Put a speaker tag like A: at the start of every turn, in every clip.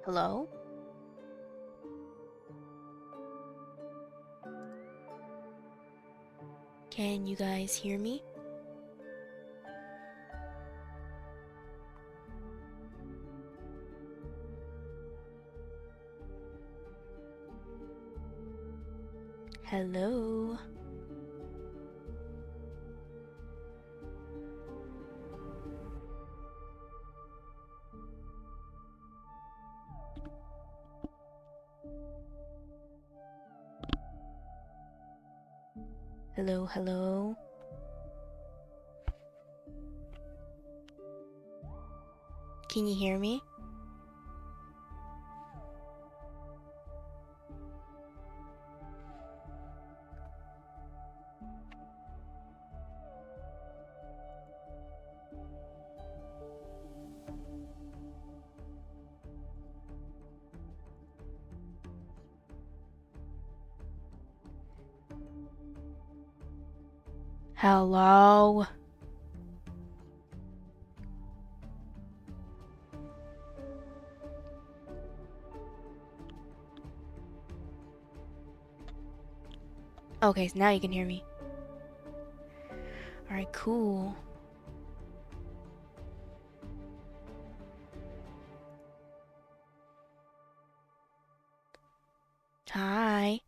A: Hello? Can you guys hear me? Hello? Hello, hello? Can you hear me? Hello? Okay, so now you can hear me. Alright, cool. Hi.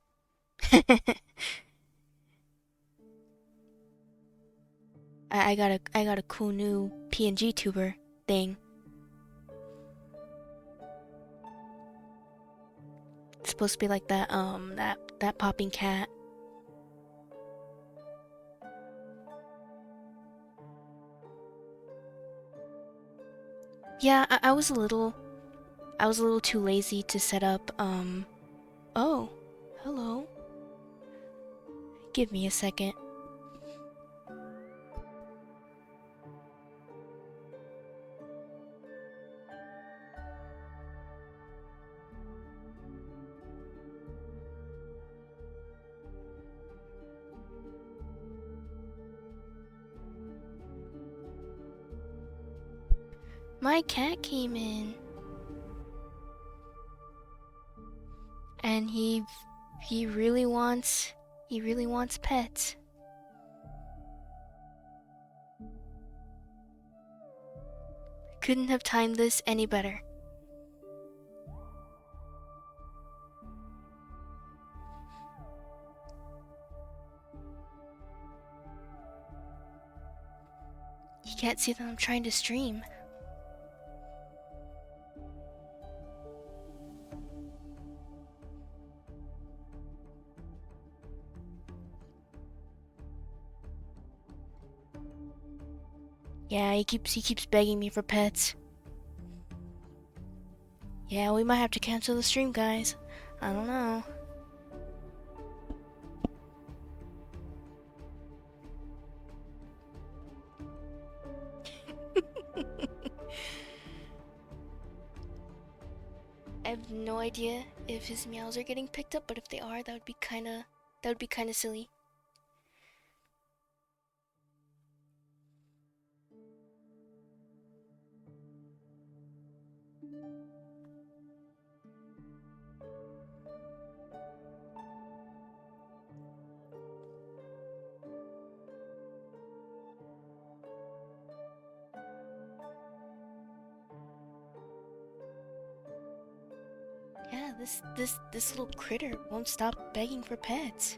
A: I got a cool new PNG tuber thing. It's supposed to be like that popping cat. Yeah, I was a little too lazy to set up oh, hello. Give me a second. My cat came in. And he He really wants pets. Couldn't have timed this any better. You can't see that I'm trying to stream. Yeah, he keeps begging me for pets. Yeah, we might have to cancel the stream, guys. I don't know. I have no idea if his meows are getting picked up, but if they are, that would be kinda silly. Yeah, this little critter won't stop begging for pets.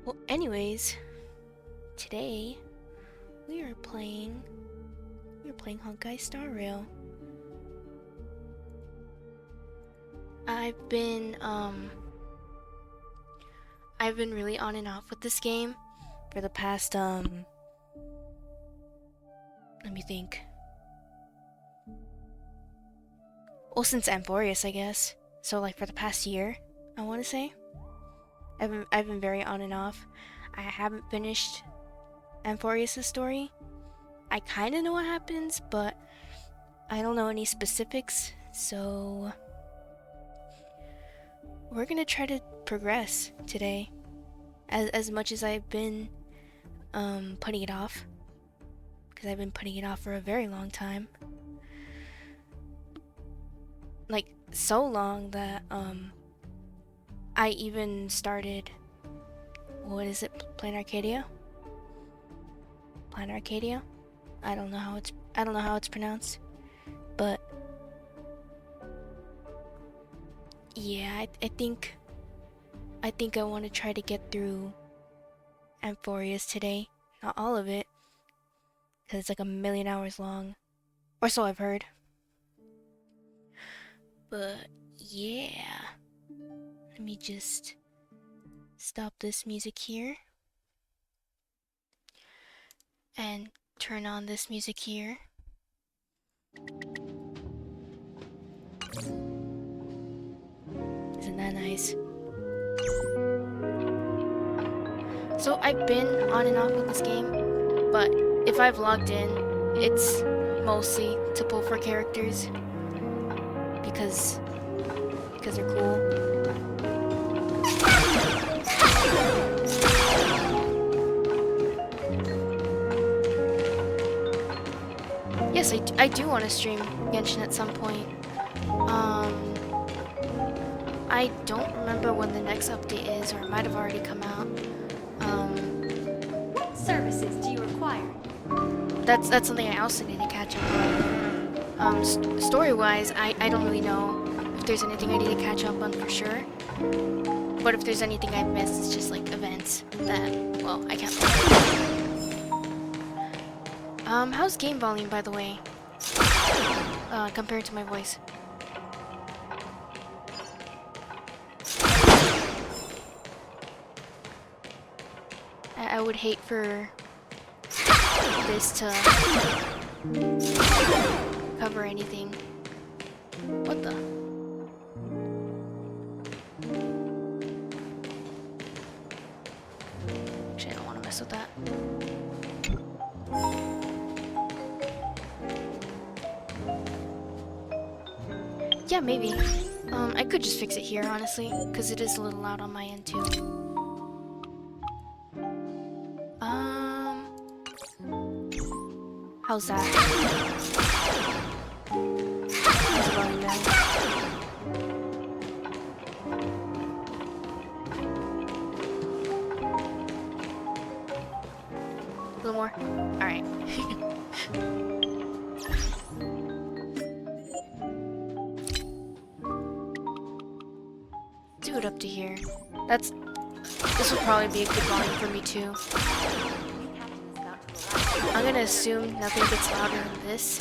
A: Well, anyways, today we are playing Honkai Star Rail. I've been really on and off with this game for the past let me think. Well, since Amphoreus, I guess. So like for the past year, I want to say. I've been very on and off. I haven't finished Amphoreus' story. I kind of know what happens, but I don't know any specifics, so we're gonna try to progress today as much as I've been putting it off, because I've been putting it off for a very long time, like so long that I even started, what is it, Planet Arcadia? Planet Arcadia? I don't know how it's pronounced, but yeah, I think I want to try to get through Amphoreus today. Not all of it, because it's like 1,000,000 hours long, or so I've heard. But yeah, let me just stop this music here and turn on this music here. Isn't that nice? So I've been on and off with this game, but if I've logged in, it's mostly to pull for characters because they're cool. Yes, I do want to stream Genshin at some point. I don't remember when the next update is, or it might have already come out.
B: What services do you require?
A: That's something I also need to catch up on. Story-wise, I don't really know if there's anything I need to catch up on for sure. But if there's anything I've missed, it's just like events that, well, I can't play. How's game volume, by the way? Compared to my voice. I would hate for this to cover anything. What the? Actually, I don't want to mess with that. Yeah, maybe. I could just fix it here, honestly, because it is a little loud on my end too. How's that? How's it going now? A little more? Alright. Do it up to here. This will probably be a good volume for me too. I'm gonna assume nothing gets louder than this.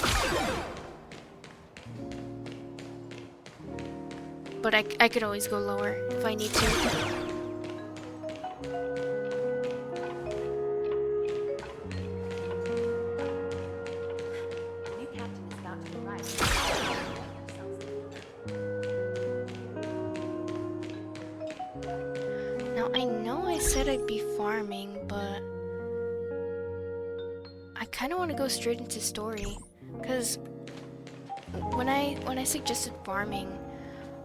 A: But I could always go lower if I need to.
B: New captain is about to arrive.
A: Now I know I said I'd be farming, but I kind of want to go straight into story, because when I suggested farming,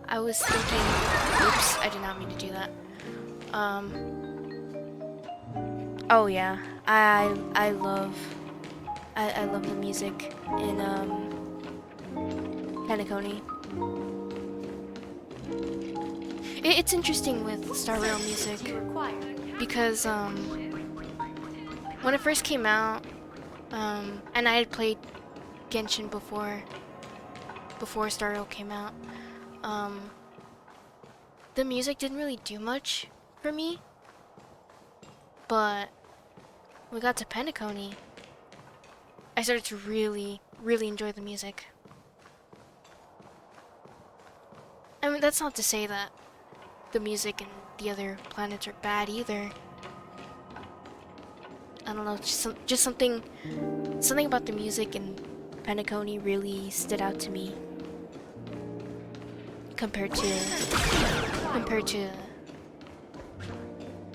A: I was thinking, oops, I did not mean to do that. Oh yeah, I love the music in Penacony. It's interesting with Star Rail music
B: Do you require?
A: because when it first came out, and I had played Genshin before Star Rail came out, the music didn't really do much for me, but when we got to Penacony, I started to really enjoy the music. I mean, that's not to say that the music in the other planets are bad either. I don't know, just something about the music in Penacony really stood out to me compared to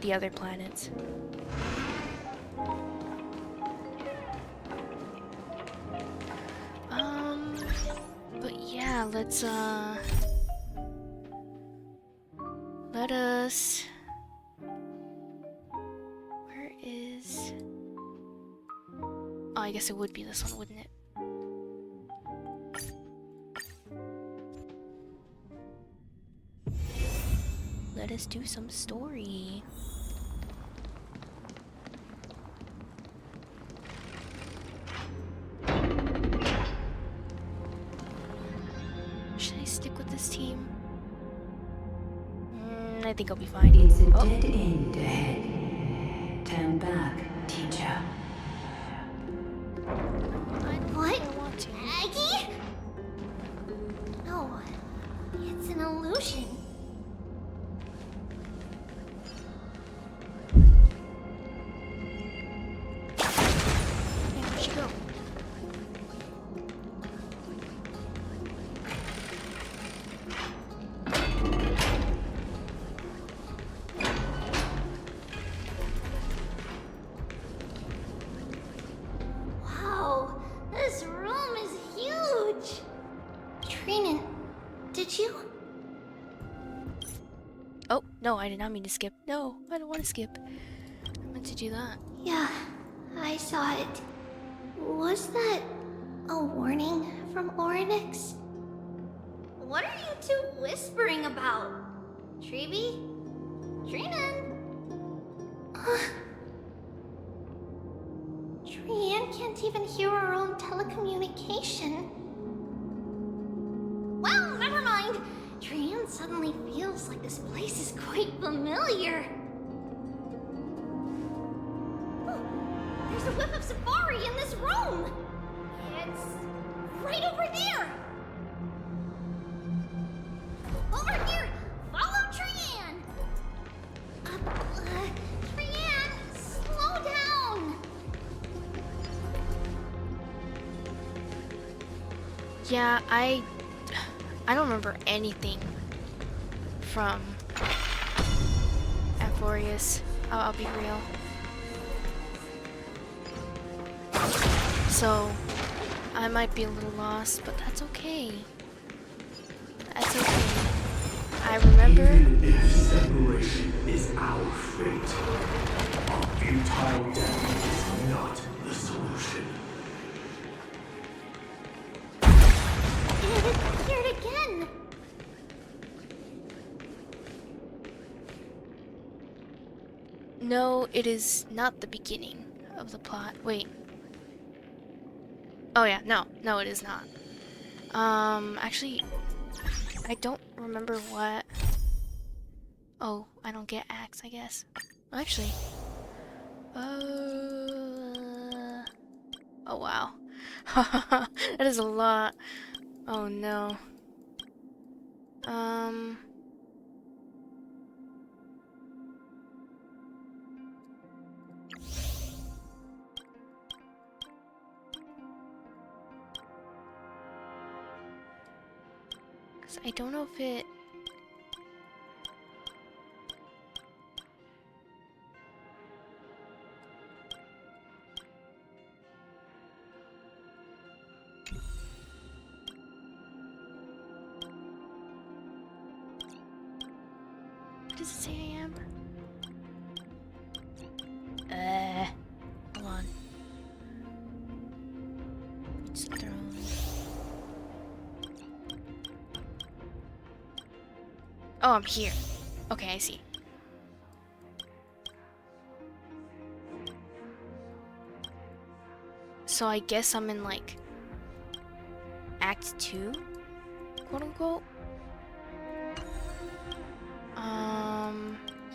A: the other planets. But yeah, let us. Where is? Oh, I guess it would be this one, wouldn't it? Let us do some story. Should I stick with this team? I think I'll be fine.
C: It's a dead end ahead. Turn back, teacher.
A: I want to.
D: Aggie? No, it's an illusion.
A: Hey, where'd she go?
D: Wow, this room is huge. Trina, did you?
A: Oh, no, I did not mean to skip. No, I don't want to skip. I meant to do that.
D: Yeah, I saw it. Was that a warning from Oryx? What are you two whispering about? Treeby? Trina? Trian can't even hear her own telecommunication. Well, never mind. Trian suddenly feels like this place is quite familiar. Oh, there's a whiff of safari in this room. It's right over there. Over here. Follow Trian. Trian, slow down.
A: Yeah, I don't remember anything from Amphoreus. I'll be real. So I might be a little lost, but that's okay. That's okay. I remember.
E: Even if separation is our fate, a futile death is not the solution.
D: It appeared again!
A: No, it is not the beginning of the plot. Wait. Oh yeah, no, it is not. Actually, I don't remember what. Oh, I don't get axe, I guess. Actually. Oh wow. That is a lot. Oh no. Um. 'Cause I don't know if it. What does it say I am? Hold on. It's throne. Oh, I'm here. Okay, I see. So I guess I'm in like Act 2, quote unquote.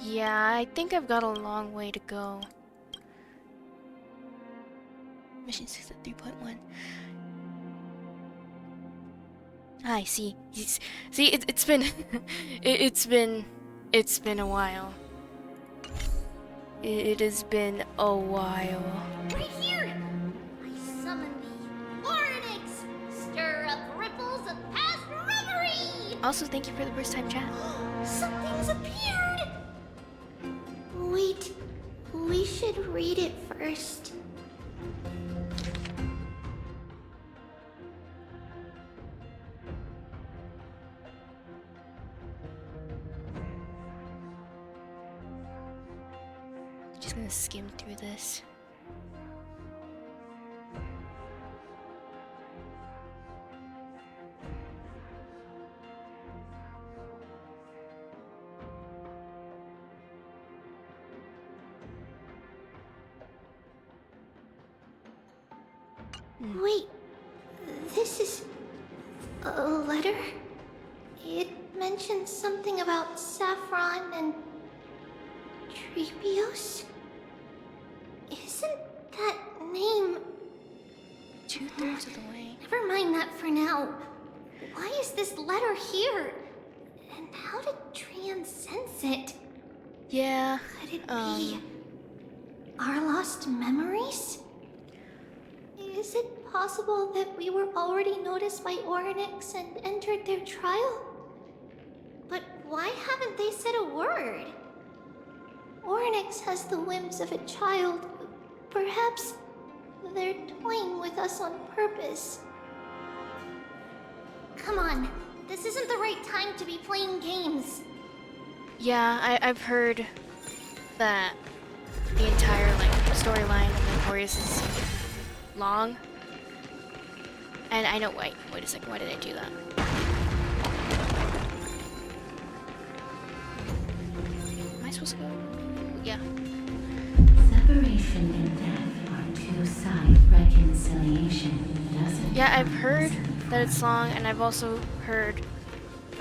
A: Yeah, I think I've got a long way to go. Mission 6 at 3.1. I see. See, it's been, it's been a while. It has been a while.
D: Right here! I summon thee, Oryx! Stir up ripples of past reverie!
A: Also, thank you for the first time chat.
D: Something's appeared! Wait, we should read it first.
A: Just gonna skim through this.
D: Wait, this is a letter? It mentions something about Saffron and Trepios? Isn't that name...
A: 2/3 of the way.
D: Never mind that for now. Why is this letter here? And how did Trian sense it?
A: Yeah.
D: Could it be our lost memories? Is it possible that we were already noticed by Oryx and entered their trial? But why haven't they said a word? Oryx has the whims of a child. Perhaps they're toying with us on purpose. Come on, this isn't the right time to be playing games.
A: Yeah, I've heard that the entire like storyline of Amphoreus is long. And I know, wait a second, why did I do that? Am I supposed to go? Yeah.
C: Separation and death are two-side reconciliation. Doesn't
A: Yeah, I've heard that it's long, and I've also heard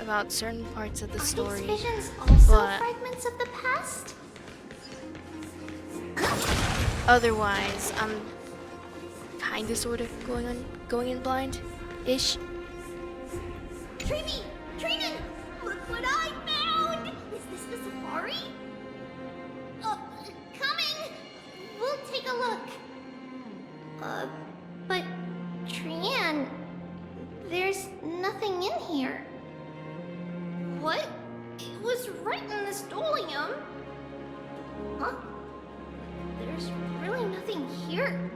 A: about certain parts of the story.
D: Are these visions also
A: but
D: fragments of the past?
A: otherwise, I'm kinda sorta going in blind-ish.
D: Treevy! Trinan! Look what I found! Is this the safari? Coming! We'll take a look. But Trian, there's nothing in here. What? It was right in the stolium. Huh? There's really nothing here.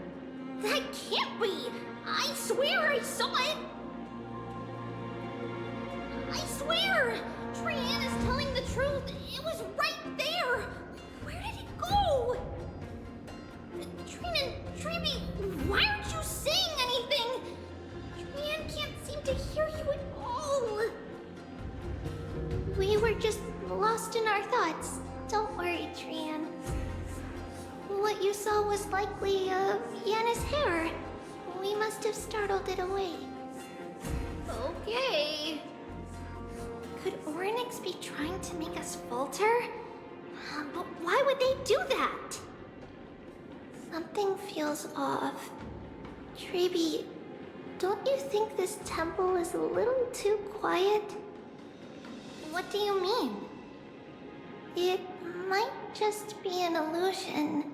D: That can't be! I swear I saw it! I swear! Trian is telling the truth. It was right there. Where did it go? Trian, Treeby, why aren't you saying anything? Trian can't seem to hear you at all. We were just lost in our thoughts. Don't worry, Trian. What you saw was likely, Yana's hair. We must have startled it away. Okay. Could Orynyx be trying to make us falter? But why would they do that? Something feels off. Treeby, don't you think this temple is a little too quiet? What do you mean? It might just be an illusion,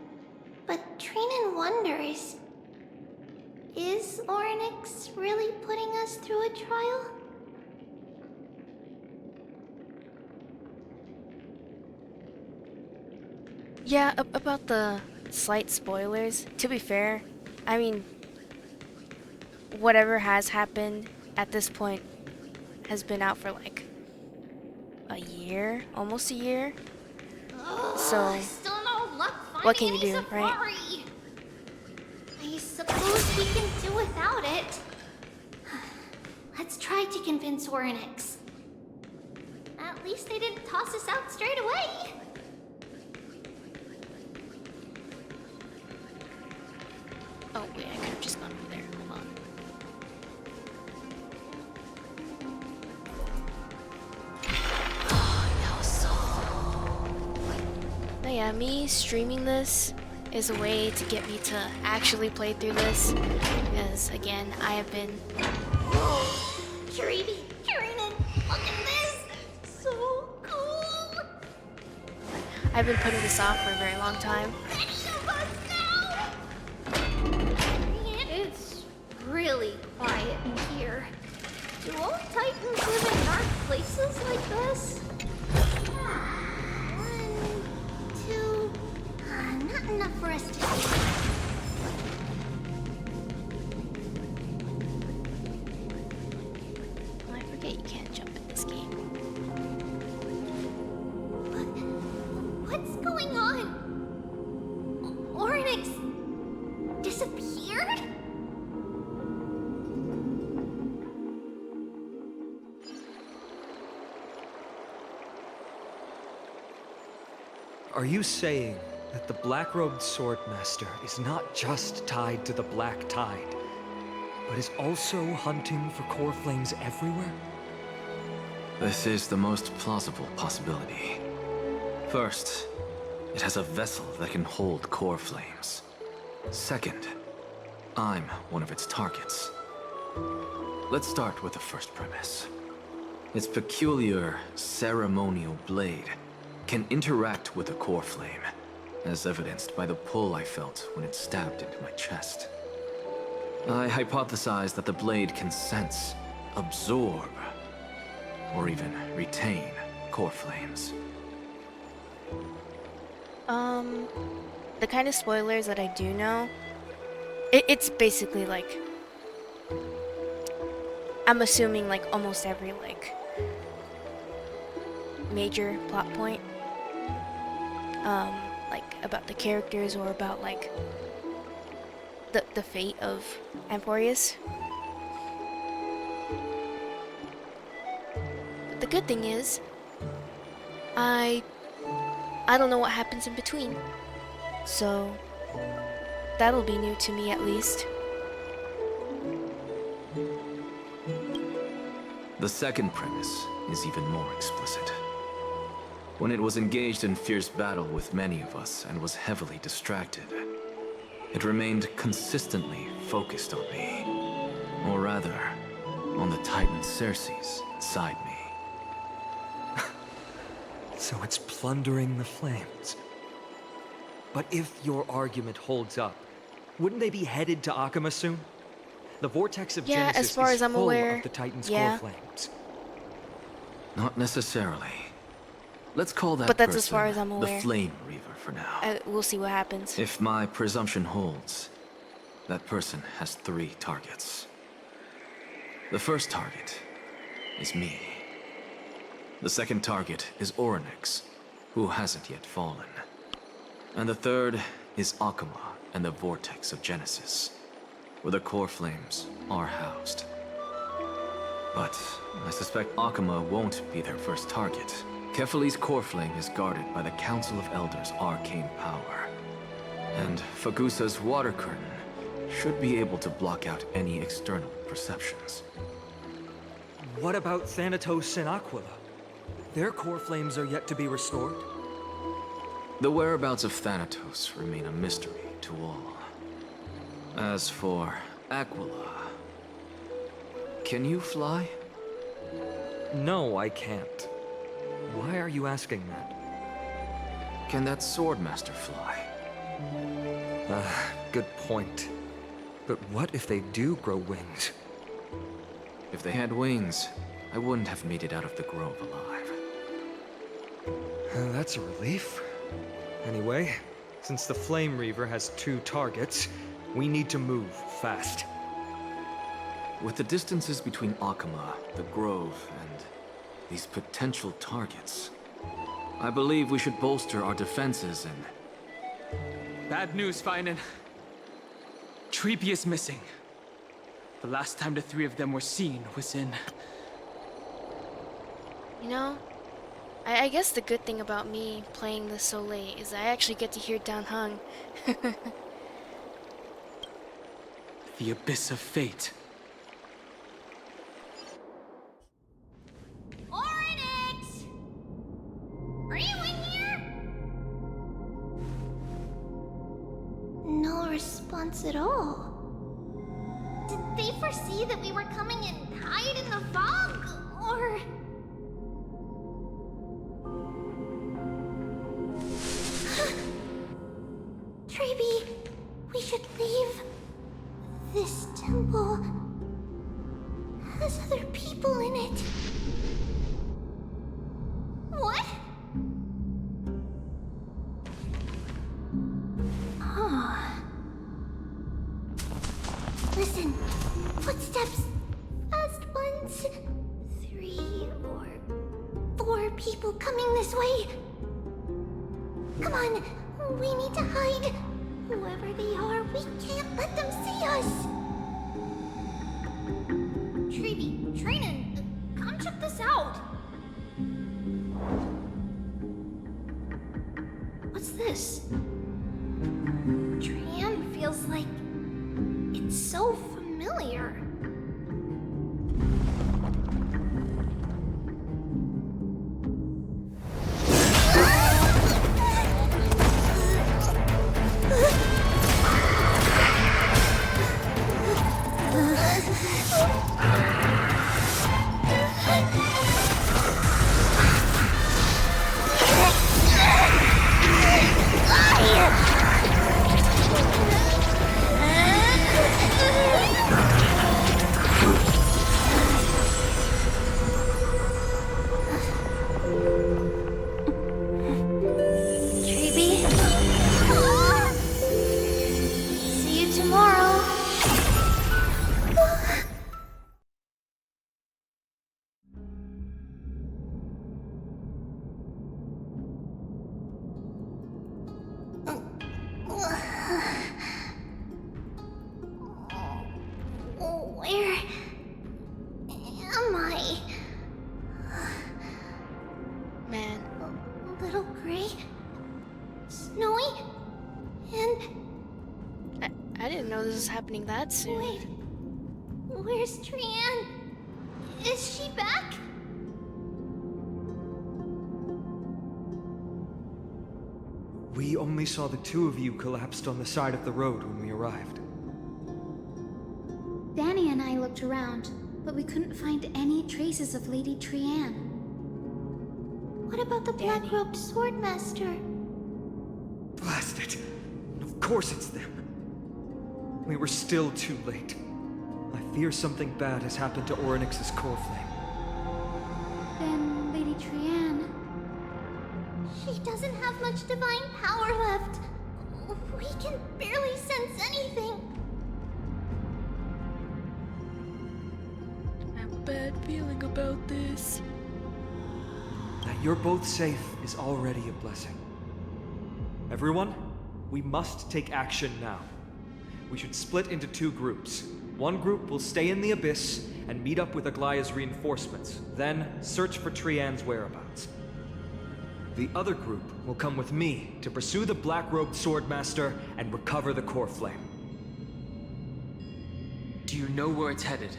D: but Trinan wonders, is Orynyx really putting us through a trial?
A: Yeah, about the slight spoilers, to be fair, I mean, whatever has happened at this point has been out for like a year, almost a year. So,
D: Still no luck
A: what
D: finding
A: can you
D: any
A: do, right?
D: Safari. I suppose we can do without it. Let's try to convince Orynyx. At least they didn't toss us out straight away.
A: Oh wait, I could have just gone over there. Hold on. But yeah, me streaming this is a way to get me to actually play through this, because again, I have been.
D: Whoa! Treeby, Trinan, look at this! So cool!
A: I've been putting this off for a very long time.
D: Many of us now! It's really quiet in here. Do all Titans live in dark places like this? One, two... not enough for us to see.
A: I forget you can't jump in this game.
D: What's going on? Orynyx disappeared?
F: Are you saying that the black-robed swordmaster is not just tied to the Black Tide, but is also hunting for core flames everywhere?
G: This is the most plausible possibility. First, it has a vessel that can hold core flames. Second, I'm one of its targets. Let's start with the first premise. Its peculiar ceremonial blade can interact with a core flame, as evidenced by the pull I felt when it stabbed into my chest. I hypothesize that the blade can sense, absorb, or even retain core flames.
A: The kind of spoilers that I do know, it's basically like, I'm assuming like almost every like major plot point, like about the characters or about like the fate of Amphoreus. But the good thing is, I don't know what happens in between, so that'll be new to me at least.
G: The second premise is even more explicit. When it was engaged in fierce battle with many of us and was heavily distracted, it remained consistently focused on me. Or rather, on the Titan Circes inside me.
F: So it's plundering the flames. But if your argument holds up, wouldn't they be headed to Akama soon? The vortex of
A: Yeah,
F: Genesis
A: as far
F: is
A: as I'm
F: full
A: aware,
F: of the Titan's
A: yeah.
F: core flames.
G: Not necessarily. Let's call that
A: But that's
G: person
A: as far as I'm aware.
G: the Flame Reaver for now.
A: We'll see what happens.
G: If my presumption holds, that person has 3 targets. The first target is me. The second target is Orynyx, who hasn't yet fallen. And the third is Akuma and the Vortex of Genesis, where the core flames are housed. But I suspect Akuma won't be their first target. Kefali's core flame is guarded by the Council of Elders' arcane power. And Fagusa's water curtain should be able to block out any external perceptions.
F: What about Thanatos and Aquila? Their core flames are yet to be restored.
G: The whereabouts of Thanatos remain a mystery to all. As for Aquila, can you fly?
F: No, I can't. Why are you asking that?
G: Can that Swordmaster fly?
F: Good point. But what if they do grow wings?
G: If they had wings, I wouldn't have made it out of the grove alive.
F: That's a relief. Anyway, since the Flame Reaver has 2 targets, we need to move fast.
G: With the distances between Akuma, the grove, and these potential targets, I believe we should bolster our defenses and...
H: Bad news, Finan. Treepy is missing. The last time the 3 of them were seen was in...
A: You know, I guess the good thing about me playing this so late is I actually get to hear Dan Heng.
H: the Abyss of Fate.
D: Orynyx! Are you in here? No response at all. Did they foresee that we were coming and hide in the fog? Or... Treeby, we should leave. This temple has other people in it. What? Oh. Listen, footsteps. Fast ones. 3 or 4 people coming this way. Come on, we need to hide. Whoever they are, we can't let them see us. Treeby, Trainin, come check this out. What's this? Trian feels like it's so familiar. Where am I?
A: Man,
D: Little gray, snowy, and
A: I didn't know this was happening that soon.
D: wait, where's Trian? Is she back?
F: We only saw the 2 of you collapsed on the side of the road when we arrived.
I: Danny and I looked around, but we couldn't find any traces of Lady Trian.
D: What about the black-robed swordmaster?
F: Blast it! Of course it's them. We were still too late. I fear something bad has happened to Orynyx's core flame.
I: Then Lady Trian...
D: She doesn't have much divine power left. We can barely sense anything.
A: I have a bad feeling about this.
F: That you're both safe is already a blessing. Everyone, we must take action now. We should split into 2 groups. One group will stay in the Abyss and meet up with Aglaya's reinforcements, then search for Trian's whereabouts. The other group will come with me to pursue the Black-Robed Swordmaster and recover the core flame.
H: Do you know where it's headed?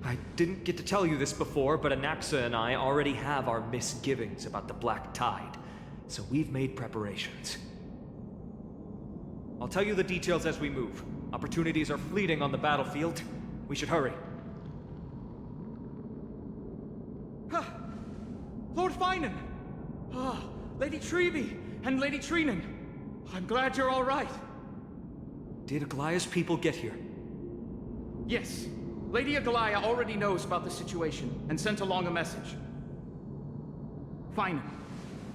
F: I didn't get to tell you this before, but Anaxa and I already have our misgivings about the Black Tide, so we've made preparations. I'll tell you the details as we move. Opportunities are fleeting on the battlefield. We should hurry.
H: Lord Finan! Lady Trevi and Lady Trinan. I'm glad you're all right.
F: Did Aglaya's people get here?
H: Yes. Lady Aglaya already knows about the situation and sent along a message. Finan,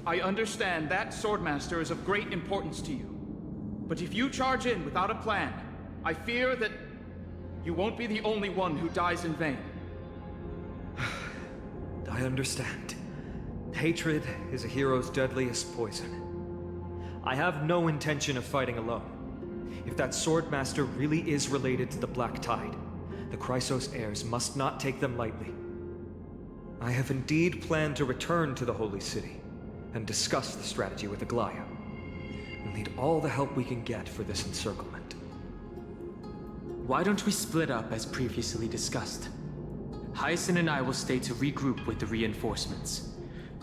H: I understand that Swordmaster is of great importance to you. But if you charge in without a plan, I fear that you won't be the only one who dies in vain.
F: I understand. Hatred is a hero's deadliest poison. I have no intention of fighting alone. If that Swordmaster really is related to the Black Tide, the Chrysos heirs must not take them lightly. I have indeed planned to return to the Holy City and discuss the strategy with Aglaya. We'll need all the help we can get for this encirclement.
H: Why don't we split up as previously discussed? Hyacinth and I will stay to regroup with the reinforcements.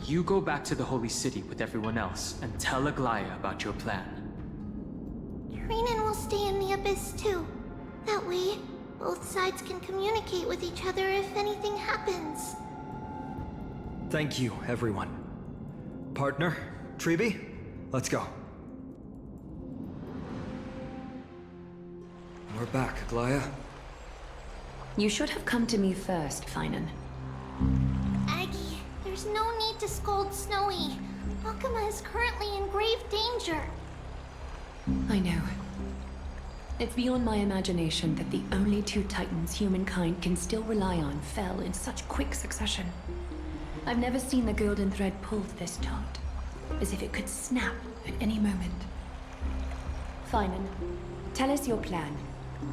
H: You go back to the Holy City with everyone else and tell Aglaya about your plan.
D: Trinan will stay in the Abyss too. That way, both sides can communicate with each other if anything happens.
F: Thank you, everyone. Partner, Trevi, let's go. We're back, Aglaya.
C: You should have come to me first, Finan.
D: Aggie, there's no need to scold Snowy. Akuma is currently in grave danger.
C: I know. It's beyond my imagination that the only 2 titans humankind can still rely on fell in such quick succession. I've never seen the golden thread pulled this taut, as if it could snap at any moment. Finan, tell us your plan.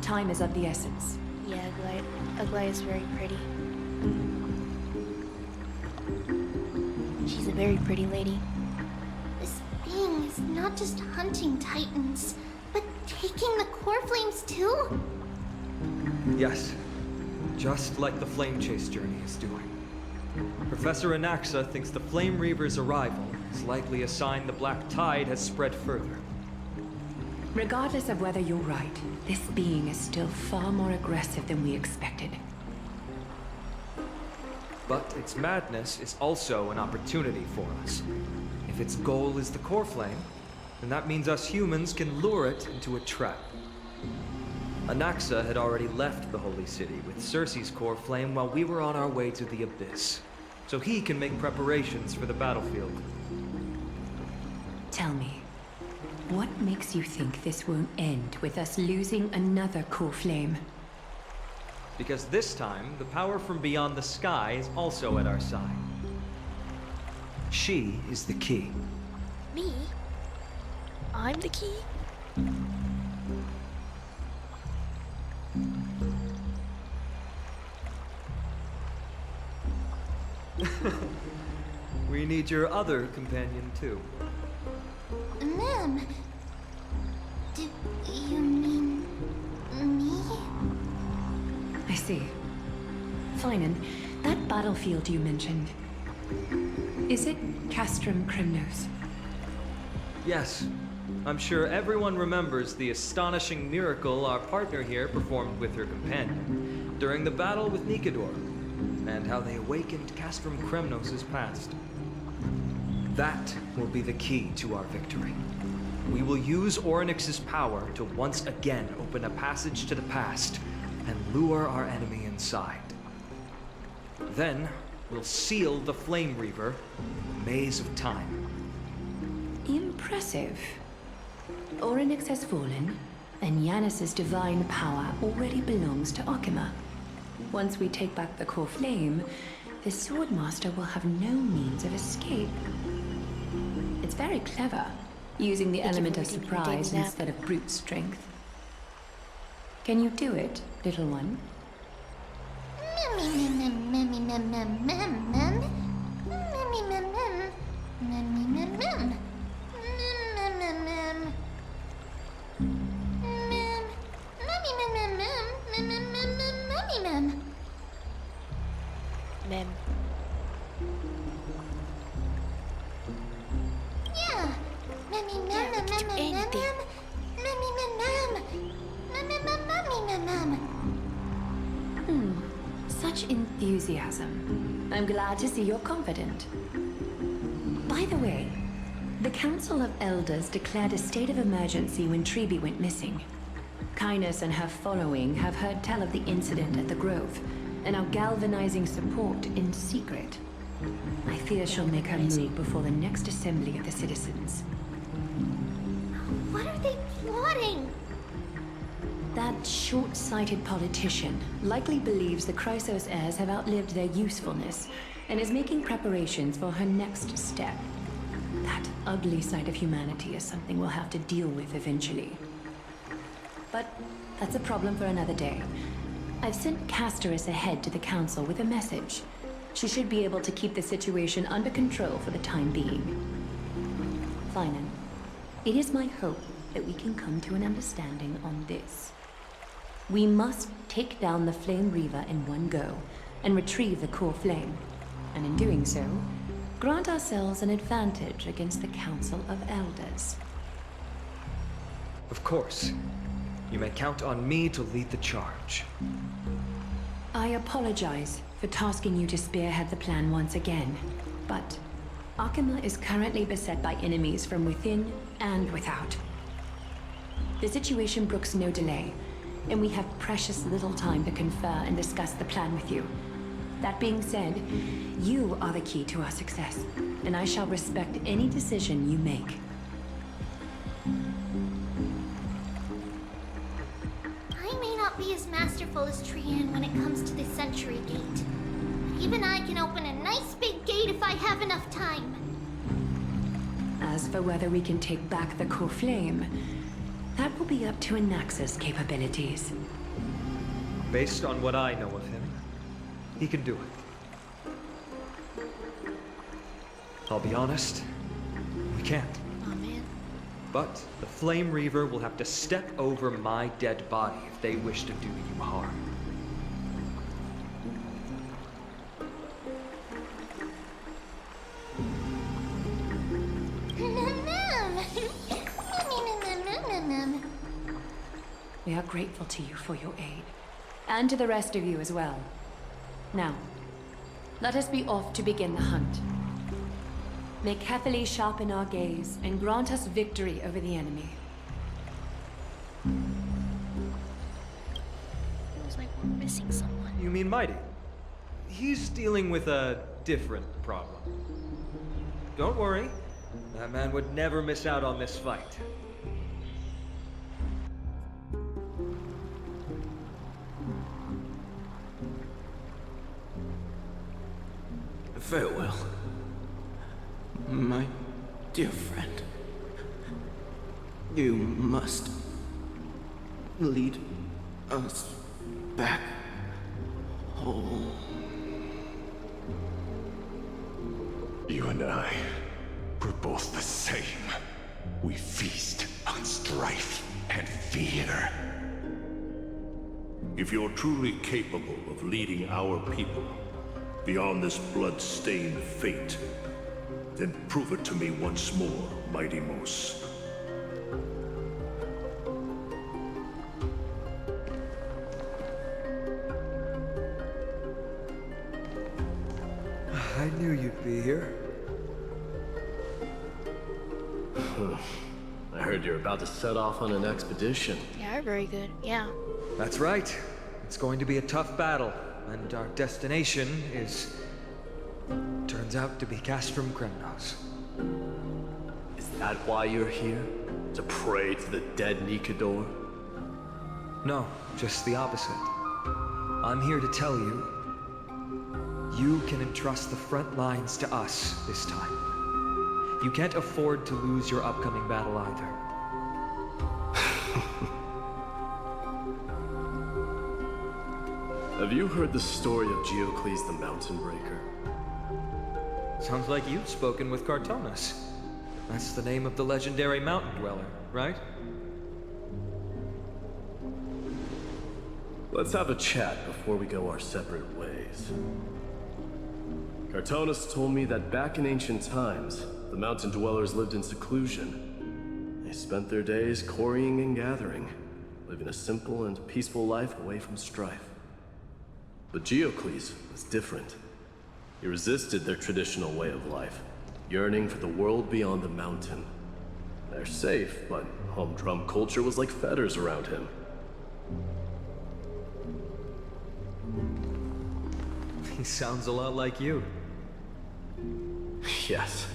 C: Time is of the essence.
A: Yeah, Aglaya's very pretty. She's a very pretty lady.
D: This being is not just hunting titans, but taking the core flames too?
F: Yes, just like the Flame Chase journey is doing. Professor Anaxa thinks the Flame Reaver's arrival is likely a sign the Black Tide has spread further.
C: Regardless of whether you're right, this being is still far more aggressive than we expected.
F: But its madness is also an opportunity for us. If its goal is the core flame, then that means us humans can lure it into a trap. Anaxa had already left the Holy City with Circe's core flame while we were on our way to the Abyss, so he can make preparations for the battlefield.
C: Tell me, what makes you think this won't end with us losing another core flame?
F: Because this time, the power from beyond the sky is also at our side. She is the key.
A: Me? I'm the key?
F: We need your other companion, too.
D: Ma'am, do you mean me?
C: I see. Finan, that battlefield you mentioned, is it Castrum Kremnos?
F: Yes. I'm sure everyone remembers the astonishing miracle our partner here performed with her companion during the battle with Nikador, and how they awakened Castrum Kremnos' past. That will be the key to our victory. We will use Orynyx's power to once again open a passage to the past and lure our enemy inside. Then, we'll seal the Flame Reaver in the maze of time.
C: Impressive. Orynyx has fallen, and Yanis's divine power already belongs to Akuma. Once we take back the core flame, the Swordmaster will have no means of escape. It's very clever, using the element of surprise instead of brute strength. Can you do it, little one?
A: Mem.
D: Yeah.
C: Such enthusiasm. I'm glad to see you're confident. By the way, the Council of Elders declared a state of emergency when Treeby went missing. Kynus and her following have heard tell of the incident at the Grove, and are galvanizing support in secret. I fear she'll make her move before the next assembly of the citizens.
D: What are they plotting?
C: That short-sighted politician likely believes the Chrysos heirs have outlived their usefulness, and is making preparations for her next step. That ugly side of humanity is something we'll have to deal with eventually. But that's a problem for another day. I've sent Castorus ahead to the Council with a message. She should be able to keep the situation under control for the time being. Finan, it is my hope that we can come to an understanding on this. We must take down the Flame Reaver in one go, and retrieve the core flame. And in doing so, grant ourselves an advantage against the Council of Elders.
F: Of course. You may count on me to lead the charge.
C: I apologize for tasking you to spearhead the plan once again, but Arkema is currently beset by enemies from within and without. The situation brooks no delay, and we have precious little time to confer and discuss the plan with you. That being said, you are the key to our success, and I shall respect any decision you make.
D: I may not be as masterful as Trian when it comes to the Century Gate. But even I can open a nice big gate if I have enough time.
C: As for whether we can take back the core flame, that will be up to Anaxa's capabilities.
F: Based on what I know of him, he can do it. I'll be honest, we can't.
A: Oh man.
F: But the Flame Reaver will have to step over my dead body if they wish to do you harm.
C: We are grateful to you for your aid, and to the rest of you as well. Now, let us be off to begin the hunt. May carefully sharpen our gaze and grant us victory over the enemy.
A: Feels like we're missing someone.
F: You mean Mighty? He's dealing with a different problem. Don't worry, that man would never miss out on this fight.
E: Farewell, my dear friend. You must lead us back home.
J: You and I, we're both the same. We feast on strife and fear.
K: If you're truly capable of leading our people beyond this blood-stained fate, then prove it to me once more, Mighty Mos.
F: I knew you'd be here.
L: I heard you're about to set off on an expedition.
A: Yeah, very good. Yeah.
F: That's right. It's going to be a tough battle, and our destination is... turns out to be Castrum Kremnos.
L: Is that why you're here? To pray to the dead Nikador?
F: No, just the opposite. I'm here to tell you, You can entrust the front lines to us this time. You can't afford to lose your upcoming battle either.
L: Have you heard the story of Geocles the Mountain Breaker?
F: Sounds like you've spoken with Cartonus. That's the name of the legendary mountain dweller, right?
L: Let's have a chat before we go our separate ways. Cartonus told me that back in ancient times, the mountain dwellers lived in seclusion. They spent their days quarrying and gathering, living a simple and peaceful life away from strife. But Geocles was different. He resisted their traditional way of life, yearning for the world beyond the mountain. They're safe, but humdrum culture was like fetters around him.
F: He sounds a lot like you.
L: Yes,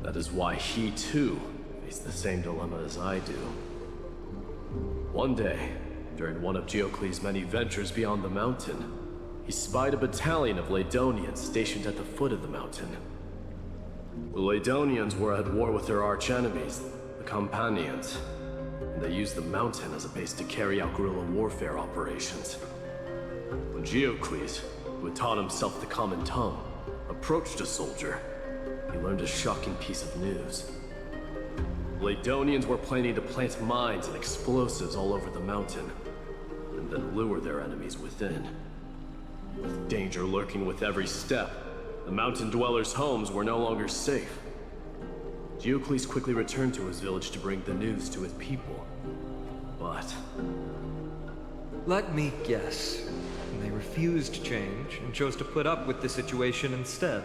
L: that is why he too faced the same dilemma as I do. One day, during one of Geocles' many ventures beyond the mountain, he spied a battalion of Ladonians stationed at the foot of the mountain. The Ladonians were at war with their archenemies, the Companions, and they used the mountain as a base to carry out guerrilla warfare operations. When Geocles, who had taught himself the common tongue, approached a soldier, he learned a shocking piece of news. The Ladonians were planning to plant mines and explosives all over the mountain, and then lure their enemies within. With danger lurking with every step, the mountain dwellers' homes were no longer safe. Geocles quickly returned to his village to bring the news to his people. But
F: let me guess. They refused change and chose to put up with the situation instead.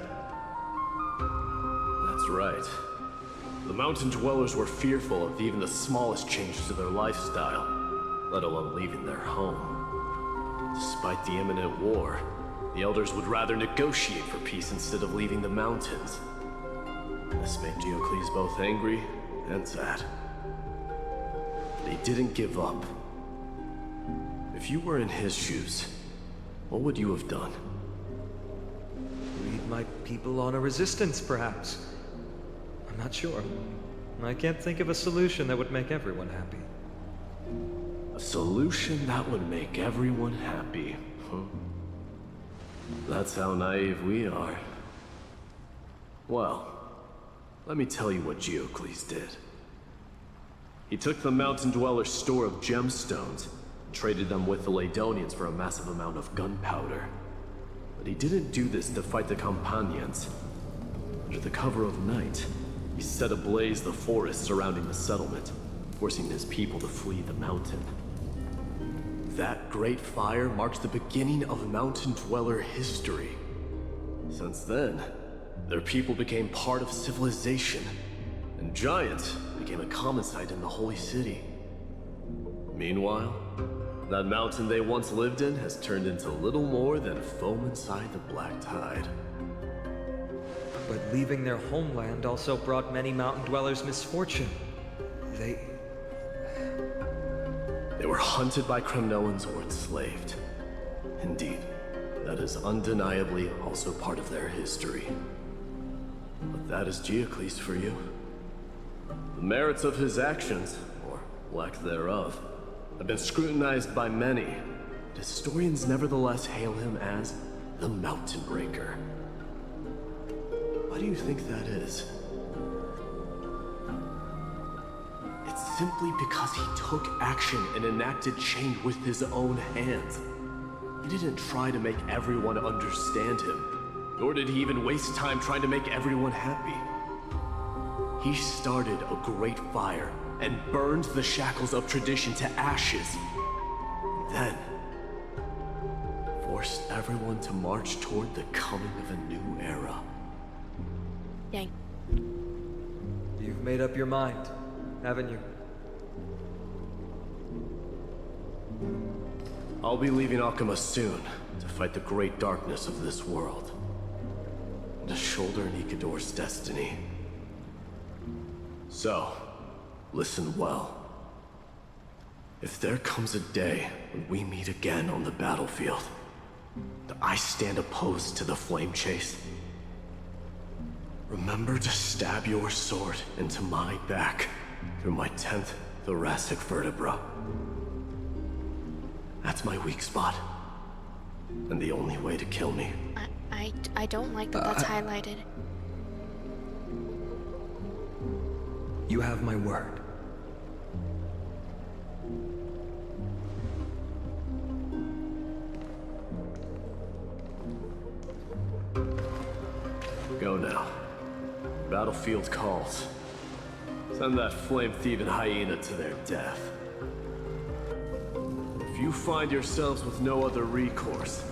L: that's right. The mountain dwellers were fearful of even the smallest changes to their lifestyle, let alone leaving their home. Despite the imminent war, the elders would rather negotiate for peace instead of leaving the mountains. This made Geocles both angry and sad. But he didn't give up. If you were in his shoes, what would you have done?
F: Lead my people on a resistance, perhaps. I'm not sure. I can't think of a solution that would make everyone happy.
L: A solution that would make everyone happy, huh? That's how naive we are. Well, let me tell you what Geocles did. He took the mountain dweller's store of gemstones, and traded them with the Ladonians for a massive amount of gunpowder. But he didn't do this to fight the Companions. Under the cover of night, he set ablaze the forest surrounding the settlement, forcing his people to flee the mountain. That great fire marked the beginning of mountain dweller history. Since then, their people became part of civilization, and giants became a common sight in the holy city. Meanwhile, that mountain they once lived in has turned into little more than foam inside the black tide.
F: But leaving their homeland also brought many mountain dwellers misfortune. They
L: were hunted by Kremnoans or enslaved. Indeed, that is undeniably also part of their history. But that is Geocles for you. The merits of his actions, or lack thereof, have been scrutinized by many, but historians nevertheless hail him as the Mountain Breaker. Why do you think that is? It's simply because he took action and enacted change with his own hands. He didn't try to make everyone understand him, nor did he even waste time trying to make everyone happy. He started a great fire and burned the shackles of tradition to ashes. Then, forced everyone to march toward the coming of a new era.
A: Dang.
F: You've made up your mind, haven't you?
L: I'll be leaving Akama soon to fight the great darkness of this world, and to shoulder Nikador's destiny. So, listen well. If there comes a day when we meet again on the battlefield, I stand opposed to the flame chase. Remember to stab your sword into my back through my 10th thoracic vertebra. That's my weak spot. And the only way to kill me.
A: I don't like that that's highlighted.
F: You have my word.
L: Go now. Battlefield calls. Send that flame-thieving hyena to their death. If you find yourselves with no other recourse,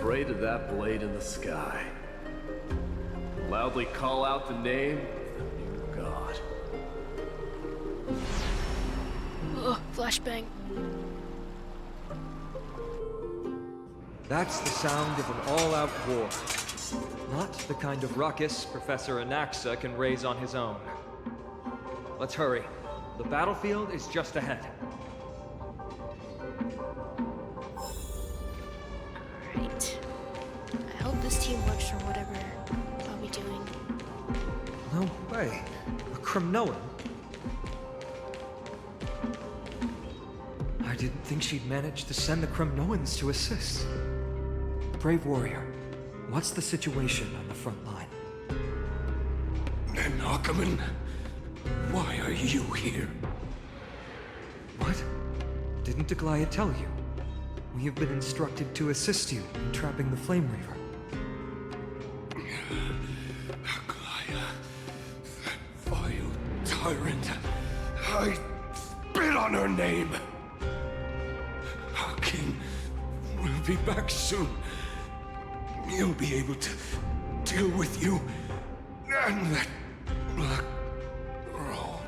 L: pray to that blade in the sky. Loudly call out the name of the new god.
A: Ugh, flashbang.
F: That's the sound of an all-out war. Not the kind of ruckus Professor Anaxa can raise on his own. Let's hurry. The battlefield is just ahead.
A: Alright. I hope this team works for whatever I'll be doing.
F: No way. A Cremnoan? I didn't think she'd manage to send the Cremnoans to assist. Brave warrior, what's the situation on the front line?
J: And Ackerman, why are you here?
F: What? Didn't Aglaya tell you? We have been instructed to assist you in trapping the Flame Reaver.
J: Aglaya, that vile tyrant. I spit on her name. Our king will be back soon. He'll be able to deal with you and that black robe.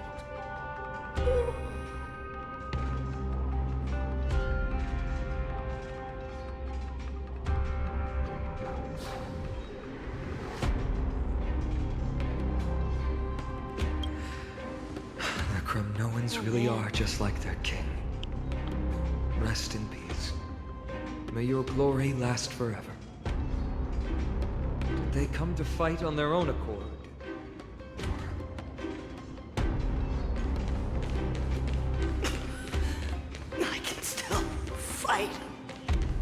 F: The Cremnoans really are just like their king. Rest in peace. May your glory last forever. Did they come to fight on their own accord?
J: I can still fight.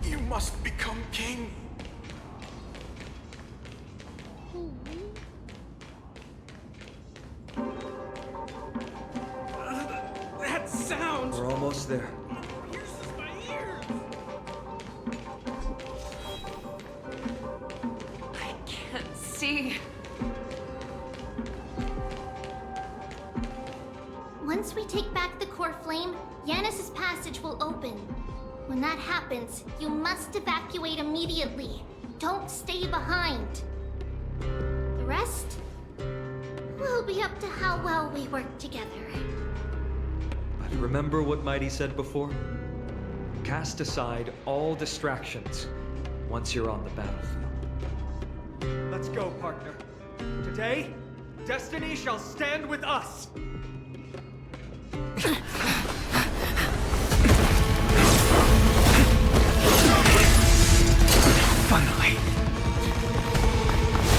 J: You must become king.
L: That sound!
F: We're almost there.
L: Pierces my ears!
C: I can't see.
D: Once we take back the core flame, Yanis's passage will open. When that happens, you must evacuate immediately. Don't stay behind. The rest will be up to how well we work together.
F: But remember what Mighty said before? Cast aside all distractions once you're on the battlefield. Let's go, partner. Today, destiny shall stand with us!
J: Finally.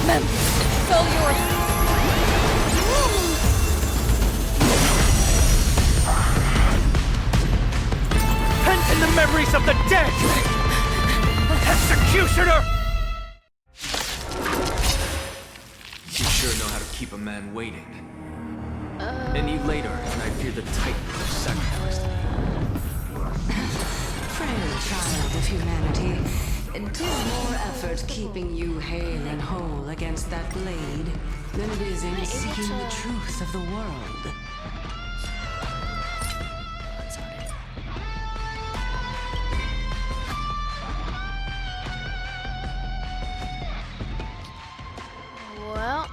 I: Mem, it's all yours.
F: Pent in the memories of the dead! Executioner!
G: You sure know how to keep a man waiting. Any later, and I fear the Titan would have sacrificed me.
M: Frail child of humanity, 'tis more effort keeping you hale and whole against that blade than it is in seeking the truth of the world.
A: Well,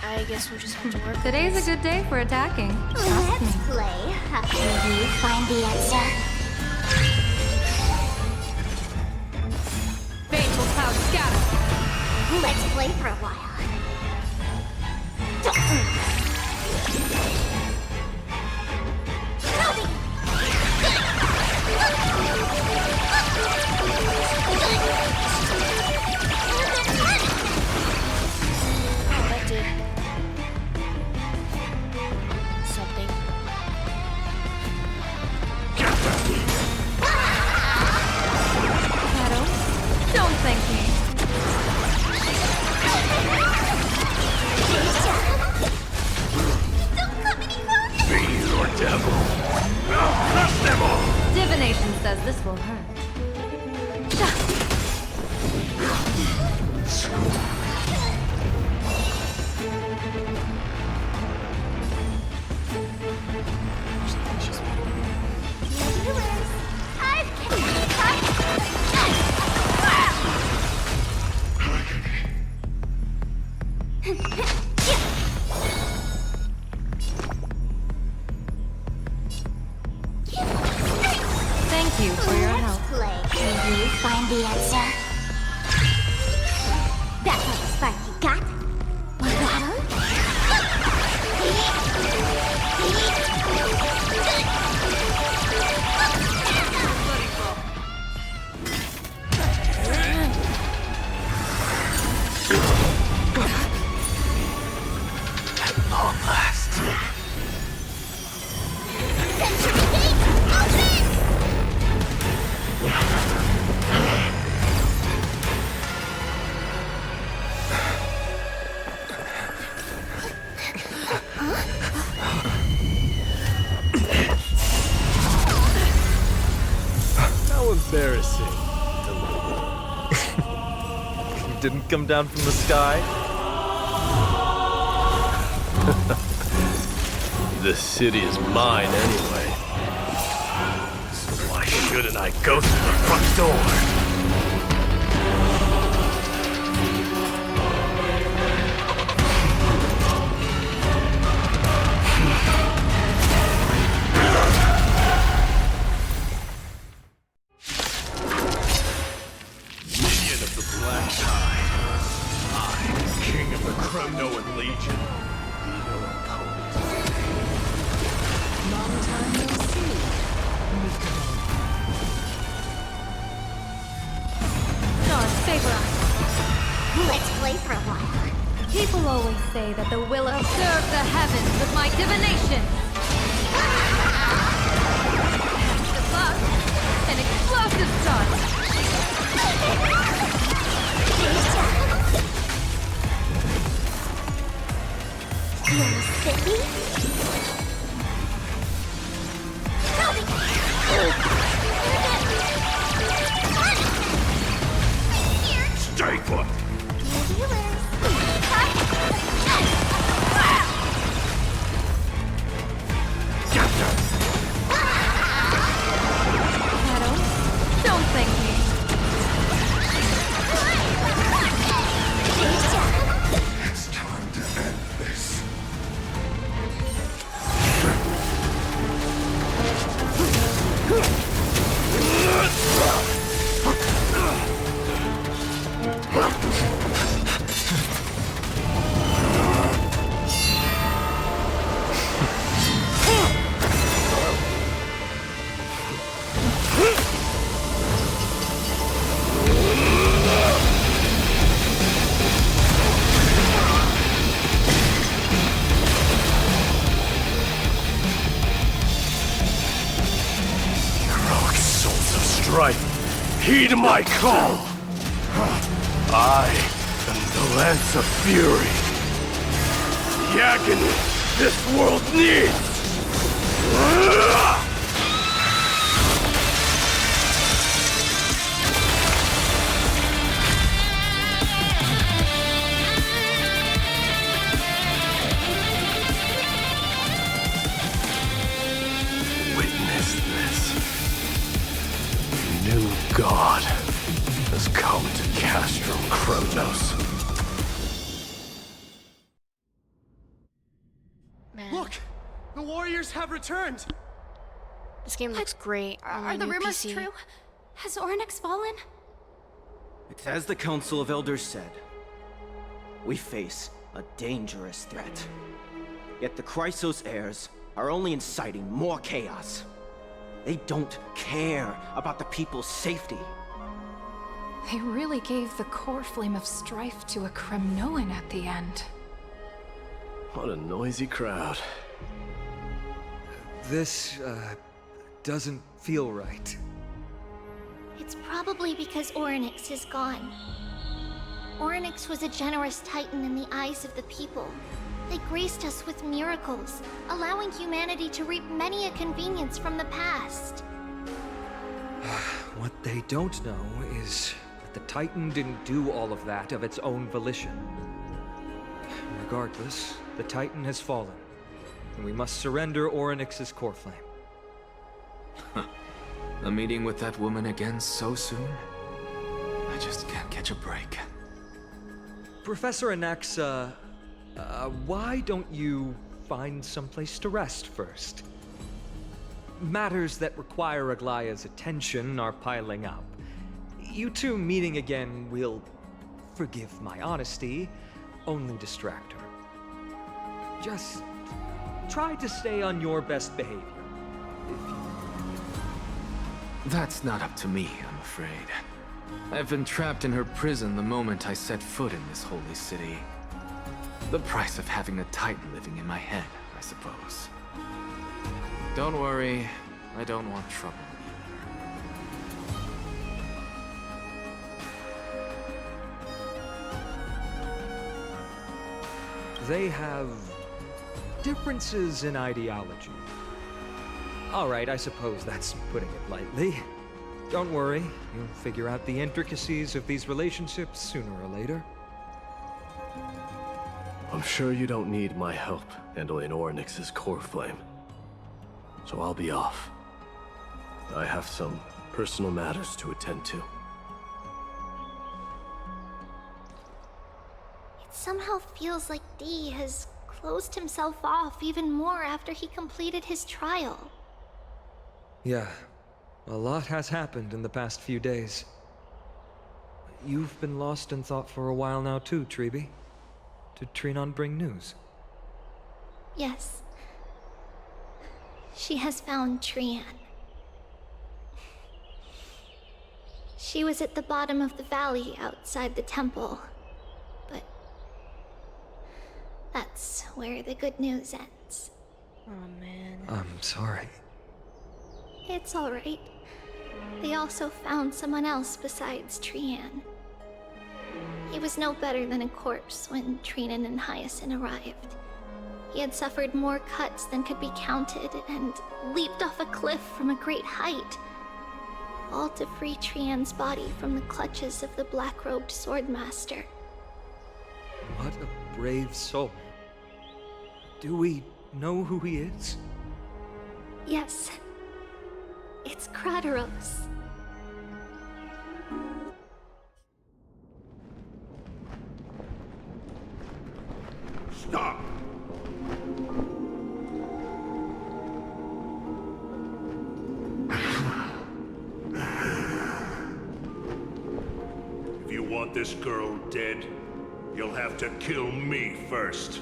A: I guess we'll just have to work.
I: Today's a good day for attacking.
D: Let's play. After you find the answer.
I: Fateful cloud scatter.
D: Let's play for a while.
B: says this will hurt. Thank you for your help.
D: Can you find the answer? That's all the spark you got?
G: At long last.
D: Century Gate, open!
L: How embarrassing.
N: You didn't come down from the sky?
L: This city is mine anyway. So why shouldn't I go through the front door? Minion of the Black Tide. I, King of the Kremnoan Legion. Be no opponent.
M: Long time no see.
I: Stars favor us.
D: Let's play for a while.
I: People always say that the will observe the heavens with my divination. The bug, an explosive start.
D: You're silly?
K: Stay put!
I: Don't thank me.
J: It's time to end this.
L: Heroic souls of strife, heed my call! I am the Lance of Fury. The agony this world needs! Witness this. New God has come to Castrum Kronos.
A: Man,
L: Look! The warriors have returned!
A: this game looks great on my
I: Are the
A: new
I: rumors
A: PC.
I: true? Has Ornyx fallen?
O: It's as the Council of Elders said. We face a dangerous threat. Yet the Chrysos heirs are only inciting more chaos. They don't care about the people's safety.
C: They really gave the core flame of strife to a Kremnoan at the end.
L: What a noisy crowd.
F: This, doesn't feel right.
D: It's probably because Ornyx is gone. Ornyx was a generous titan in the eyes of the people. They graced us with miracles, allowing humanity to reap many a convenience from the past.
F: What they don't know is that the Titan didn't do all of that of its own volition. Regardless, the Titan has fallen, and we must surrender Orynyx's core flame.
G: A meeting with that woman again so soon? I just can't catch a break.
F: Professor Anaxa, why don't you find someplace to rest first? Matters that require Aglaya's attention are piling up. You two meeting again will, forgive my honesty, only distract her. Just try to stay on your best behavior.
G: That's not up to me, I'm afraid. I've been trapped in her prison the moment I set foot in this holy city. The price of having a Titan living in my head, I suppose. Don't worry, I don't want trouble either.
F: They have differences in ideology. All right, I suppose that's putting it lightly. Don't worry, you'll figure out the intricacies of these relationships sooner or later.
L: I'm sure you don't need my help handling Orynyx's core flame. So I'll be off. I have some personal matters to attend to.
D: It somehow feels like D has closed himself off even more after he completed his trial.
F: Yeah, a lot has happened in the past few days. You've been lost in thought for a while now too, Treeby. Did Trinon bring news?
D: Yes. She has found Trian. She was at the bottom of the valley outside the temple, but that's where the good news ends.
A: Oh man.
F: I'm sorry.
D: It's alright. They also found someone else besides Trian. He was no better than a corpse when Trinan and Hyacinth arrived. He had suffered more cuts than could be counted and leaped off a cliff from a great height, all to free Trian's body from the clutches of the black-robed swordmaster.
F: What a brave soul. Do we know who he is?
D: Yes. It's Krateros.
K: Stop! If you want this girl dead, you'll have to kill me first.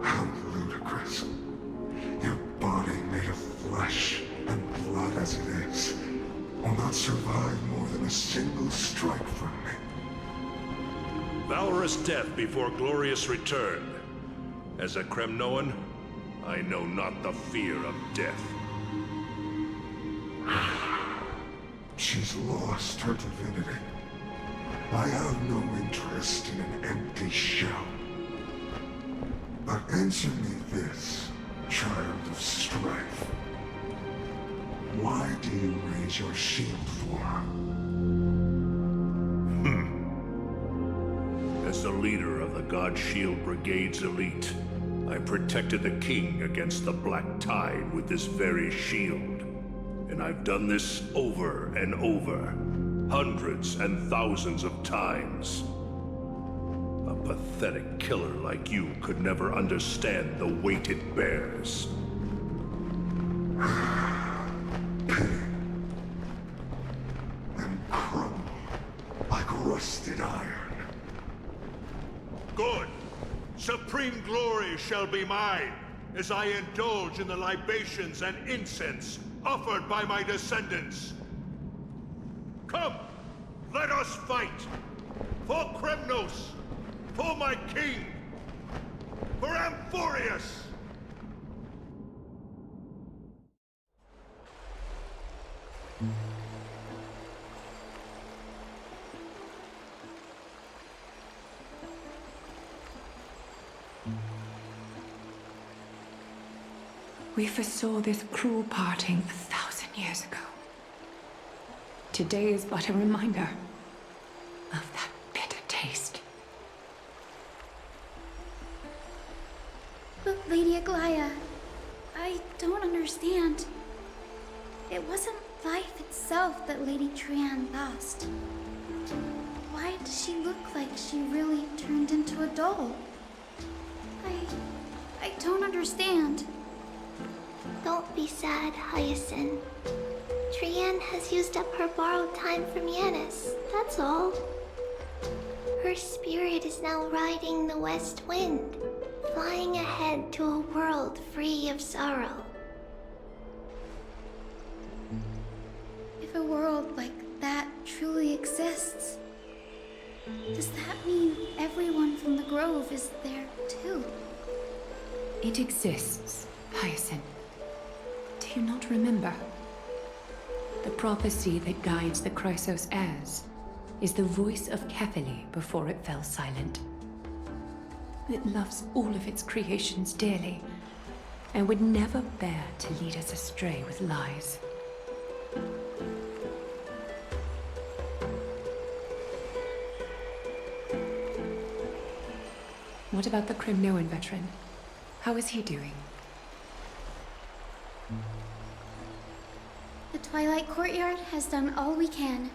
J: How ludicrous. Your body made of flesh and blood as it is will not survive more than a single strike from me.
K: Valorous death before glorious return. As a Kremnoan, I know not the fear of death.
J: She's lost her divinity. I have no interest in an empty shell. But answer me this, child of strife. Why do you raise your shield for her?
K: As the leader of the God Shield Brigade's elite, I protected the king against the Black Tide with this very shield. And I've done this over and over, hundreds and thousands of times. A pathetic killer like you could never understand the weight it bears.
J: And crumble like rusted iron.
K: Good. Supreme glory shall be mine, as I indulge in the libations and incense offered by my descendants. Come, let us fight! For Kremnos! For my king! For Amphoreus!
C: We foresaw this cruel parting 1,000 years ago. Today is but a reminder of that bitter taste.
I: But Lady Aglaya, I don't understand. It wasn't life itself that Lady Trian lost. Why does she look like she really turned into a doll? I don't understand.
D: Don't be sad, Hyacinth. Trian has used up her borrowed time from Yanis, that's all. Her spirit is now riding the west wind, flying ahead to a world free of sorrow.
I: If a world like that truly exists, does that mean everyone from the Grove is there too?
C: It exists, Hyacinth. Do you not remember? The prophecy that guides the Chrysos heirs is the voice of Kefili before it fell silent. It loves all of its creations dearly, and would never bear to lead us astray with lies. What about the Crimnoan veteran? How is he doing?
I: The Twilight Courtyard has done all we can.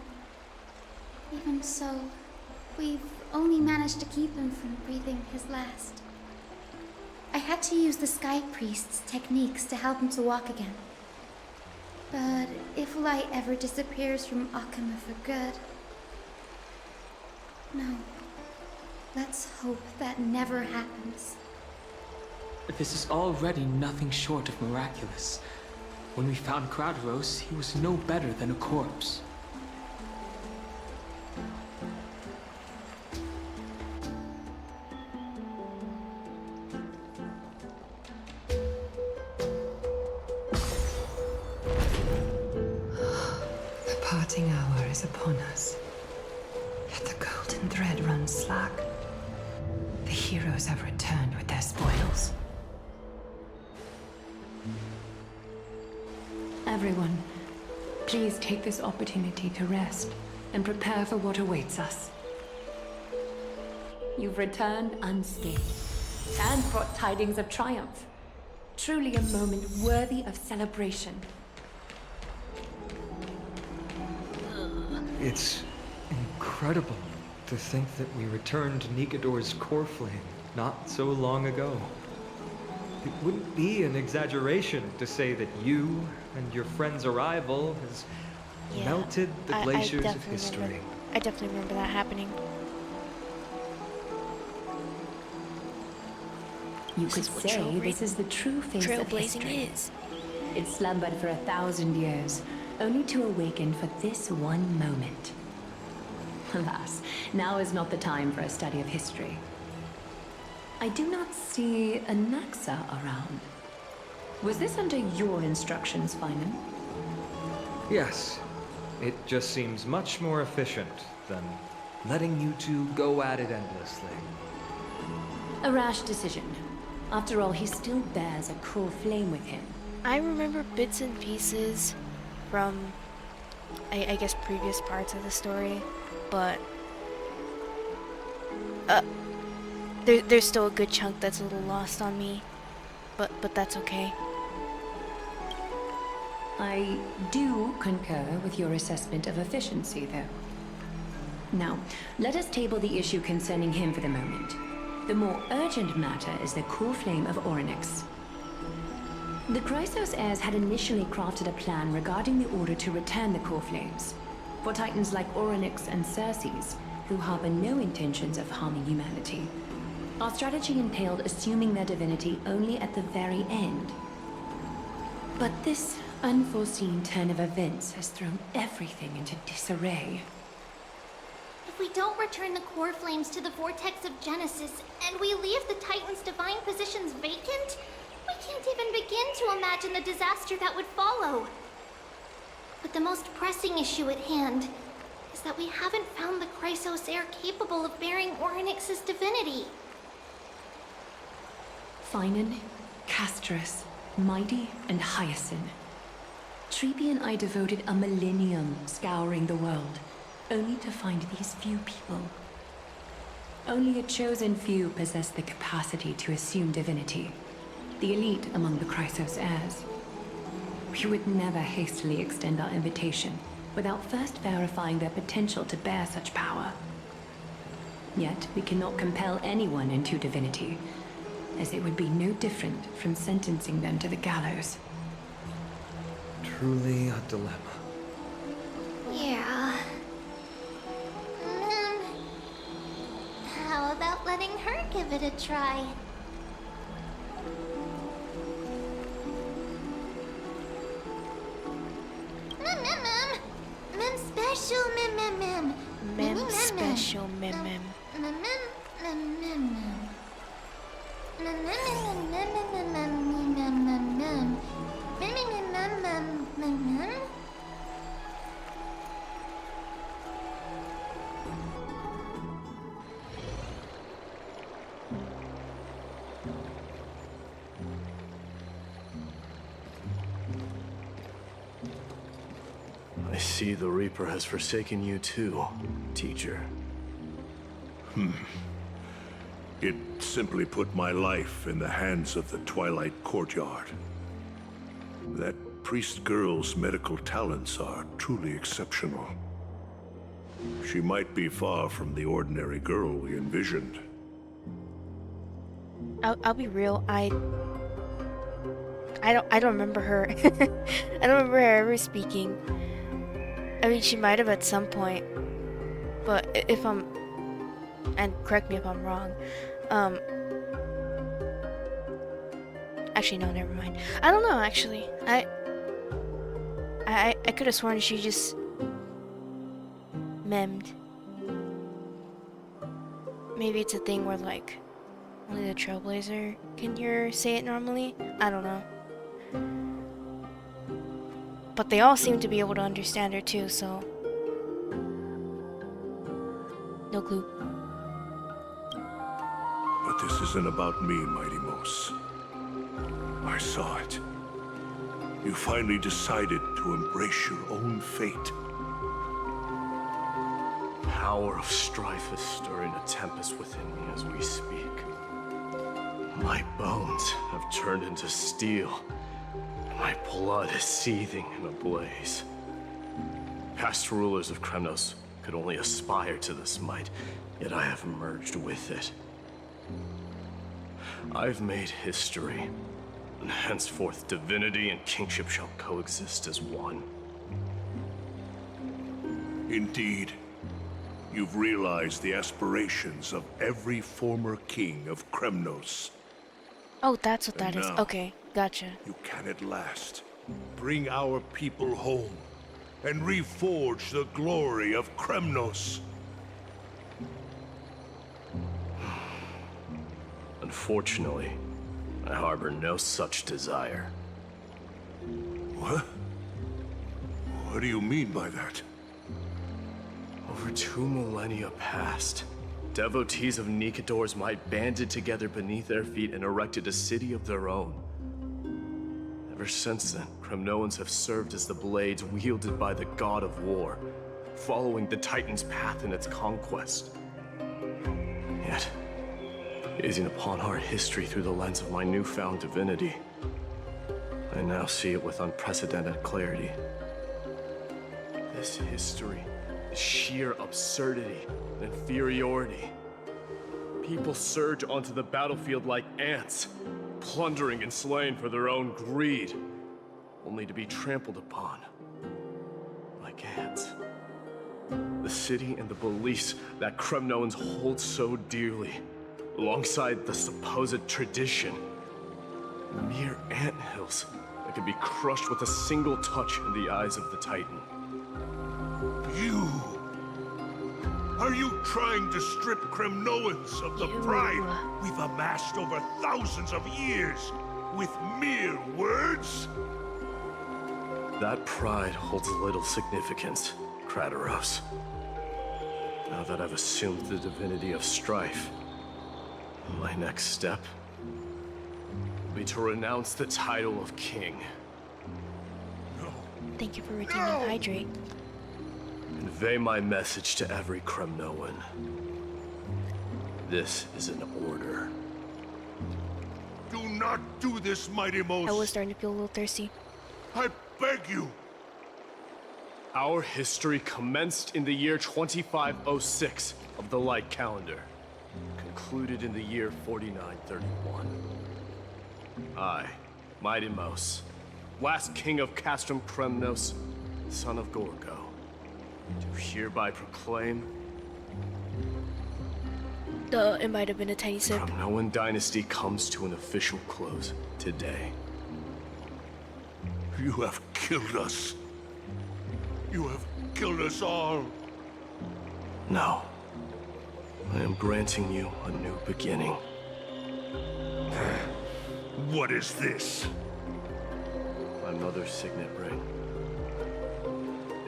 I: Even so, we've only managed to keep him from breathing his last. I had to use the Sky Priest's techniques to help him to walk again. But if light ever disappears from Akama for good... No. Let's hope that never happens.
H: This is already nothing short of miraculous. When we found Kratos, he was no better than a corpse.
C: The parting hour is upon us. Yet the golden thread runs slack. The heroes have returned with their spoils. Everyone, please take this opportunity to rest and prepare for what awaits us. You've returned unscathed and brought tidings of triumph. Truly a moment worthy of celebration.
F: It's incredible to think that we returned Nikador's core flame not so long ago. It wouldn't be an exaggeration to say that you and your friend's arrival has melted the glaciers of history.
A: I definitely remember that happening.
C: You could say this is the true face of history. It slumbered for 1,000 years, only to awaken for this one moment. Alas, now is not the time for a study of history. I do not see a Naxa around. Was this under your instructions, Finan?
F: Yes. It just seems much more efficient than letting you two go at it endlessly.
C: A rash decision. After all, he still bears a core flame with him.
A: I remember bits and pieces from, I guess, previous parts of the story, but there's still a good chunk that's a little lost on me, but that's okay.
C: I do concur with your assessment of efficiency, though. Now, let us table the issue concerning him for the moment. The more urgent matter is the core flame of Orynyx. The Chrysos heirs had initially crafted a plan regarding the order to return the core flames. For titans like Orynyx and Circes, who harbor no intentions of harming humanity. Our strategy entailed assuming their divinity only at the very end. But this unforeseen turn of events has thrown everything into disarray.
D: If we don't return the core flames to the vortex of Genesis, and we leave the Titan's divine positions vacant, we can't even begin to imagine the disaster that would follow. But the most pressing issue at hand is that we haven't found the Chrysos heir capable of bearing Orynyx's divinity.
C: Finan, Castrus, Mighty, and Hyacinth. Treepy and I devoted a millennium scouring the world, only to find these few people. Only a chosen few possess the capacity to assume divinity, the elite among the Chrysos heirs. We would never hastily extend our invitation without first verifying their potential to bear such power. Yet we cannot compel anyone into divinity, as it would be no different from sentencing them to the gallows.
F: Truly a dilemma.
D: Yeah. How about letting her give it a try? Mem special, mem.
A: Mem special, mem.
L: I see the Reaper has forsaken you too, teacher.
K: It simply put my life in the hands of the Twilight Courtyard. That priest girl's medical talents are truly exceptional. She might be far from the ordinary girl we envisioned.
A: I'll be real. I don't remember her. I don't remember her ever speaking. I mean, she might have at some point, but if I'm, and correct me if I'm wrong, actually no, never mind. I don't know, actually. I could have sworn she just memmed. Maybe it's a thing where, like, only the Trailblazer can say it normally? I don't know. But they all seem to be able to understand her too, so... no clue.
K: But this isn't about me, Mighty Mos. I saw it. You finally decided to embrace your own fate.
L: Power of strife is stirring a tempest within me as we speak. My bones have turned into steel. My blood is seething in a blaze. Past rulers of Kremnos could only aspire to this might, yet I have merged with it. I've made history, and henceforth divinity and kingship shall coexist as one.
K: Indeed, you've realized the aspirations of every former king of Kremnos.
A: Oh, that's what that is.
K: now-
A: Okay, gotcha.
K: You can at last bring our people home and reforge the glory of Kremnos.
L: Unfortunately, I harbor no such desire.
K: What? What do you mean by that?
L: Over 2 millennia past, devotees of Nikador's might banded together beneath their feet and erected a city of their own. Ever since then, Kremnoans have served as the blades wielded by the god of war, following the Titan's path in its conquest. Yet, gazing upon our history through the lens of my newfound divinity, I now see it with unprecedented clarity. This history is sheer absurdity and inferiority. People surge onto the battlefield like ants, plundering and slaying for their own greed, only to be trampled upon like ants. The city and the beliefs that Kremnoans hold so dearly, alongside the supposed tradition, mere anthills that can be crushed with a single touch in the eyes of the Titan.
K: You! Are you trying to strip Kremnoans of the pride we've amassed over thousands of years with mere words?
L: That pride holds little significance, Krateros. Now that I've assumed the divinity of strife, my next step will be to renounce the title of king.
K: No.
A: Thank you for redeeming Hydrate.
L: Convey my message to every Kremnoan. This is an order.
K: Do not do this, Mighty Most.
A: I was starting to feel a little thirsty.
K: I beg you.
L: Our history commenced in the year 2506 of the Light Calendar, concluded in the year 4931. I, Mighty Mos, last king of Castrum Kremnos, son of Gorgo, do hereby proclaim
A: It might have been a tiny sip.
L: Kremnoan dynasty comes to an official close today.
K: You have killed us. You have killed us all.
L: No. I am granting you a new beginning.
K: What is this?
L: My mother's signet ring.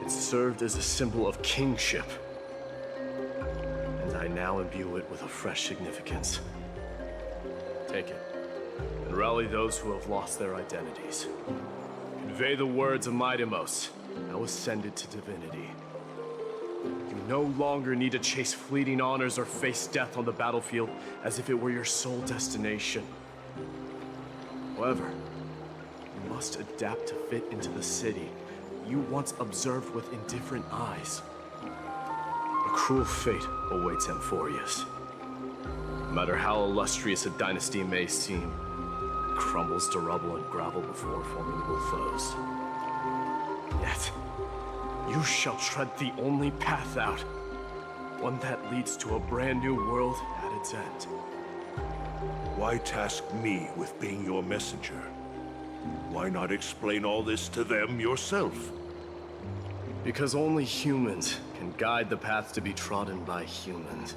L: It served as a symbol of kingship. And I now imbue it with a fresh significance. Take it, and rally those who have lost their identities. Convey the words of Midamos, now ascended to divinity. You no longer need to chase fleeting honors or face death on the battlefield as if it were your sole destination. However, you must adapt to fit into the city you once observed with indifferent eyes. A cruel fate awaits Amphoreus. No matter how illustrious a dynasty may seem, it crumbles to rubble and gravel before formidable foes. Yet, you shall tread the only path out, one that leads to a brand new world at its end.
K: Why task me with being your messenger? Why not explain all this to them yourself?
L: Because only humans can guide the path to be trodden by humans.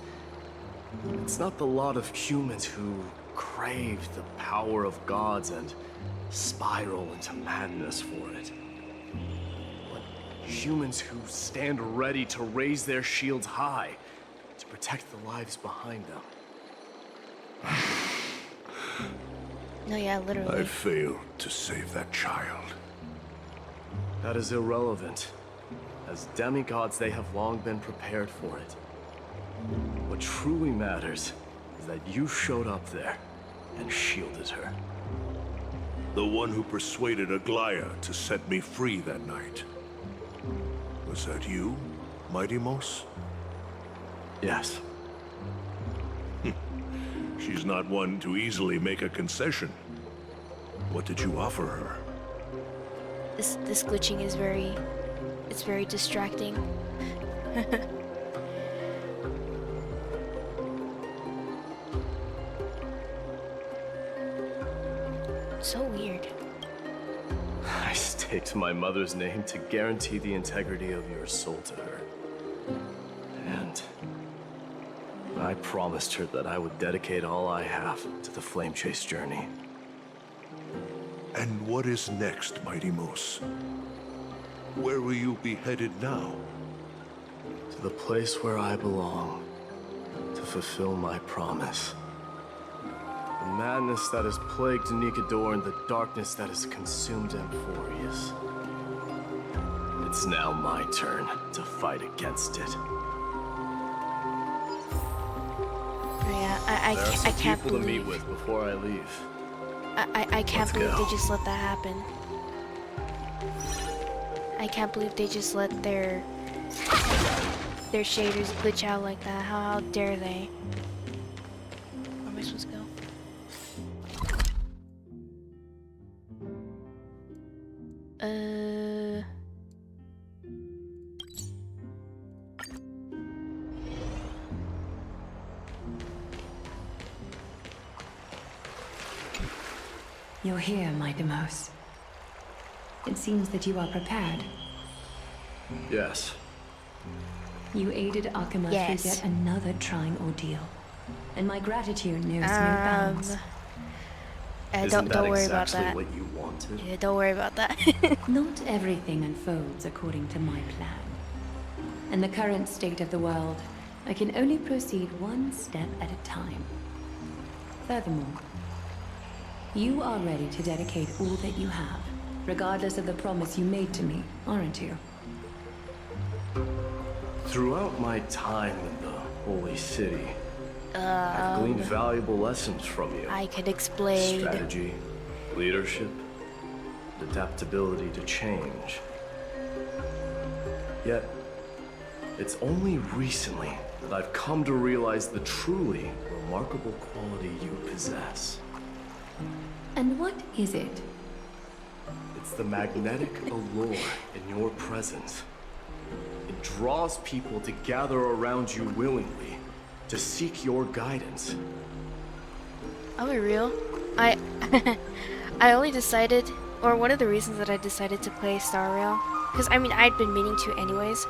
L: It's not the lot of humans who crave the power of gods and spiral into madness for it. But humans who stand ready to raise their shields high to protect the lives behind them.
A: No, yeah, literally.
K: I failed to save that child.
L: That is irrelevant. As demigods, they have long been prepared for it. What truly matters is that you showed up there and shielded her.
K: The one who persuaded Aglaya to set me free that night. Was that you, Mighty Mos?
L: Yes.
K: She's not one to easily make a concession. What did you offer her?
A: This glitching is very... It's very distracting. So weird.
L: I staked my mother's name to guarantee the integrity of your soul to her. And I promised her that I would dedicate all I have to the Flame Chase journey.
K: And what is next, Mighty Mos? Where will you be headed now?
L: To the place where I belong, to fulfill my promise. The madness that has plagued Nikador and the darkness that has consumed Amphoreus. It's now my turn to fight against it.
A: Yeah, I
L: There are some
A: can't
L: people
A: believe...
L: to meet with before I leave.
A: I can't
L: Let's
A: believe
L: go.
A: they just let that happen. I can't believe they just let their shaders glitch out like that. How dare they? Where am I supposed to go?
C: You're here, my Demos. It seems that you are prepared.
L: Yes.
C: You aided Akama
A: Yes.
C: through yet another trying ordeal. And my gratitude knows no bounds.
L: Isn't
A: don't worry about
L: exactly
A: that.
L: what you wanted?
A: Yeah, don't worry about that.
C: Not everything unfolds according to my plan. In the current state of the world, I can only proceed one step at a time. Furthermore, you are ready to dedicate all that you have regardless of the promise you made to me, aren't you?
L: Throughout my time in the Holy City, I've gleaned valuable lessons from you.
A: I could explain.
L: Strategy, leadership, adaptability to change. Yet, it's only recently that I've come to realize the truly remarkable quality you possess.
C: And what is it?
L: It's the magnetic allure in your presence. It draws people to gather around you willingly, to seek your guidance.
A: I'll be real. I only decided, or one of the reasons that I decided to play Star Rail, because I mean I'd been meaning to anyways.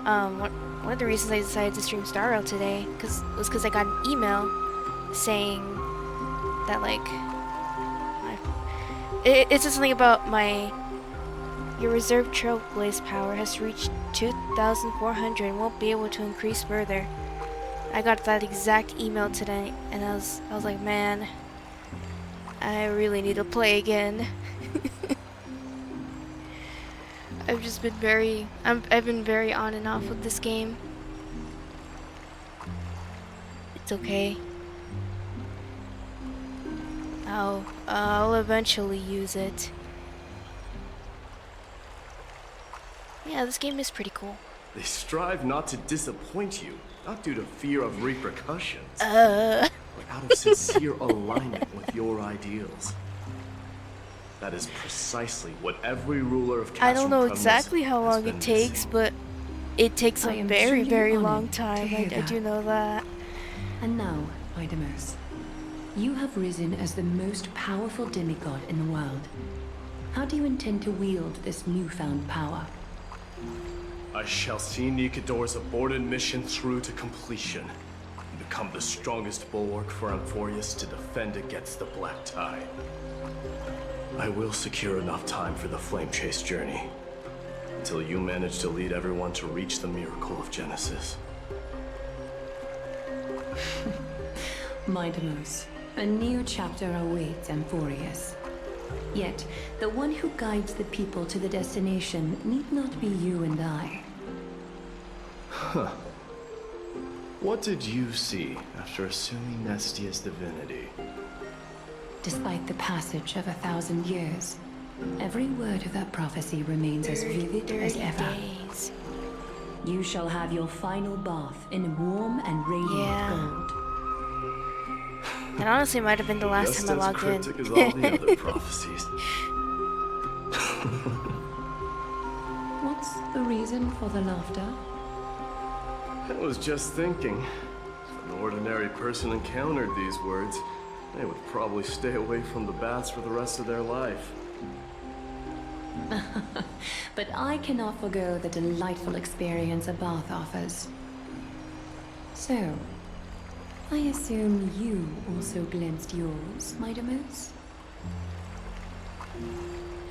A: One of the reasons I decided to stream Star Rail today was because I got an email saying that like it said something about your reserve trailblaze power has reached 2,400 and won't be able to increase further. I got that exact email today, and I was like, man, I really need to play again. I've been very on and off with this game. It's okay. I'll eventually use it. Yeah, this game is pretty cool.
L: They strive not to disappoint you, not due to fear of repercussions,
A: but
L: out of sincere alignment with your ideals. That is precisely what every ruler of Castrum
A: I don't know
L: Premise
A: exactly how
L: has
A: long
L: been
A: it takes,
L: missing.
A: but it takes a very, very long
C: to
A: time.
C: hear
A: I do know that.
C: And now, Idamos, you have risen as the most powerful demigod in the world. How do you intend to wield this newfound power?
L: I shall see Nikador's aborted mission through to completion and become the strongest bulwark for Amphoreus to defend against the Black Tide. I will secure enough time for the Flame Chase journey until you manage to lead everyone to reach the miracle of Genesis.
C: Idamos, a new chapter awaits Amphoreus. Yet, the one who guides the people to the destination need not be you and I.
L: Huh. What did you see after assuming Nestia's divinity?
C: Despite the passage of 1,000 years, every word of that prophecy remains as vivid as ever. You shall have your final bath in warm and radiant gold.
A: That honestly might have been the last
L: Just
A: time I logged in.
L: as cryptic as all the other prophecies.
C: What's the reason for the laughter?
L: I was just thinking, if an ordinary person encountered these words, they would probably stay away from the baths for the rest of their life.
C: But I cannot forgo the delightful experience a bath offers. So, I assume you also glimpsed yours, Idamos?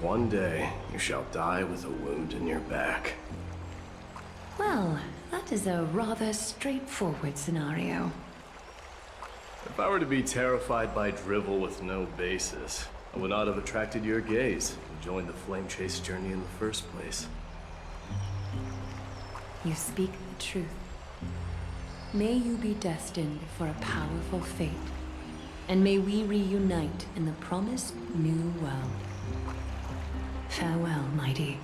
L: One day, you shall die with a wound in your back.
C: Well, that is a rather straightforward scenario.
L: If I were to be terrified by drivel with no basis, I would not have attracted your gaze and joined the Flame Chase journey in the first place.
C: You speak the truth. May you be destined for a powerful fate, and may we reunite in the promised new world. Farewell, mighty.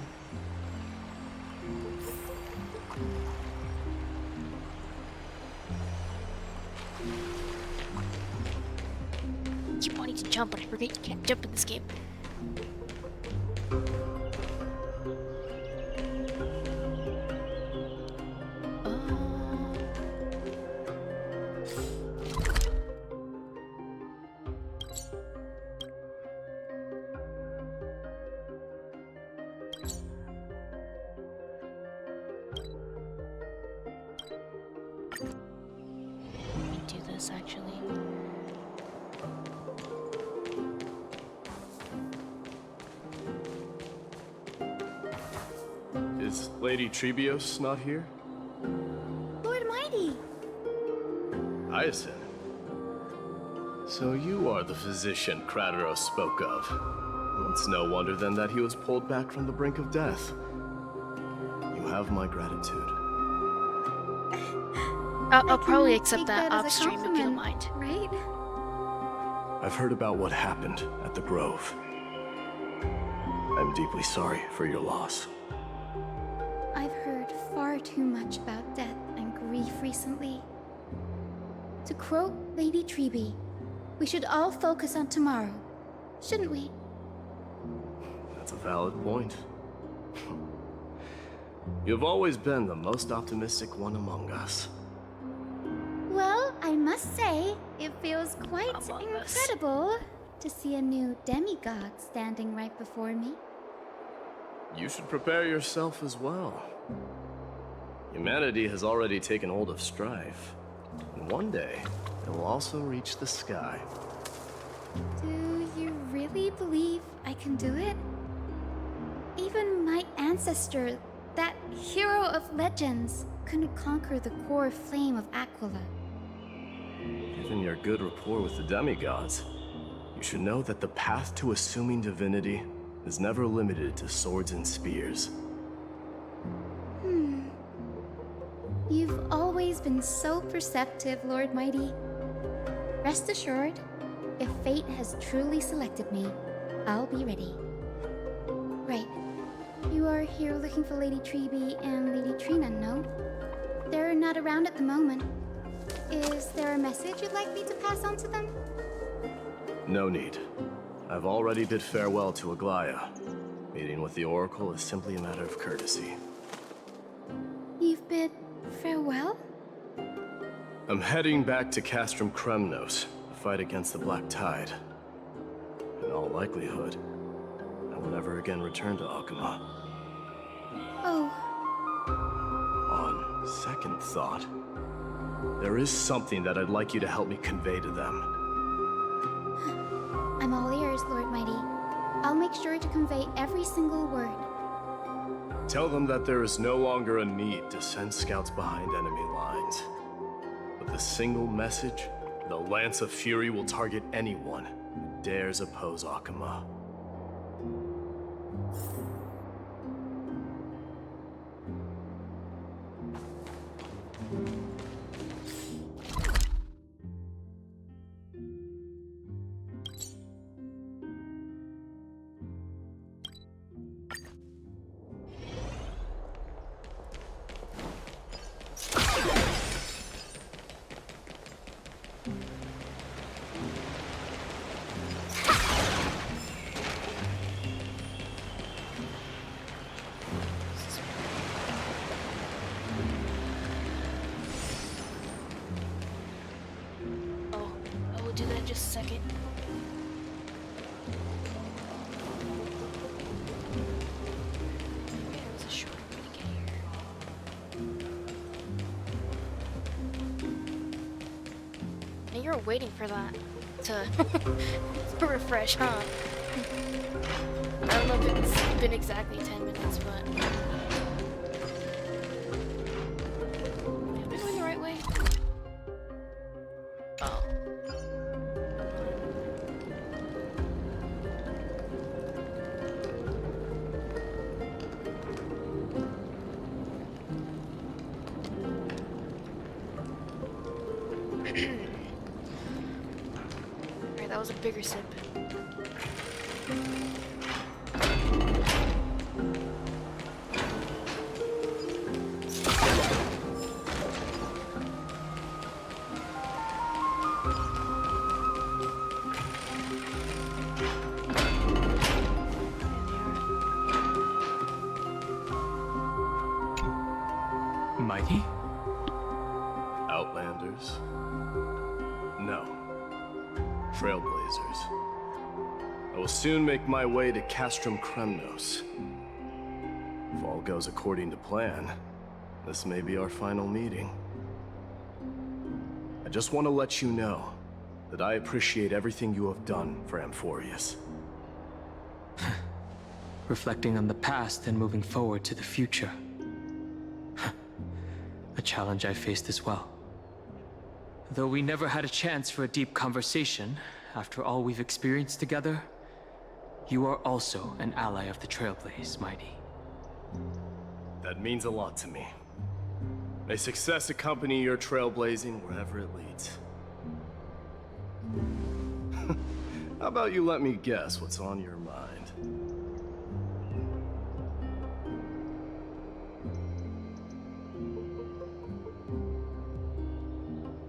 A: Keep wanting to jump, but I forget you can't jump in this game. Let me do this actually.
L: Is Lady Trebios not here?
I: Lord Mighty!
L: Hyacinth. So you are the physician Krateros spoke of. It's no wonder then that he was pulled back from the brink of death. You have my gratitude.
A: I'll probably accept
I: Take
A: that
I: as
A: off
I: a
A: stream if you don't
I: compliment,
A: mind.
I: right?
L: I've heard about what happened at the Grove. I'm deeply sorry for your loss.
I: I've heard far too much about death and grief recently. To quote Lady Treby, we should all focus on tomorrow, shouldn't we?
L: That's a valid point. You've always been the most optimistic one among us.
I: Well, I must say, it feels quite incredible to see a new demigod standing right before me.
L: You should prepare yourself as well. Humanity has already taken hold of strife, and one day it will also reach the sky.
I: Do you really believe I can do it? Even my ancestor, that hero of legends, couldn't conquer the core flame of Aquila.
L: Given your good rapport with the demigods, you should know that the path to assuming divinity is never limited to swords and spears.
I: You've always been so perceptive, Lord Mighty. Rest assured, if fate has truly selected me, I'll be ready. Right. You are here looking for Lady Treby and Lady Trina, no? They're not around at the moment. Is there a message you'd like me to pass on to them?
L: No need. I've already bid farewell to Aglaya. Meeting with the Oracle is simply a matter of courtesy.
I: You've bid farewell?
L: I'm heading back to Castrum Kremnos to fight against the Black Tide. In all likelihood, I will never again return to Akuma.
I: Oh.
L: On second thought, there is something that I'd like you to help me convey to them.
I: I'm all ears, Lord Mighty. I'll make sure to convey every single word.
L: Tell them that there is no longer a need to send scouts behind enemy lines. With a single message, the Lance of Fury will target anyone who dares oppose Akuma.
A: Do that in just a second. Okay, that was a short way to get here. And you're waiting for that to refresh, huh? I don't know if it's been exactly 10 minutes, but... Have we going the right way? Oh. Alright, that was a bigger sip.
H: Mighty?
L: Outlanders? No. Trailblazers. I will soon make my way to Castrum Kremnos. If all goes according to plan, this may be our final meeting. I just want to let you know that I appreciate everything you have done for Amphoreus.
H: Reflecting on the past and moving forward to the future. A challenge I faced as well. Though we never had a chance for a deep conversation, after all we've experienced together, You are also an ally of the Trailblaze, Mighty.
L: That means a lot to me. May success accompany your trailblazing wherever it leads. How about you let me guess what's on your mind?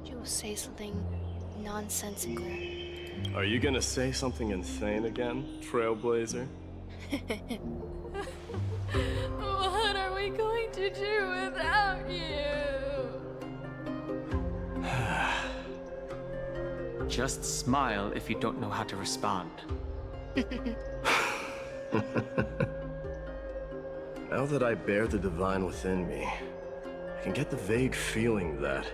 A: You will say something nonsensical.
L: Are you gonna say something insane again, Trailblazer?
B: What are we going to do without you?
H: Just smile if you don't know how to respond.
L: Now that I bear the divine within me, I can get the vague feeling that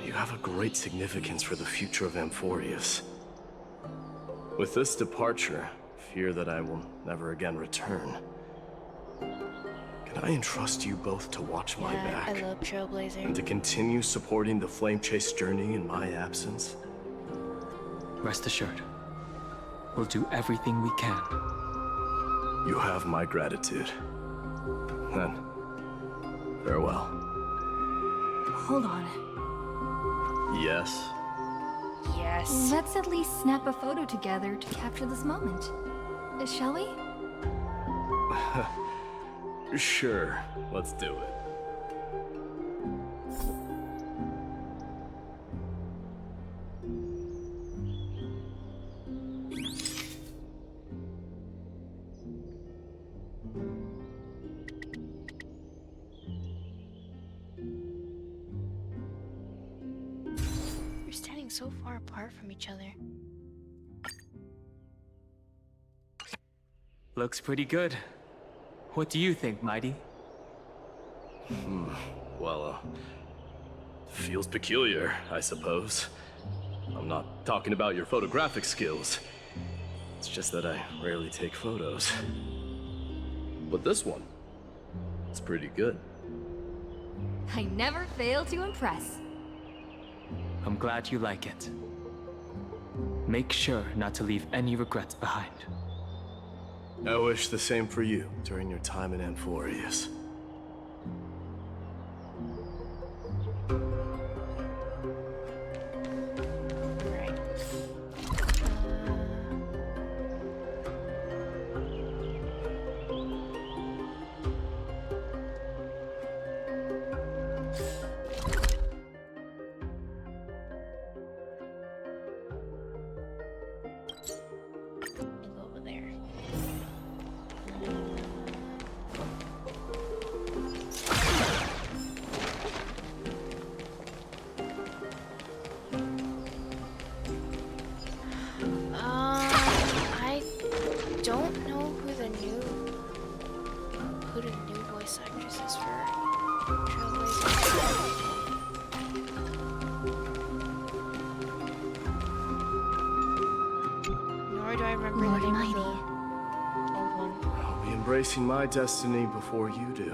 L: you have a great significance for the future of Amphoreus. With this departure, fear that I will never again return. Can I entrust you both to watch my back?
A: I love Trailblazer.
L: And to continue supporting the Flame Chase journey in my absence?
H: Rest assured, we'll do everything we can.
L: You have my gratitude. Then, farewell.
P: Hold on.
L: Yes?
A: Yes.
P: Let's at least snap a photo together to capture this moment. Shall we?
L: Sure, let's do it.
A: We're standing so far apart from each other.
H: Looks pretty good. What do you think, Mighty?
L: Well, feels peculiar, I suppose. I'm not talking about your photographic skills. It's just that I rarely take photos. But this one, it's pretty good.
P: I never fail to impress.
H: I'm glad you like it. Make sure not to leave any regrets behind.
L: I wish the same for you during your time in Amphoreus.
A: Right. Go over there. I don't know who the new voice actress is for Trailblazer. Nor do I remember the name of the old one.
L: I'll be embracing my destiny before you do,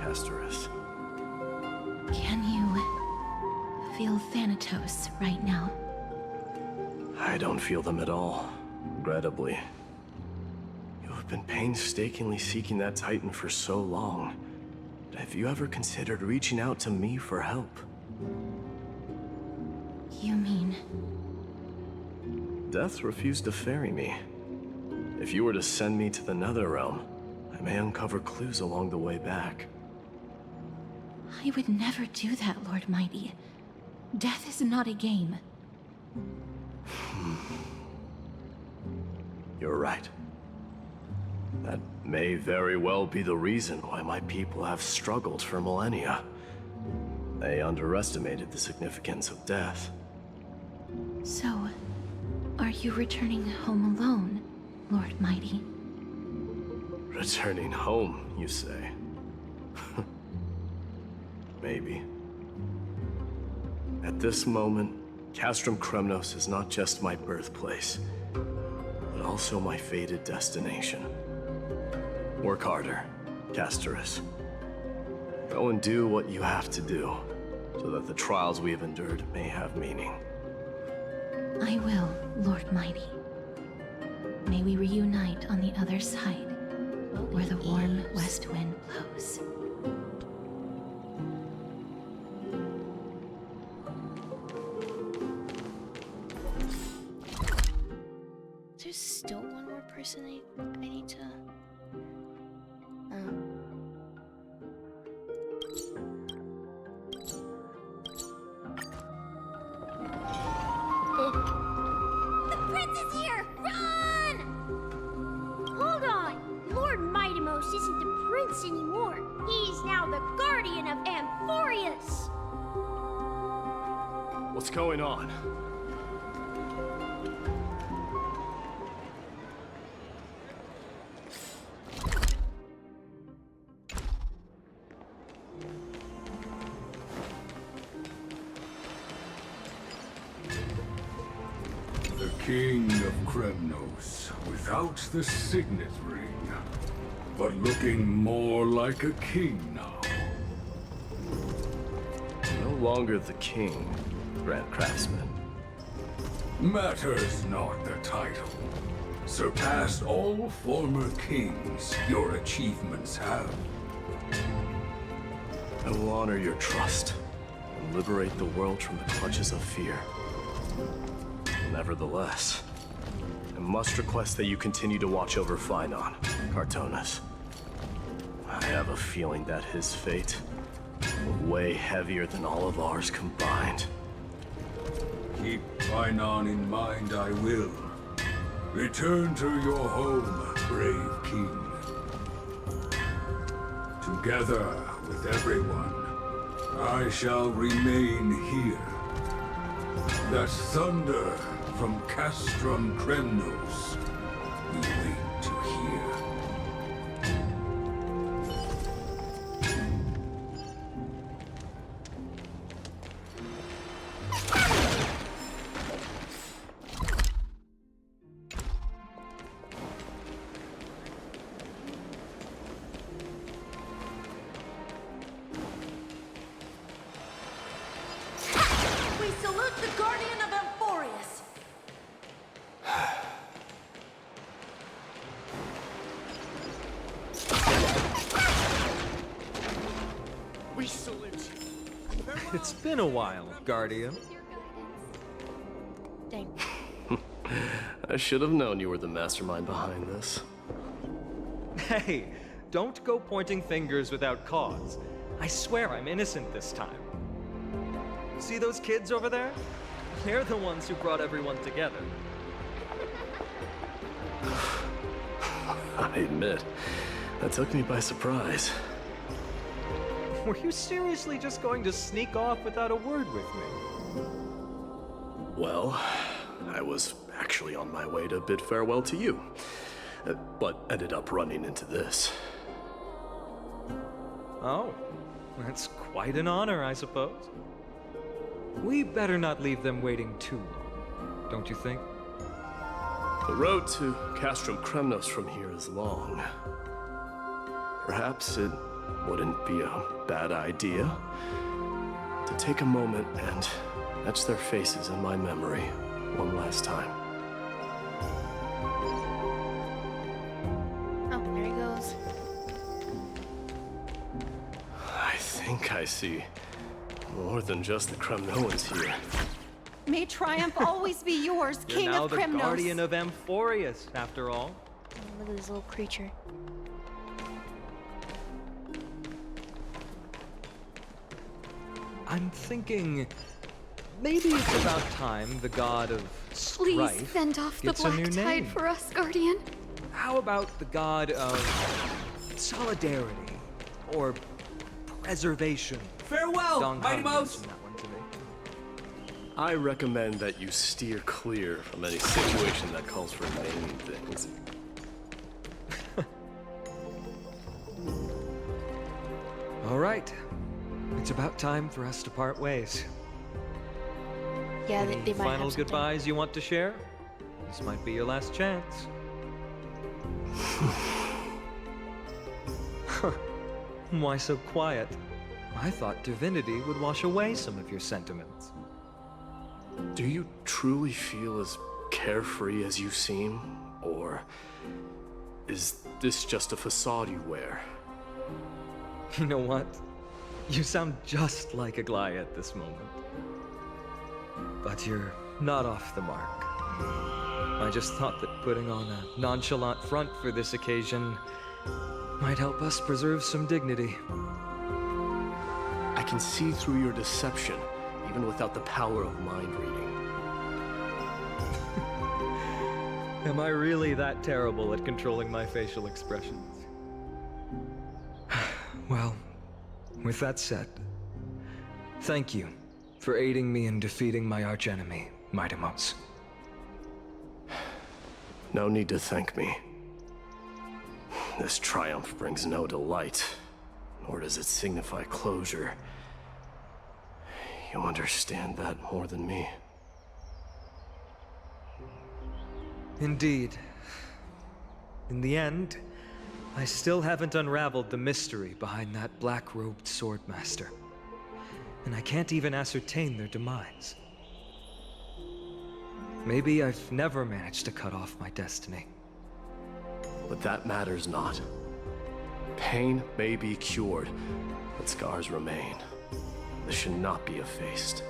L: Castorus.
D: Can you feel Thanatos right now?
L: I don't feel them at all, regrettably. You have been painstakingly seeking that Titan for so long. Have you ever considered reaching out to me for help?
D: You mean...
L: Death refused to ferry me. If you were to send me to the Netherrealm, I may uncover clues along the way back.
D: I would never do that, Lord Mighty. Death is not a game.
L: You're right. That may very well be the reason why my people have struggled for millennia. They underestimated the significance of death.
D: So, are you returning home alone, Lord Mighty?
L: Returning home, you say? Maybe. At this moment, Castrum Kremnos is not just my birthplace, but also my fated destination. Work harder, Castorus. Go and do what you have to do, so that the trials we have endured may have meaning.
D: I will, Lord Mighty.
C: may we reunite on the other side, where the warm west wind blows.
A: There's still one more person I need to...
D: The prince is here! Run! Hold on! Lord Mightimos isn't the prince anymore. He's now the guardian of Amphoreus!
L: What's going on?
E: The King of Kremnos, without the signet ring, but looking more like a king now.
L: No longer the king, Grand Craftsman.
E: Matters not the title. Surpassed all former kings your achievements have.
L: I will honor your trust and liberate the world from the clutches of fear. Nevertheless, I must request that you continue to watch over Phainon, Cartonis. I have a feeling that his fate will weigh heavier than all of ours combined.
E: Keep Phainon in mind, I will. Return to your home, brave king. Together with everyone, I shall remain here. That thunder from Castrum Kremnos we wait to hear.
B: We salute the guardian of Amphoreus.
N: We salute you. It's been a while, Guardian.
A: Dang.
L: I should have known you were the mastermind behind this.
F: Hey, don't go pointing fingers without cause. I swear I'm innocent this time. See those kids over there? They're the ones who brought everyone together.
L: I admit, that took me by surprise.
F: Were you seriously just going to sneak off without a word with me?
L: Well, I was actually on my way to bid farewell to you, but ended up running into this.
F: Oh, that's quite an honor, I suppose. We better not leave them waiting too long, don't you think?
L: The road to Castrum Kremnos from here is long. Perhaps it wouldn't be a bad idea to take a moment and etch their faces in my memory one last time.
A: Oh, there he goes.
L: I think I see more than just the Kremnoans here.
Q: May triumph always be yours,
F: You're
Q: King
F: now
Q: of
F: the
Q: Kremnos.
F: guardian of Amphoreus, after all.
A: Look at this little creature.
F: I'm thinking maybe it's about time the god of
P: Please
F: strife
P: fend off the
F: gets a new
P: black tide
F: name.
P: for us, Guardian.
F: How about the god of solidarity or preservation?
O: Farewell,
F: Dong
O: Mighty
F: Han
O: Mouse!
F: mentioned that one to me.
L: I recommend that you steer clear from any situation that calls for naming things.
F: All right, it's about time for us to part ways.
A: Yeah,
F: Any
A: they might
F: final
A: have something.
F: goodbyes you want to share? This might be your last chance. Why so quiet? I thought divinity would wash away some of your sentiments.
L: Do you truly feel as carefree as you seem, Or is this just a facade you wear?
F: You know what? You sound just like a Gly at this moment. But you're not off the mark. I just thought that putting on a nonchalant front for this occasion might help us preserve some dignity.
L: I can see through your deception, even without the power of mind reading.
F: Am I really that terrible at controlling my facial expressions? Well, with that said, thank you for aiding me in defeating my archenemy, Mightimos.
L: No need to thank me. This triumph brings no delight, nor does it signify closure. You understand that more than me.
F: Indeed. In the end, I still haven't unraveled the mystery behind that black-robed swordmaster. And I can't even ascertain their demise. Maybe I've never managed to cut off my destiny.
L: But that matters not. Pain may be cured, but scars remain. This should not be effaced.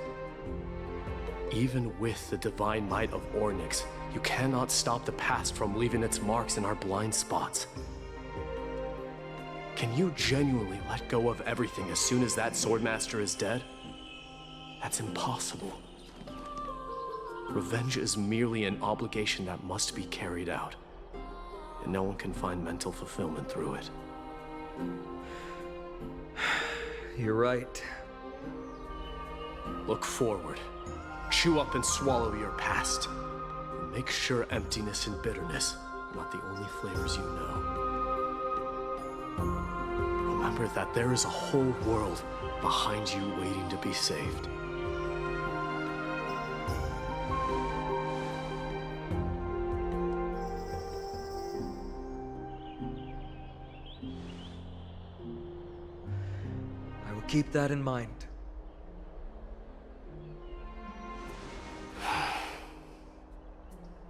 L: Even with the divine might of Ornyx, you cannot stop the past from leaving its marks in our blind spots. Can you genuinely let go of everything as soon as that swordmaster is dead? That's impossible. Revenge is merely an obligation that must be carried out, and no one can find mental fulfillment through it.
F: You're right.
L: Look forward. Chew up and swallow your past. And make sure emptiness and bitterness are not the only flavors you know. Remember that there is a whole world behind you waiting to be saved.
F: I will keep that in mind.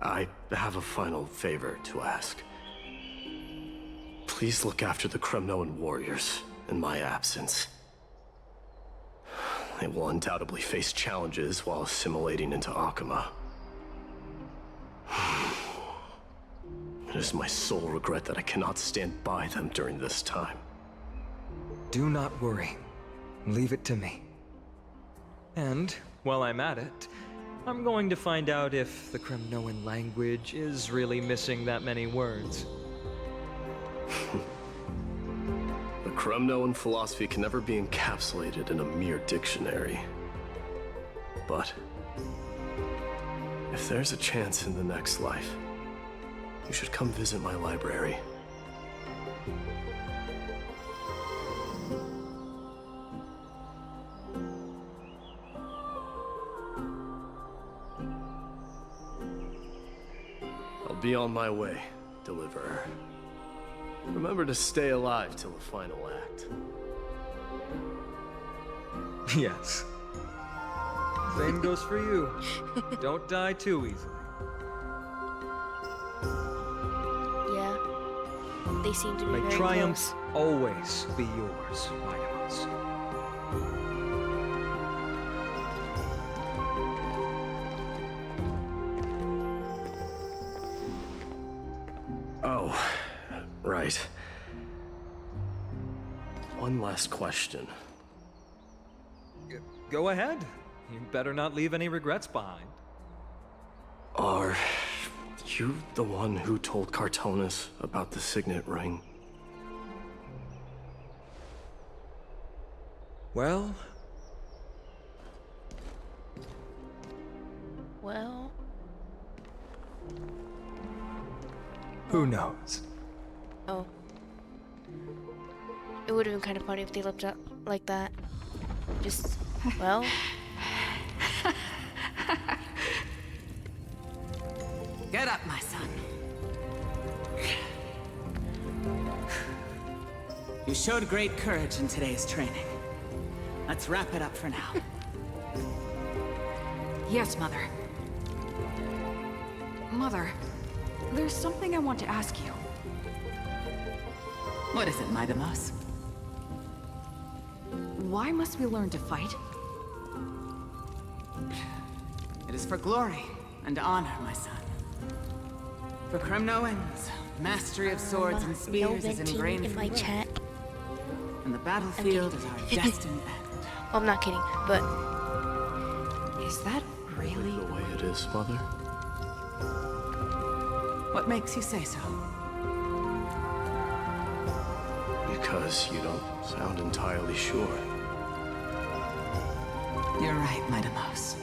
L: I have a final favor to ask. Please look after the Kremnoan warriors in my absence. They will undoubtedly face challenges while assimilating into Akama. It is my sole regret that I cannot stand by them during this time.
F: Do not worry. Leave it to me. And, while I'm at it, I'm going to find out if the Kremnoan language is really missing that many words.
L: The Kremnoan philosophy can never be encapsulated in a mere dictionary. But if there's a chance in the next life, you should come visit my library. I'll be on my way, Deliverer. Remember to stay alive till the final act.
F: Yes. Same goes for you. Don't die too easily.
A: Yeah. They seem to be
F: May
A: very
F: triumph
A: close.
F: always be yours, Mightimos.
L: Oh, right. One last question.
F: Go ahead. You better not leave any regrets behind.
L: Are you the one who told Cartonus about the signet ring?
F: Well...
A: Well...
F: who knows?
A: Oh. It would have been kind of funny if they looked up like that. Just, well...
M: Get up, my son.
R: You showed great courage in today's training. Let's wrap it up for now.
C: Yes, Mother. Mother, there's
R: There's something I want to ask you. What is it, Maidamos? Why must we learn to fight? It is for glory and honor, my son. For Kremnoans, mastery of swords and spears is ingrained in my
A: chat.
R: And the battlefield is our destined end.
A: Well, I'm not kidding, but
R: is that really
L: the way it is, Mother?
R: What makes you say so?
L: Because you don't sound entirely sure.
R: You're right, Maidamos.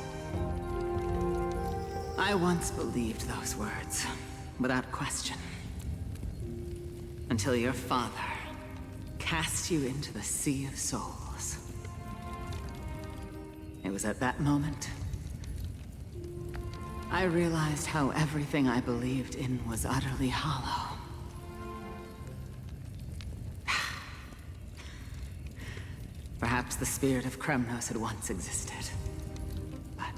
R: I once believed those words, without question. Until your father cast you into the Sea of Souls. It was at that moment I realized how everything I believed in was utterly hollow. Perhaps the spirit of Kremnos had once existed. But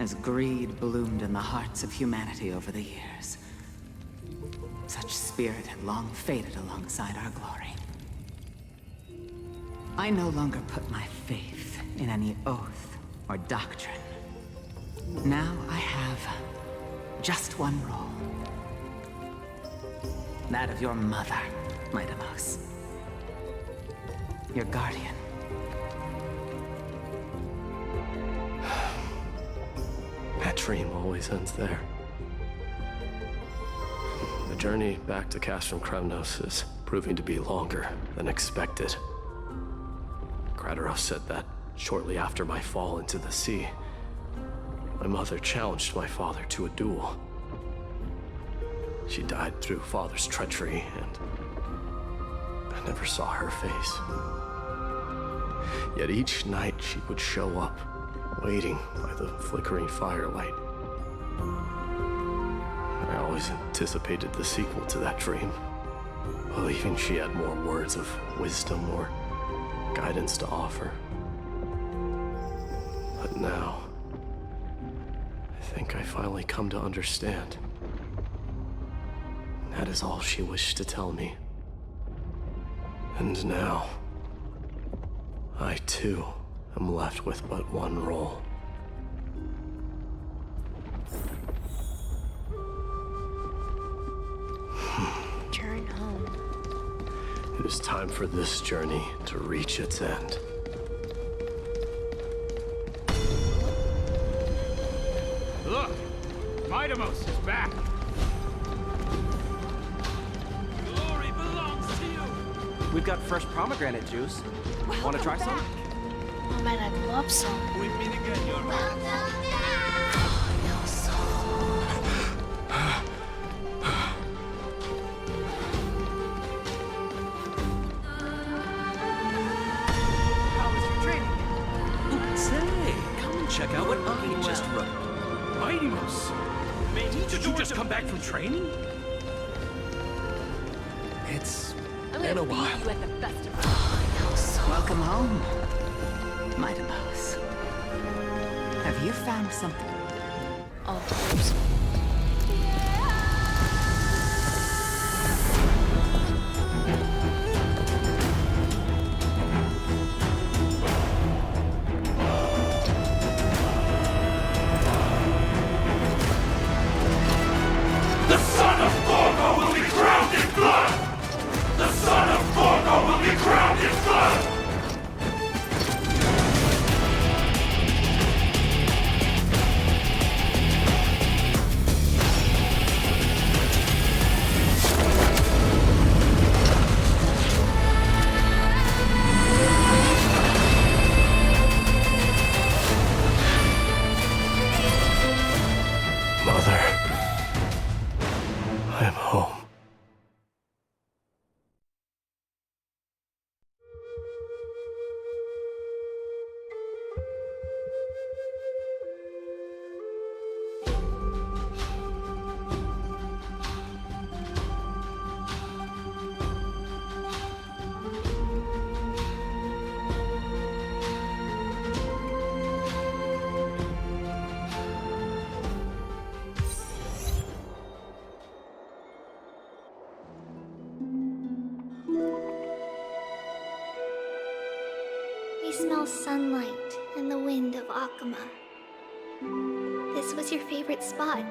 R: as greed bloomed in the hearts of humanity over the years, such spirit had long faded alongside our glory. I no longer put my faith in any oath or doctrine. Now I have just one role. That of your mother, Maidamos. Your guardian.
L: That dream always ends there. The journey back to Castrum Kremnos is proving to be longer than expected. Krateros said that shortly after my fall into the sea, my mother challenged my father to a duel. She died through father's treachery, and I never saw her face. Yet each night she would show up, waiting by the flickering firelight. I always anticipated the sequel to that dream, believing she had more words of wisdom or guidance to offer. But now, I think I finally come to understand. That is all she wished to tell me. And now, I too am left with but one role.
A: Turn home.
L: It is time for this journey to reach its end.
S: Look! Maidamos is back! Glory belongs to you!
O: We've got fresh pomegranate juice. Want to try some?
A: Oh man, I'd love some.
S: We meet again, your
R: How was your training?
N: Say, come and check out what I just wrote.
S: Maidamos! Did you just come back from training?
N: It's been a while.
R: You at the festival. Welcome home, Maidamos. Have you found something?
A: Oh, oops.
K: The son of Gorgo will be crowned in blood! The son of Gorgo will be crowned in blood!
L: Mother, I am home.
D: smell sunlight and the wind of Akama. This was your favorite spot,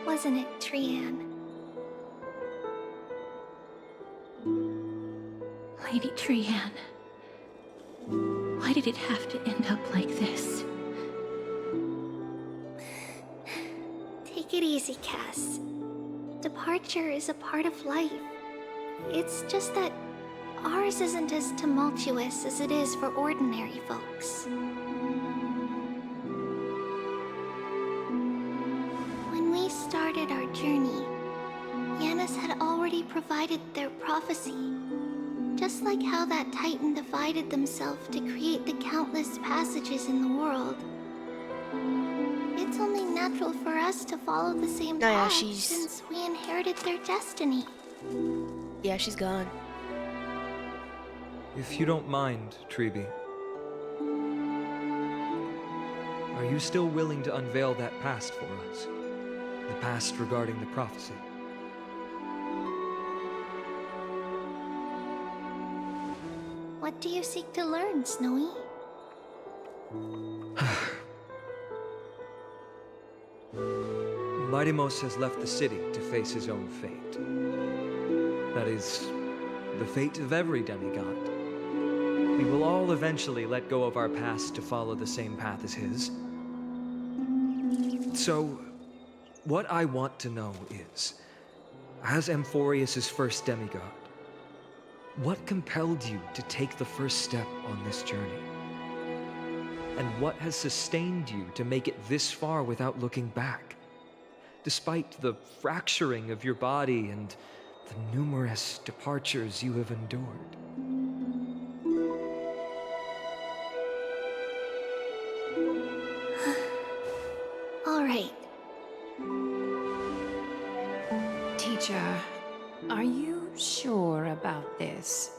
D: wasn't it, Trian?
C: Lady Trian. Why did it have to end up like this?
D: Take it easy, Cass. Departure is a part of life. It's just that ours isn't as tumultuous as it is for ordinary folks. When we started our journey, Yanis had already provided their prophecy. Just like how that Titan divided themselves to create the countless passages in the world. It's only natural for us to follow the same path since we inherited their destiny.
A: Yeah, she's gone.
F: If you don't mind, Treeby, are you still willing to unveil that past for us? The past regarding the prophecy?
D: What do you seek to learn, Snowy?
F: Midimos has left the city to face his own fate. That is, the fate of every demigod. We will all eventually let go of our past to follow the same path as his. So, what I want to know is, as Amphoreus' first demigod, what compelled you to take the first step on this journey? And what has sustained you to make it this far without looking back? Despite the fracturing of your body and the numerous departures you have endured.
D: All right.
C: Teacher, are you sure about this?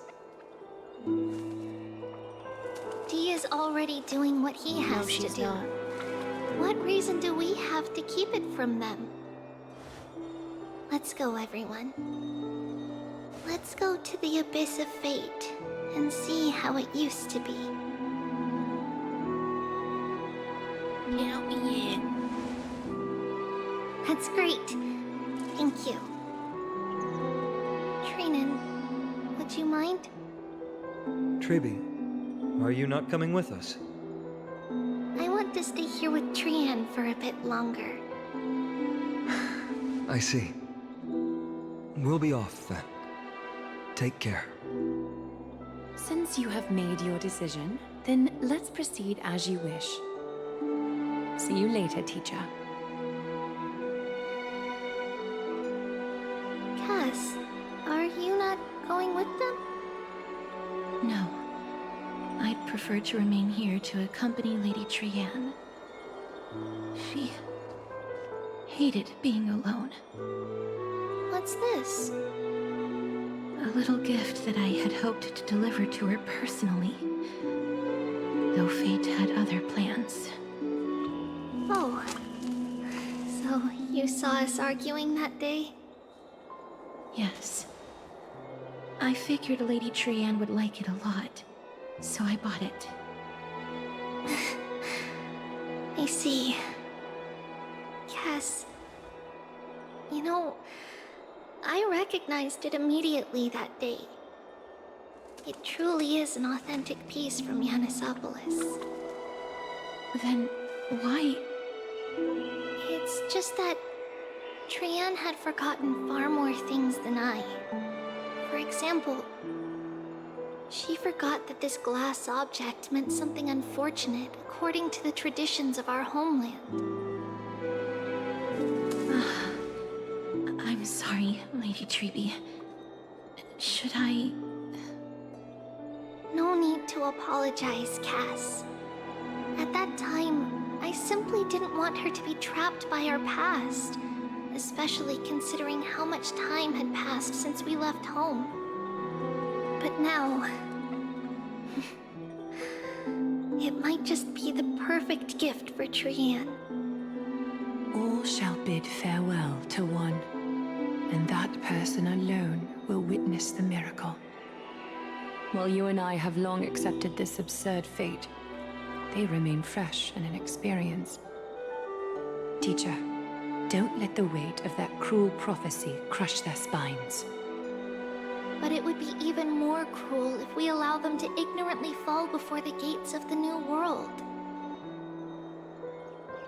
D: Dee is already doing what he has to do. What reason do we have to keep it from them? Let's go, everyone. Let's go to the abyss of fate and see how it used to be.
A: Yeah.
D: That's great. Thank you. Trinan, would you mind?
F: Treeby, are you not coming with us?
D: I want to stay here with Trian for a bit longer.
F: I see. We'll be off then. Take care.
C: Since you have made your decision, then let's proceed as you wish. See you later, teacher.
D: Cass, are you not going with them?
P: No. I'd prefer to remain here to accompany Lady Trian. She hated being alone.
D: What's this?
P: A little gift that I had hoped to deliver to her personally, though fate had other plans.
D: Oh. So you saw us arguing that day?
P: Yes. I figured Lady Trian would like it a lot, so I bought it.
D: I see. Cass, you know, I recognized it immediately that day. It truly is an authentic piece from Yanisopolis.
P: Then why?
D: It's just that Trian had forgotten far more things than I. For example, she forgot that this glass object meant something unfortunate according to the traditions of our homeland.
P: I'm sorry, Lady Treeby. Should I...
D: No need to apologize, Cass. At that time, I simply didn't want her to be trapped by our past, especially considering how much time had passed since we left home. But now... it might just be the perfect gift for Trian.
C: All shall bid farewell to one, and that person alone will witness the miracle. While you and I have long accepted this absurd fate, they remain fresh and inexperienced. Teacher, don't let the weight of that cruel prophecy crush their spines.
D: But it would be even more cruel if we allow them to ignorantly fall before the gates of the new world.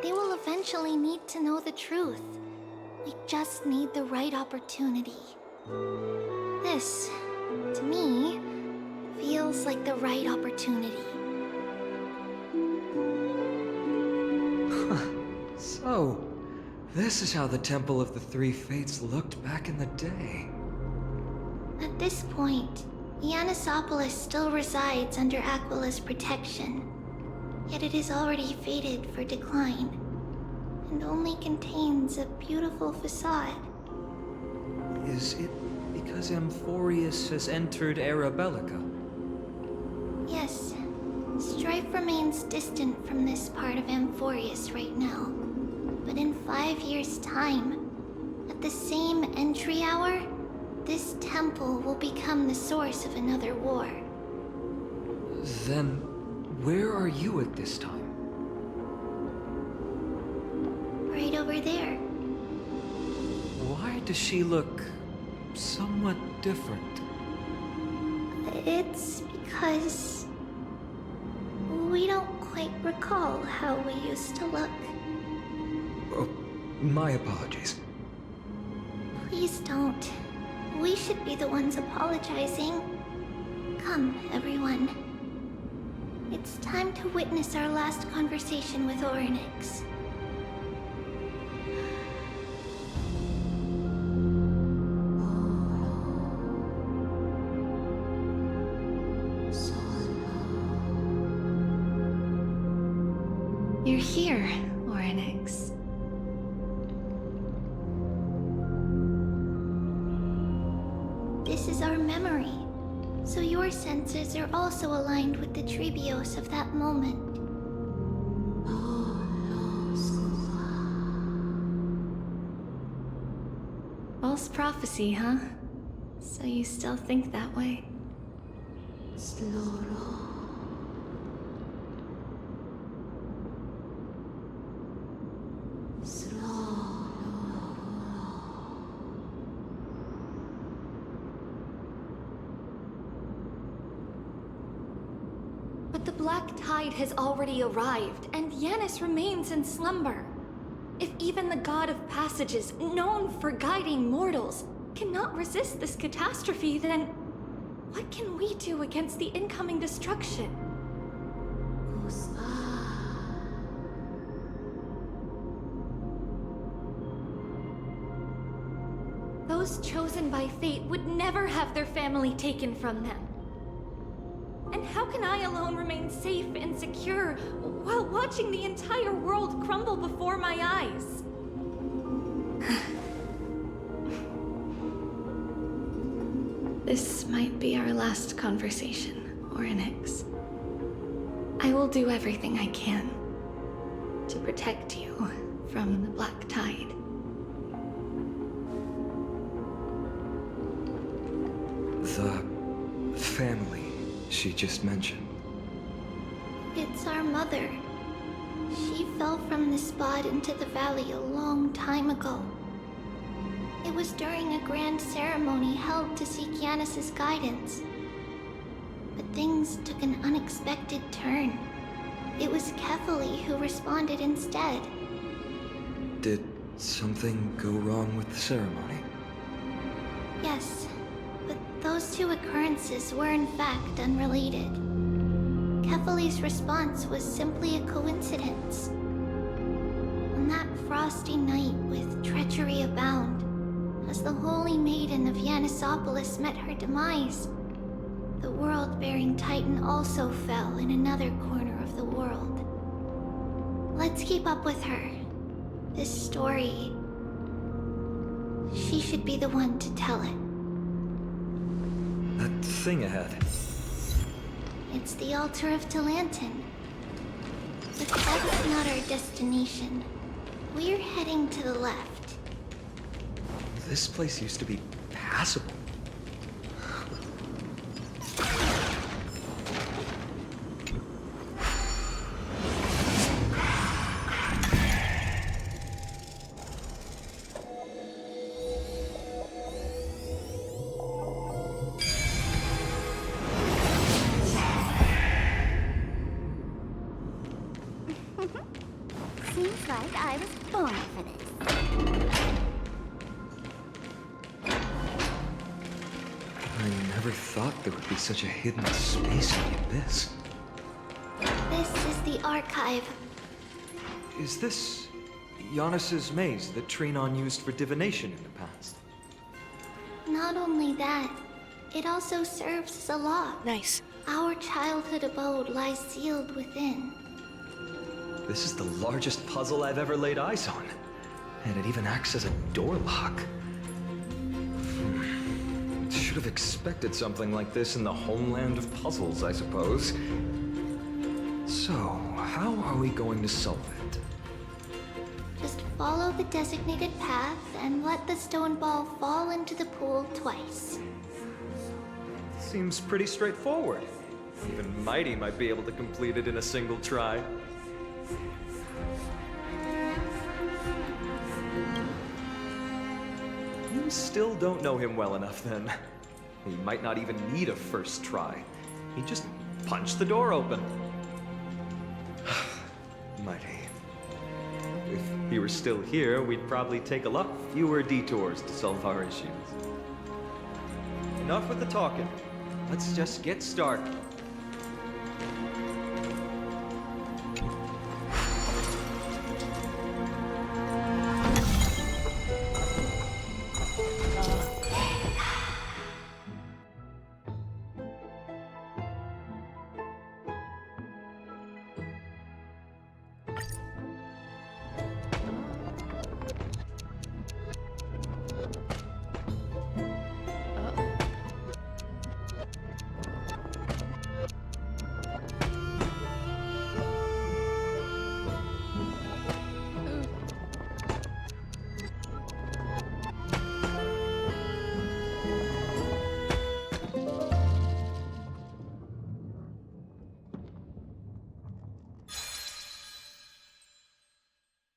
D: They will eventually need to know the truth. We just need the right opportunity. This, to me, feels like the right opportunity.
F: So, this is how the Temple of the Three Fates looked back in the day.
D: At this point, Yannisopolis still resides under Aquila's protection, yet it is already fated for decline, and only contains a beautiful facade.
F: Is it because Amphoreus has entered Era Bellica?
D: Yes, strife remains distant from this part of Amphoreus right now. But in 5 years' time, at the same entry hour, this temple will become the source of another war.
F: Then, where are you at this time?
D: Right over there.
F: Why does she look somewhat different?
D: It's because we don't quite recall how we used to look.
F: Oh, my apologies.
D: Please don't. We should be the ones apologizing. Come, everyone. It's time to witness our last conversation with Orynyx.
P: You're here, Orynyx.
D: This is our memory, so your senses are also aligned with the Trebios of that moment.
P: False prophecy, huh? So you still think that way?
D: But the black tide has already arrived, and Yanis remains in slumber. If even the god of passages, known for guiding mortals, cannot resist this catastrophe, then what can we do against the incoming destruction? Those chosen by fate would never have their family taken from them. And how can I alone remain safe and secure while watching the entire world crumble before my eyes?
P: This might be our last conversation, Orynyx. I will do everything I can to protect you from the black tide.
F: The family she just mentioned.
D: It's our mother. She fell from the spot into the valley a long time ago. It was during a grand ceremony held to seek Yanis's guidance. But things took an unexpected turn. It was Kefali who responded instead.
F: Did something go wrong with the ceremony?
D: Yes, but those two occurrences were in fact unrelated. Kefali's response was simply a coincidence. On that frosty night with treachery abound, as the holy maiden of Yannisopolis met her demise, the world-bearing titan also fell in another corner of the world. Let's keep up with her. This story... she should be the one to tell it.
F: That thing ahead.
D: It's the altar of Talantin. But that's not our destination. We're heading to the left.
F: This place used to be passable. Never thought there would be such a hidden space in the abyss.
D: This is the archive.
F: Is this Giannis's maze that Trinon used for divination in the past?
D: Not only that, it also serves as a lock.
A: Nice.
D: Our childhood abode lies sealed within.
F: This is the largest puzzle I've ever laid eyes on. And it even acts as a door lock. Should have expected something like this in the homeland of puzzles, I suppose. So, how are we going to solve it?
D: Just follow the designated path and let the stone ball fall into the pool twice.
F: Seems pretty straightforward. Even Mighty might be able to complete it in a single try. You still don't know him well enough, then. He might not even need a first try. He just punched the door open. Mighty. If he were still here, we'd probably take a lot fewer detours to solve our issues. Enough with the talking. Let's just get started.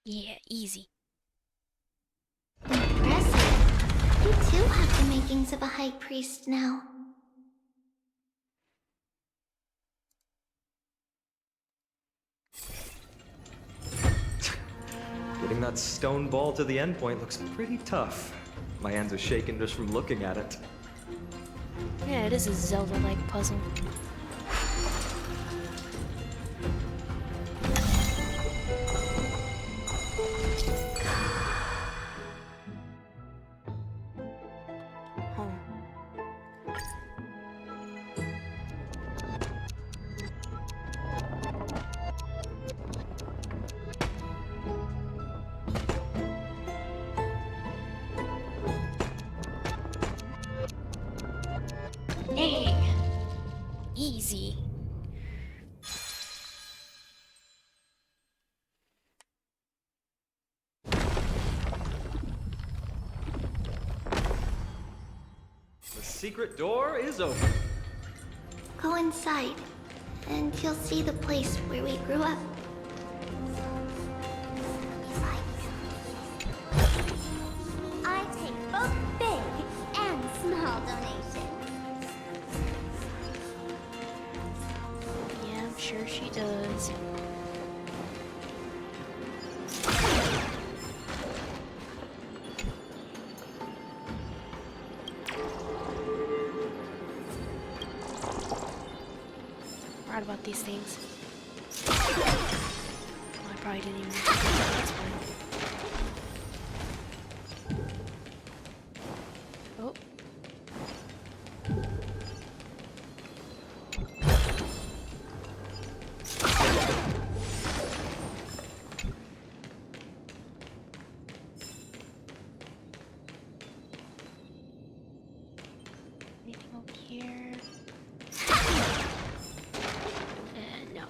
A: Yeah, easy.
D: Impressive. You too have the makings of a high priest now.
F: Getting that stone ball to the endpoint looks pretty tough. My hands are shaking just from looking at it.
A: Yeah, it is a Zelda-like puzzle. Hey, easy.
F: The secret door is open.
D: Go inside, and you'll see the place where we grew up.
T: I take both big and small donations.
A: Yeah, I'm sure she does. Right about these things. Well, I probably didn't even. That's fine. Oh. Anything over here? No.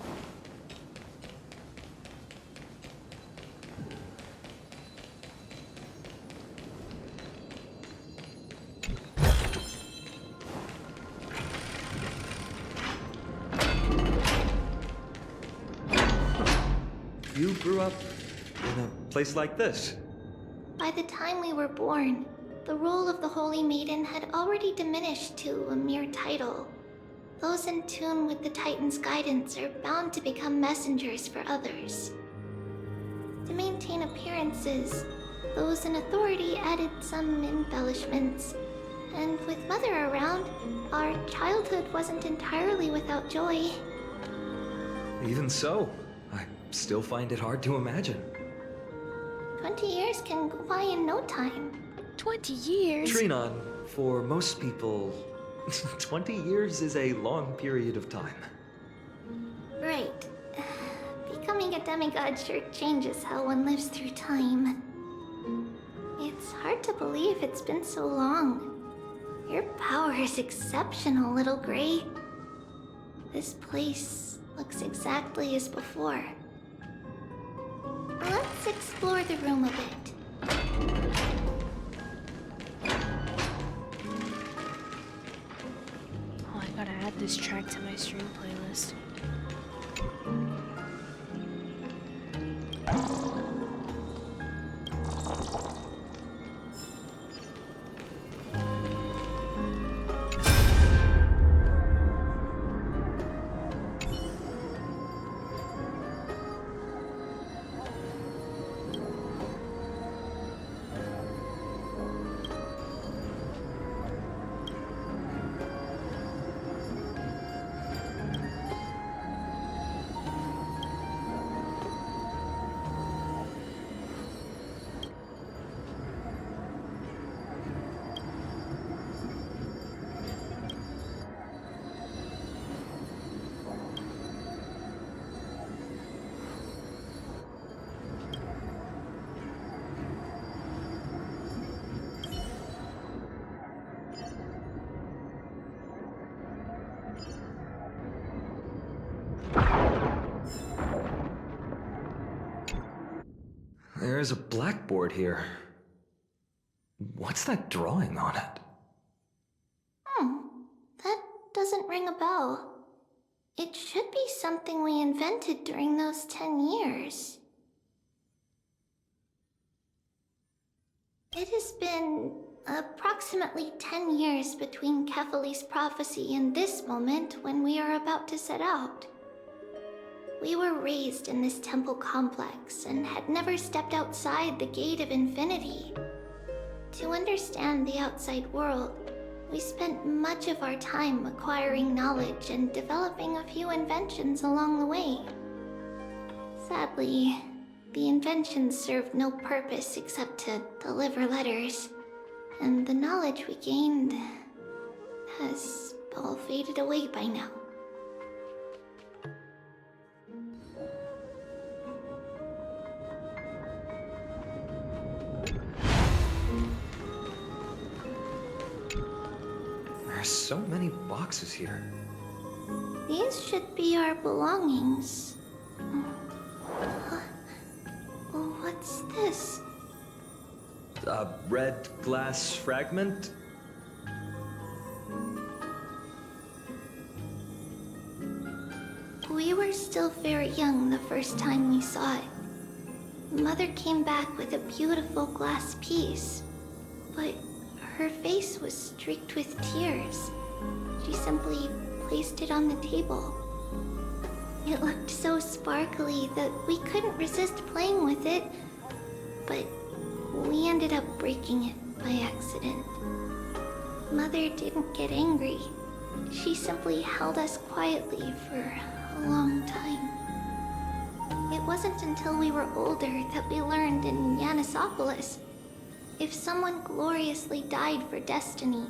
F: You grew up in a place like this.
D: By the time we were born, the role of the Holy Maiden had already diminished to a mere title. Those in tune with the Titan's guidance are bound to become messengers for others. To maintain appearances, those in authority added some embellishments, And with Mother around, our childhood wasn't entirely without joy.
F: Even so, I still find it hard to imagine.
D: 20 years can go by in no time.
A: 20 years?
F: Trinon, for most people, 20 years is a long period of time.
D: Right. Becoming a demigod sure changes how one lives through time. It's hard to believe it's been so long. Your power is exceptional, Little Gray. This place looks exactly as before. Let's explore the room a bit.
A: Oh, I gotta add this track to my stream playlist.
F: There's a blackboard here. What's that drawing on it?
D: That doesn't ring a bell. It should be something we invented during those 10 years. It has been approximately 10 years between Kefali's prophecy and this moment when we are about to set out. We were raised in this temple complex and had never stepped outside the Gate of Infinity. To understand the outside world, we spent much of our time acquiring knowledge and developing a few inventions along the way. Sadly, the inventions served no purpose except to deliver letters, and the knowledge we gained has all faded away by now.
F: There's so many boxes here.
D: These should be our belongings. What's this?
F: A red glass fragment?
D: We were still very young the first time we saw it. Mother came back with a beautiful glass piece, but her face was streaked with tears. She simply placed it on the table. It looked so sparkly that we couldn't resist playing with it, but we ended up breaking it by accident. Mother didn't get angry. She simply held us quietly for a long time. It wasn't until we were older that we learned in Yanisopolis, if someone gloriously died for destiny,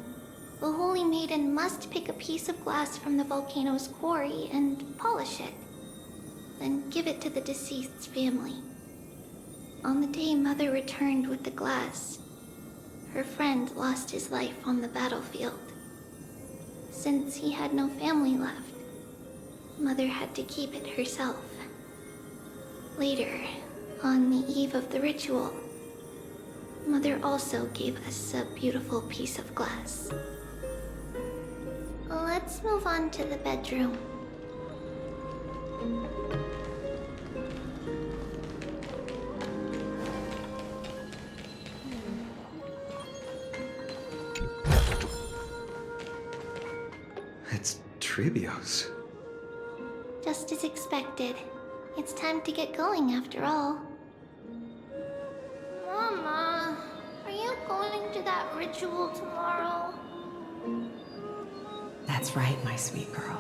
D: the Holy Maiden must pick a piece of glass from the volcano's quarry and polish it, then give it to the deceased's family. On the day Mother returned with the glass, her friend lost his life on the battlefield. Since he had no family left, Mother had to keep it herself. Later, on the eve of the ritual, Mother also gave us a beautiful piece of glass. Let's move on to the bedroom.
F: It's Trebios.
D: Just as expected. It's time to get going after all. Mama, are you going to that ritual tomorrow?
M: That's right, my sweet girl.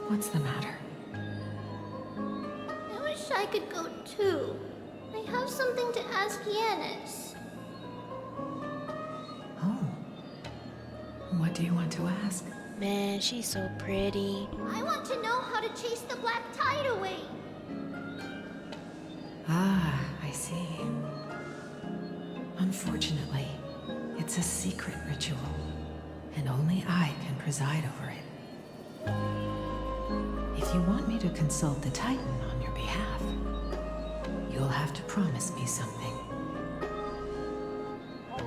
M: What's the matter?
D: I wish I could go too. I have something to ask Yanis.
M: Oh. What do you want to ask?
A: Man, she's so pretty.
D: I want to know how to chase the black tide away.
M: Ah, I see. Unfortunately, it's a secret ritual, and only I can preside over it. If you want me to consult the Titan on your behalf, you'll have to promise me something.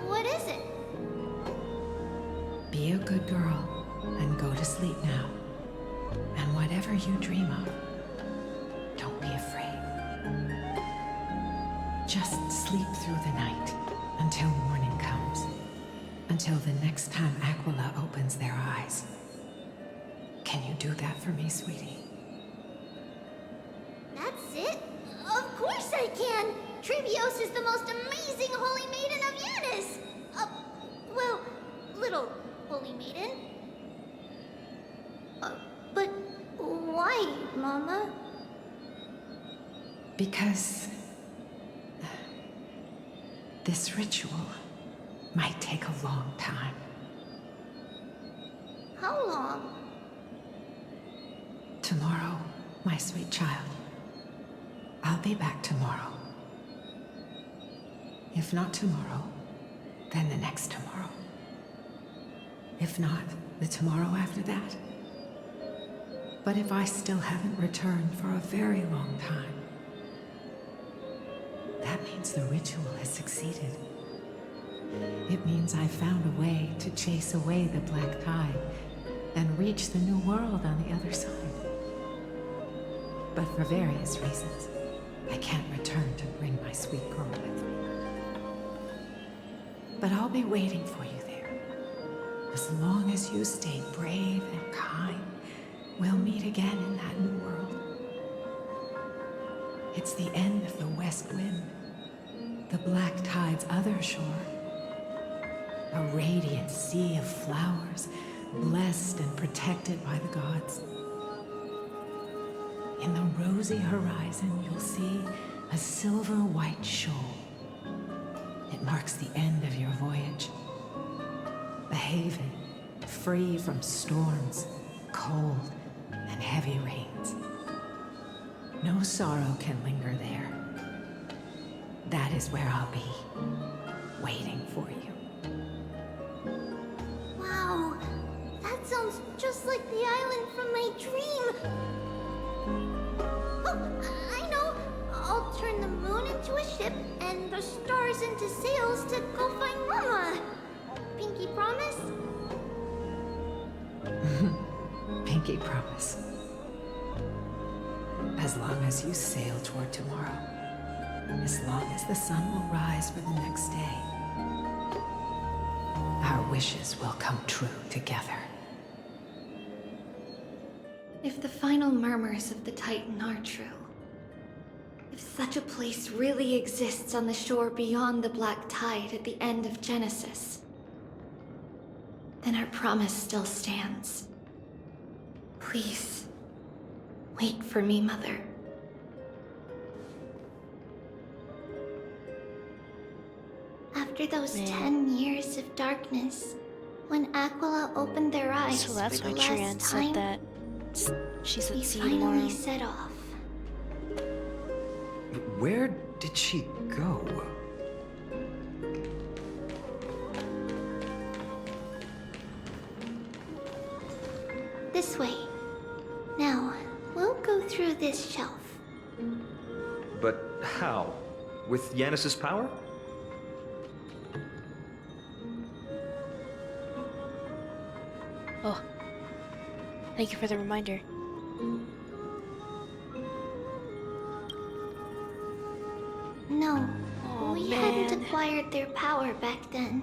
D: What is it?
M: Be a good girl and go to sleep now. And whatever you dream of, don't be afraid. Just sleep through the night until morning comes. Until the next time Aquila opens their eyes. Can you do that for me, sweetie?
D: That's it? Of course I can! Trivios is the most amazing holy maiden of Yanis! Well, little holy maiden. But why, Mama?
M: Because this ritual might take a long time.
D: How long?
M: Tomorrow, my sweet child. I'll be back tomorrow. If not tomorrow, then the next tomorrow. If not, the tomorrow after that. But if I still haven't returned for a very long time, that means the ritual has succeeded. It means I found a way to chase away the black tide and reach the new world on the other side. But for various reasons, I can't return to bring my sweet girl with me. But I'll be waiting for you there. As long as you stay brave and kind, we'll meet again in that new world. It's the end of the west wind, the black tide's other shore. A radiant sea of flowers, blessed and protected by the gods. In the rosy horizon, you'll see a silver-white shoal. It marks the end of your voyage. A haven, free from storms, cold, and heavy rains. No sorrow can linger there. That is where I'll be, waiting for you.
D: Wow, that sounds just like the island from my dream. Oh, I know. I'll turn the moon into a ship and the stars into sails to go find Mama. Pinky promise?
M: Pinky promise. As long as you sail toward tomorrow. As long as the sun will rise for the next day. Our wishes will come true together.
P: If the final murmurs of the Titan are true, if such a place really exists on the shore beyond the black tide at the end of Genesis, then our promise still stands. Please, wait for me, Mother.
D: After those 10 years of darkness, when Aquila opened their eyes
A: So that's
D: for
A: why
D: the
A: Trian
D: last
A: said
D: time,
A: that she's
D: we
A: at sea
D: finally
A: tomorrow.
D: set off.
F: Where did she go?
D: This way. Now, we'll go through this shelf.
F: But how? With Yanis's power?
A: Oh, thank you for the reminder.
D: No,
A: Oh,
D: we
A: man.
D: hadn't acquired their power back then.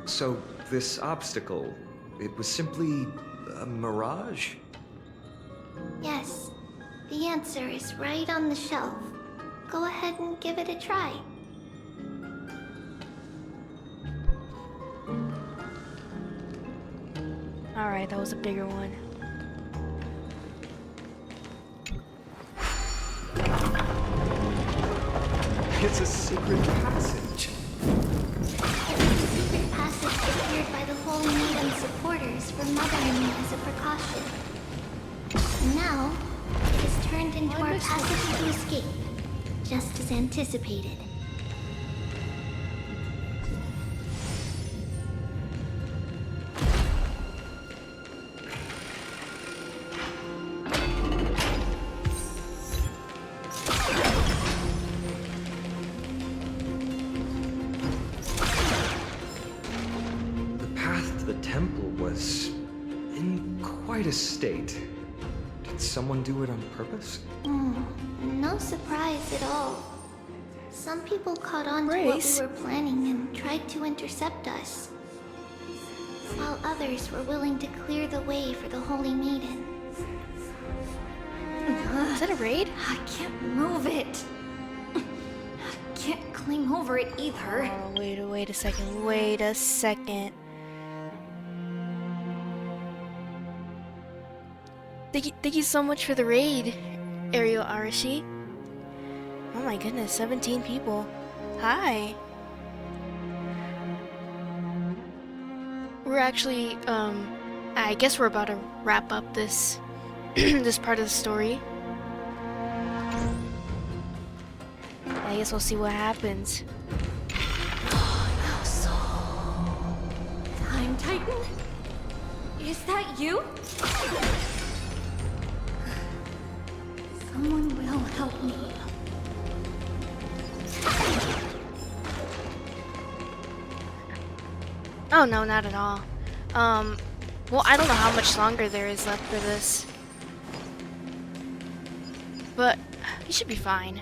F: So, this obstacle, it was simply a mirage?
D: Yes, the answer is right on the shelf. Go ahead and give it a try.
A: Alright, that was a bigger one.
F: It's a secret passage.
D: Secret passage prepared by the Holy Maiden's supporters for mothering me as a precaution. And now, it has turned into our passage to escape, just as anticipated.
F: Quite a state. Did someone do it on purpose?
D: No surprise at all. Some people caught on to what we were planning and tried to intercept us, while others were willing to clear the way for the Holy Maiden.
A: Is that a raid?
D: I can't move it. I can't climb over it either.
A: Oh, wait a second. Wait a second. Thank you so much for the raid, Ariel Arashi. Oh my goodness, 17 people. Hi. We're actually, I guess we're about to wrap up this, this part of the story. I guess we'll see what happens.
D: Time Titan? Is that you? Someone will help me.
A: Oh no, not at all. Well, I don't know how much longer there is left for this, but you should be fine.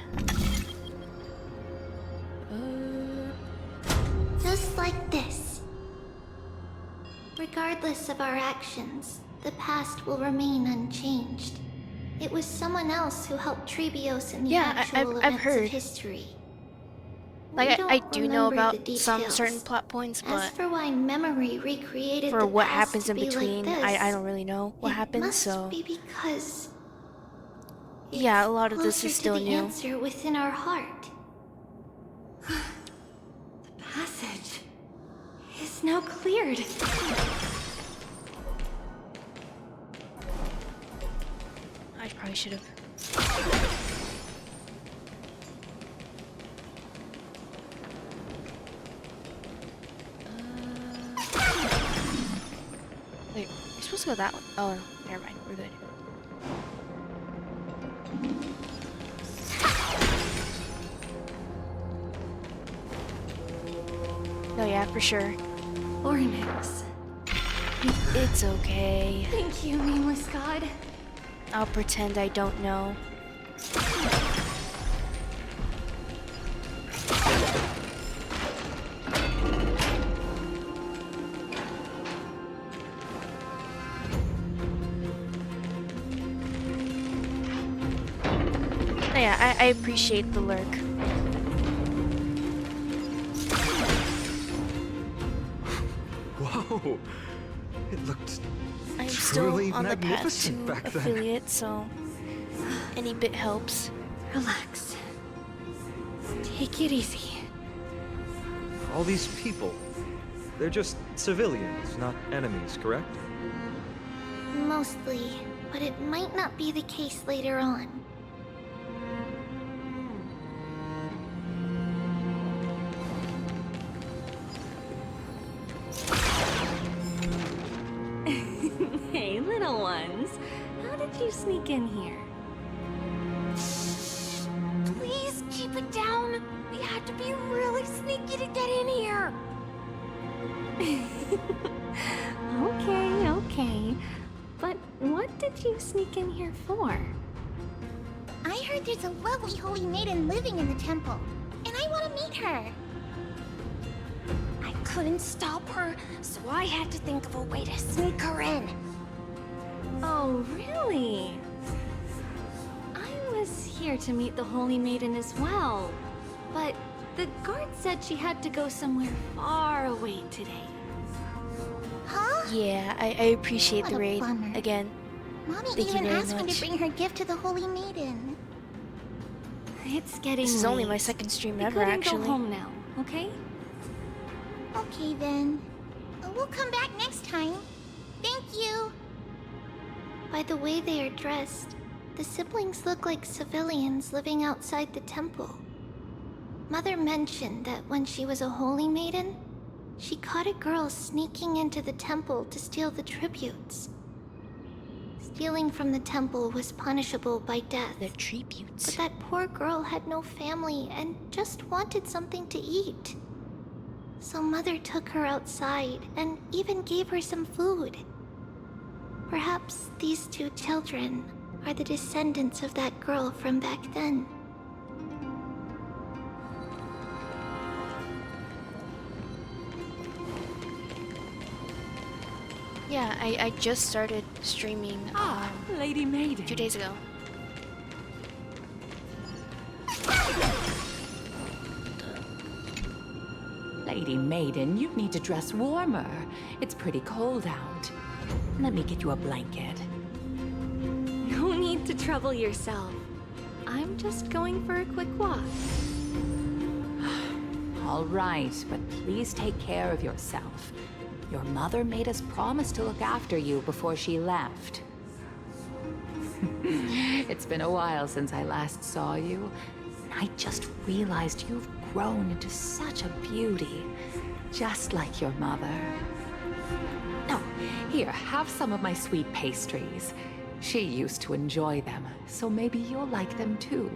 D: Just like this. Regardless of our actions, the past will remain unchanged. It was someone else who helped Trebios in the actual
A: I've
D: events
A: heard.
D: of history.
A: Like, I do know
D: remember
A: about
D: the
A: some
D: details.
A: certain plot points,
D: As
A: but
D: for why memory recreated
A: for
D: the
A: what
D: past
A: happens
D: to
A: in
D: be
A: between,
D: like this,
A: I don't really know what happens,
D: must
A: so...
D: be because
A: Yeah, a lot of this
D: closer
A: is still
D: to the
A: new.
D: answer within our heart. The passage is now cleared.
A: I probably should have. Wait, you're supposed to go that one? Oh, no, never mind. We're good. No, yeah, for sure.
D: Ornix.
A: It's okay.
D: Thank you, nameless god.
A: I'll pretend I don't know. Yeah, I appreciate the lurk.
F: Whoa! It looked
A: I'm still
F: truly
A: on the path
F: magnificent
A: to
F: back then.
A: affiliate, so any bit helps.
D: Relax. Take it easy.
F: All these people, they're just civilians, not enemies, correct?
D: Mostly, but it might not be the case later on.
U: Hey, little ones. How did you sneak in here?
T: Please keep it down. We had to be really sneaky to get in here.
U: Okay. But what did you sneak in here for?
T: I heard there's a lovely holy maiden living in the temple, and I want to meet her. I couldn't stop her, so I had to think of a way to sneak her in.
U: Oh, really? I was here to meet the Holy Maiden as well, but the guard said she had to go somewhere far away today.
T: Huh?
A: Yeah, I appreciate the
T: What a
A: raid.
T: bummer.
A: Again,
T: Mommy
A: thank you
T: even
A: very
T: asked me
A: much.
T: to bring her gift to the Holy Maiden.
U: It's getting
A: This is only my
U: late.
A: second stream
U: We
A: ever,
U: couldn't
A: actually.
U: go home now, okay?
T: Okay then. We'll come back next time. Thank you.
D: By the way they are dressed, the siblings look like civilians living outside the temple. Mother mentioned that when she was a holy maiden, she caught a girl sneaking into the temple to steal the tributes. Stealing from the temple was punishable by death.
A: The tributes.
D: But that poor girl had no family and just wanted something to eat. So Mother took her outside and even gave her some food. Perhaps these two children are the descendants of that girl from back then.
A: Yeah, I just started streaming
M: Lady Maiden.
A: 2 days ago.
M: Lady Maiden, you need to dress warmer. It's pretty cold out. Let me get you a blanket.
U: No need to trouble yourself. I'm just going for a quick walk.
M: All right, but please take care of yourself. Your mother made us promise to look after you before she left. It's been a while since I last saw you. I just realized you've grown into such a beauty, just like your mother. Oh, here, have some of my sweet pastries. She used to enjoy them, so maybe you'll like them too.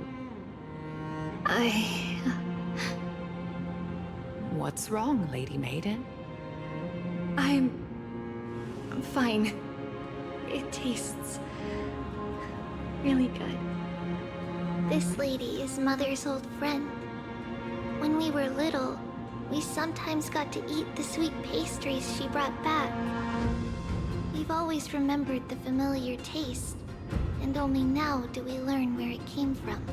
M: What's wrong, Lady Maiden?
P: I'm fine. It tastes really good.
D: This lady is Mother's old friend. When we were little, we sometimes got to eat the sweet pastries she brought back. We've always remembered the familiar taste, and only now do we learn where it came from.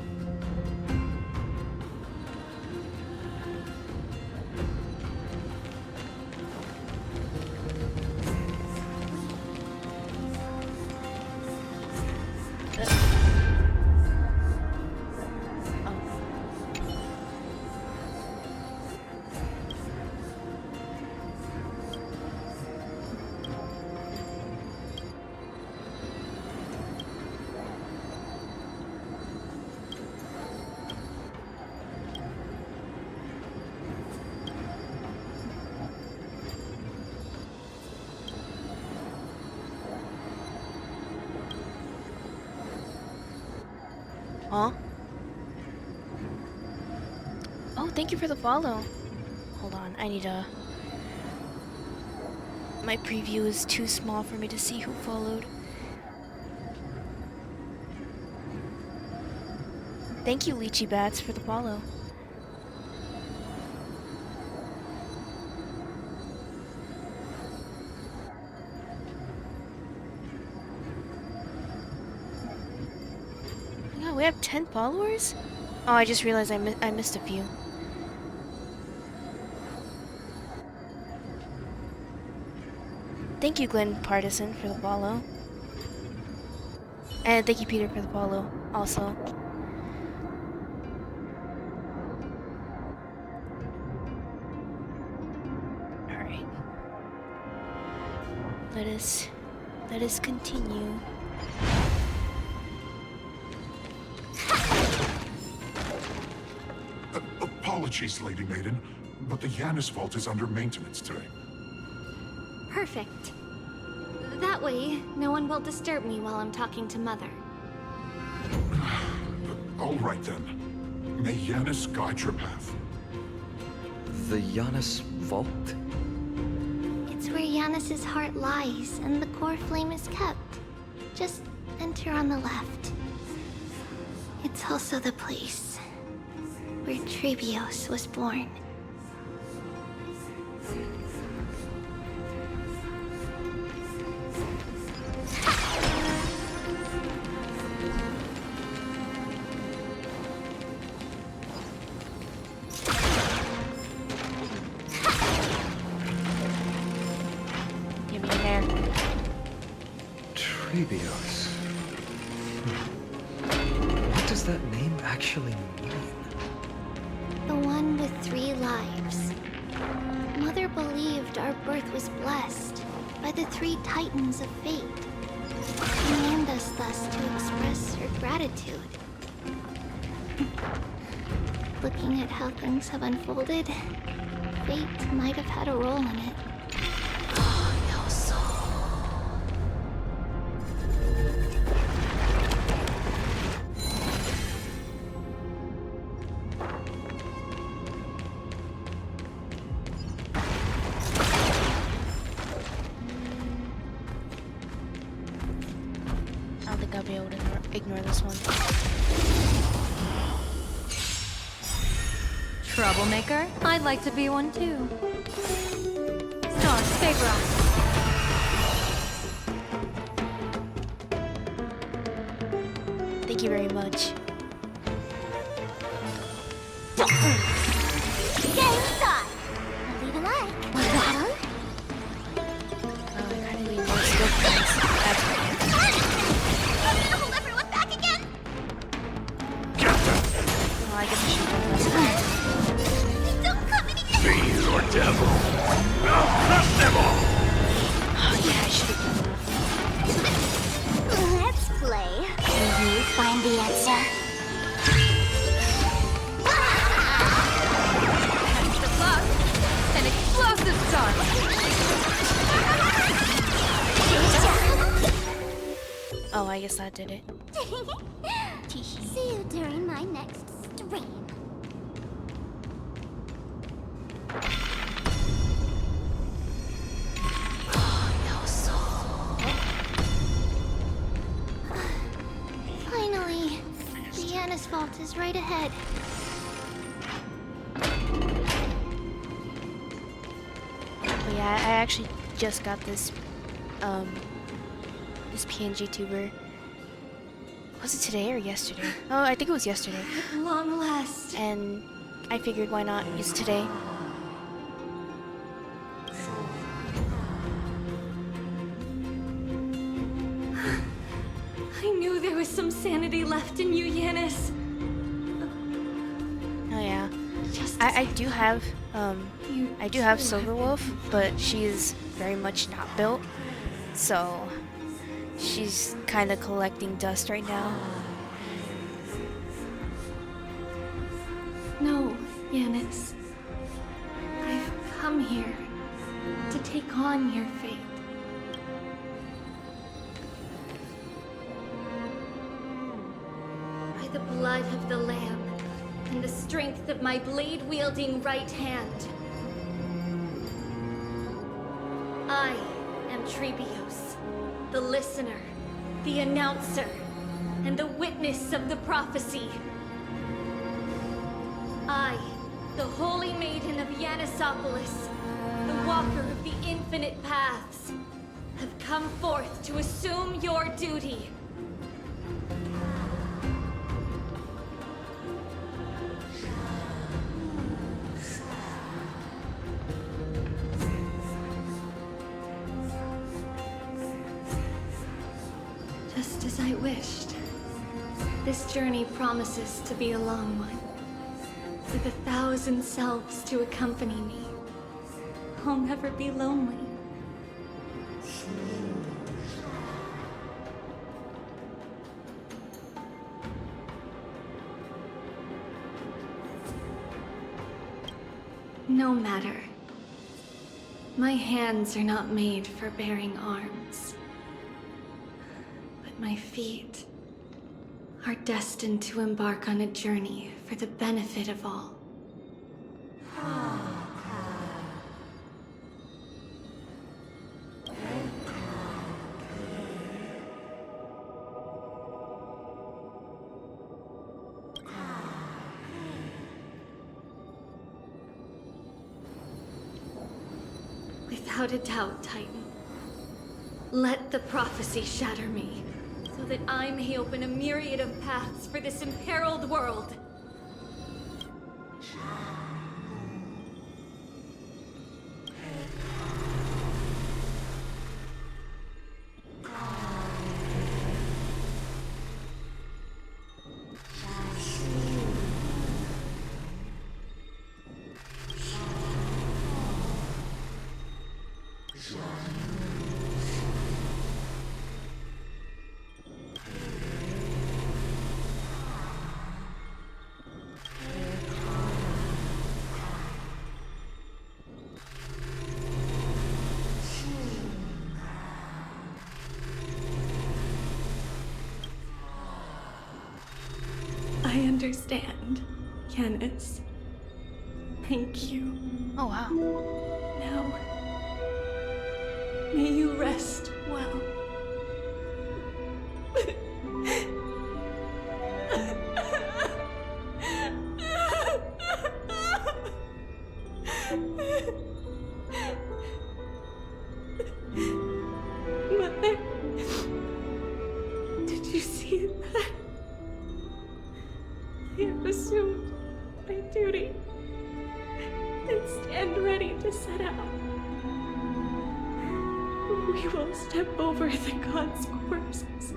A: Huh? Oh, thank you for the follow. Hold on, I need a... My preview is too small for me to see who followed. Thank you, Lychee Bats, for the follow. Yeah, we have 10 followers? Oh, I just realized I missed a few. Thank you, Glenn Partisan, for the follow. And thank you, Peter, for the follow, also. Alright. Let us continue.
J: Apologies, Lady Maiden, but the Yanis vault is under maintenance today.
U: Perfect. That way, no one will disturb me while I'm talking to Mother.
J: All right then. May Yanis guide your path.
F: The Yanis vault?
D: It's where Yanis's heart lies and the core flame is kept. Just enter on the left. It's also the place where Trebios was born.
A: Get me in there.
F: Trebios. What does that name actually mean?
D: The one with 3 lives. Mother believed our birth was blessed by the 3 titans of fate. She named us thus to express her gratitude. Looking at how things have unfolded, fate might have had a role in it.
A: I don't think I'll be able to ignore this one.
U: Troublemaker? I'd like to be one too. Stars, favor us.
A: Thank you very much.
T: Game start! I'll leave a like. Waddle?
A: I kind of need more skill points. That's
T: I'm gonna hold everyone back again!
A: well, I guess I should have done this.
T: Don't come any
K: Be your devil. I'll crush them all.
A: Oh yeah, I should have done
T: Let's play. Can you find the answer?
U: Catch the bug. An explosive start.
A: Oh, I guess that did it.
T: See you during my next stream.
D: Finally, the Vault is right ahead.
A: But yeah, I actually just got this, this PNG tuber. Was it today or yesterday? Oh, I think it was yesterday.
P: At long last.
A: And I figured why not use it today.
P: I knew there was some sanity left in you, Yanis.
A: Oh yeah. I do have Silverwolf, but she's very much not built, so she's kind of collecting dust right now.
P: No, Yanis. I've come here to take on your fate. By the blood of the Lamb and the strength of my blade-wielding right hand, I am Trebios, the listener, the announcer, and the witness of the prophecy. I, the Holy Maiden of Yanisopolis, the Walker of the Infinite Paths, have come forth to assume your duty. Just as I wished. This journey promises to be a long one, with 1,000 selves to accompany me. I'll never be lonely. No matter. My hands are not made for bearing arms. But my feet are destined to embark on a journey for the benefit of all. Without a doubt, Titan. Let the prophecy shatter me, so that I may open a myriad of paths for this imperiled world. understand, Yanis. Thank you.
A: Oh, wow.
P: Now, may you rest well. Mother, did you see that? I have assumed my duty and stand ready to set out. We will step over the gods' corpses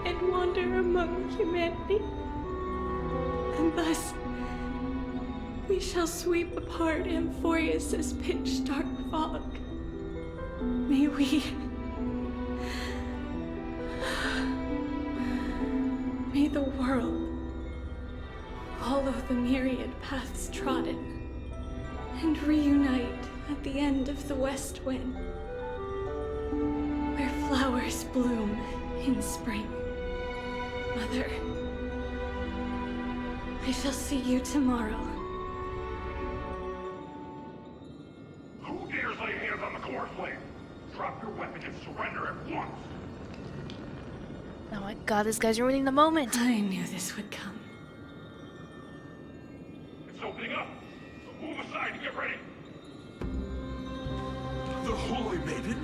P: and wander among humanity. And thus, we shall sweep apart Amphoreus' pitch-dark fog. May we... May the world follow the myriad paths trodden and reunite at the end of the west wind, where flowers bloom in spring. Mother, I shall see you tomorrow.
K: Who dares lay hands on the core flame? Drop your weapon and surrender at once!
A: Oh my god, this guy's ruining the moment.
P: I knew this would come.
K: It's opening up, so move aside and get ready!
S: The Holy Maiden?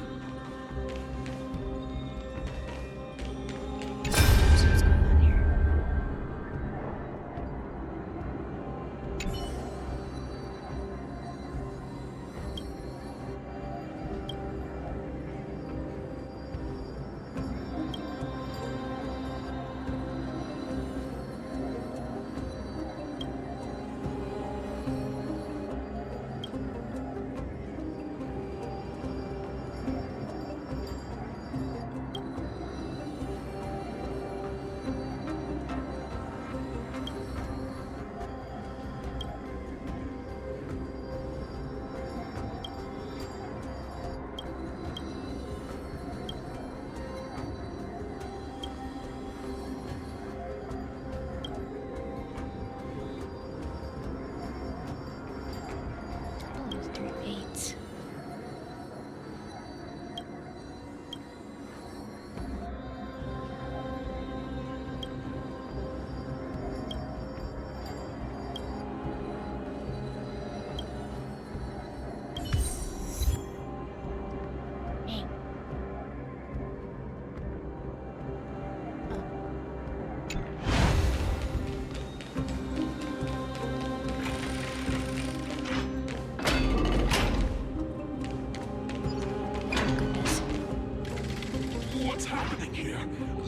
A: What's going on here?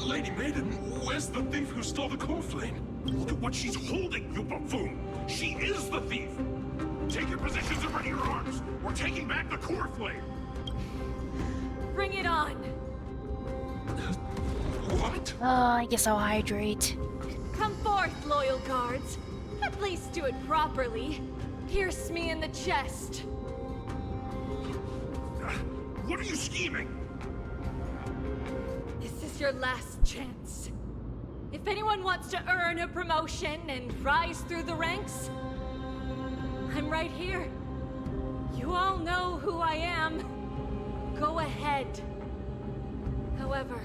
S: Lady Maiden, where's the thief who stole the core flame?
K: Look at what she's holding, you buffoon! She is the thief! Take your positions and ready your arms! We're taking back the core flame!
B: Bring it on!
S: What?
A: I guess I'll hydrate.
B: Come forth, loyal guards. At least do it properly. Pierce me in the chest.
K: What are you scheming?
B: This is your last chance. If anyone wants to earn a promotion and rise through the ranks, I'm right here. You all know who I am. Go ahead. However,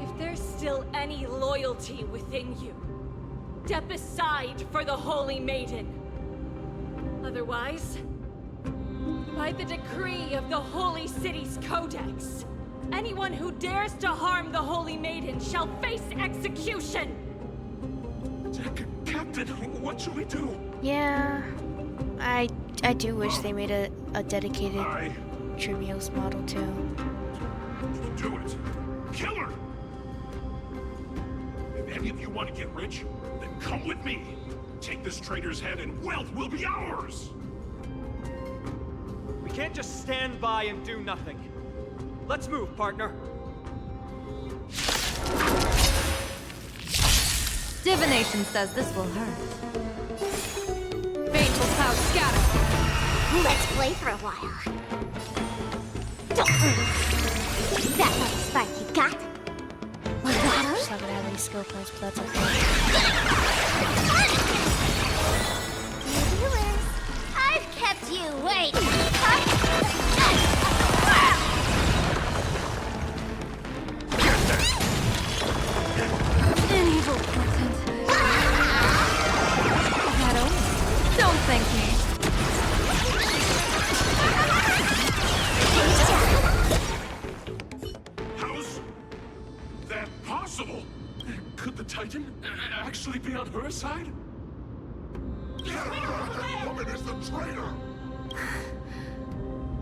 B: if there's still any loyalty within you, step aside for the Holy Maiden. Otherwise, by the decree of the Holy City's Codex, anyone who dares to harm the Holy Maiden shall face execution!
S: Captain, what should we do?
A: Yeah, I do wish they made a dedicated Trivios model too.
K: Do it! Kill her! If any of you want to get rich, then come with me. Take this traitor's head and wealth will be ours!
F: We can't just stand by and do nothing. Let's move, partner.
U: Divination says this will hurt. Baneful cloud scatter.
T: Let's play for a while. That little spark you got? Want a bottle?
A: just not gonna have any skill points, but that's okay.
T: Viewers, I've kept you waiting.
U: An evil portent. Shadow, don't thank me.
S: How's that possible? Could the Titan actually be on her side?
J: That woman is the traitor!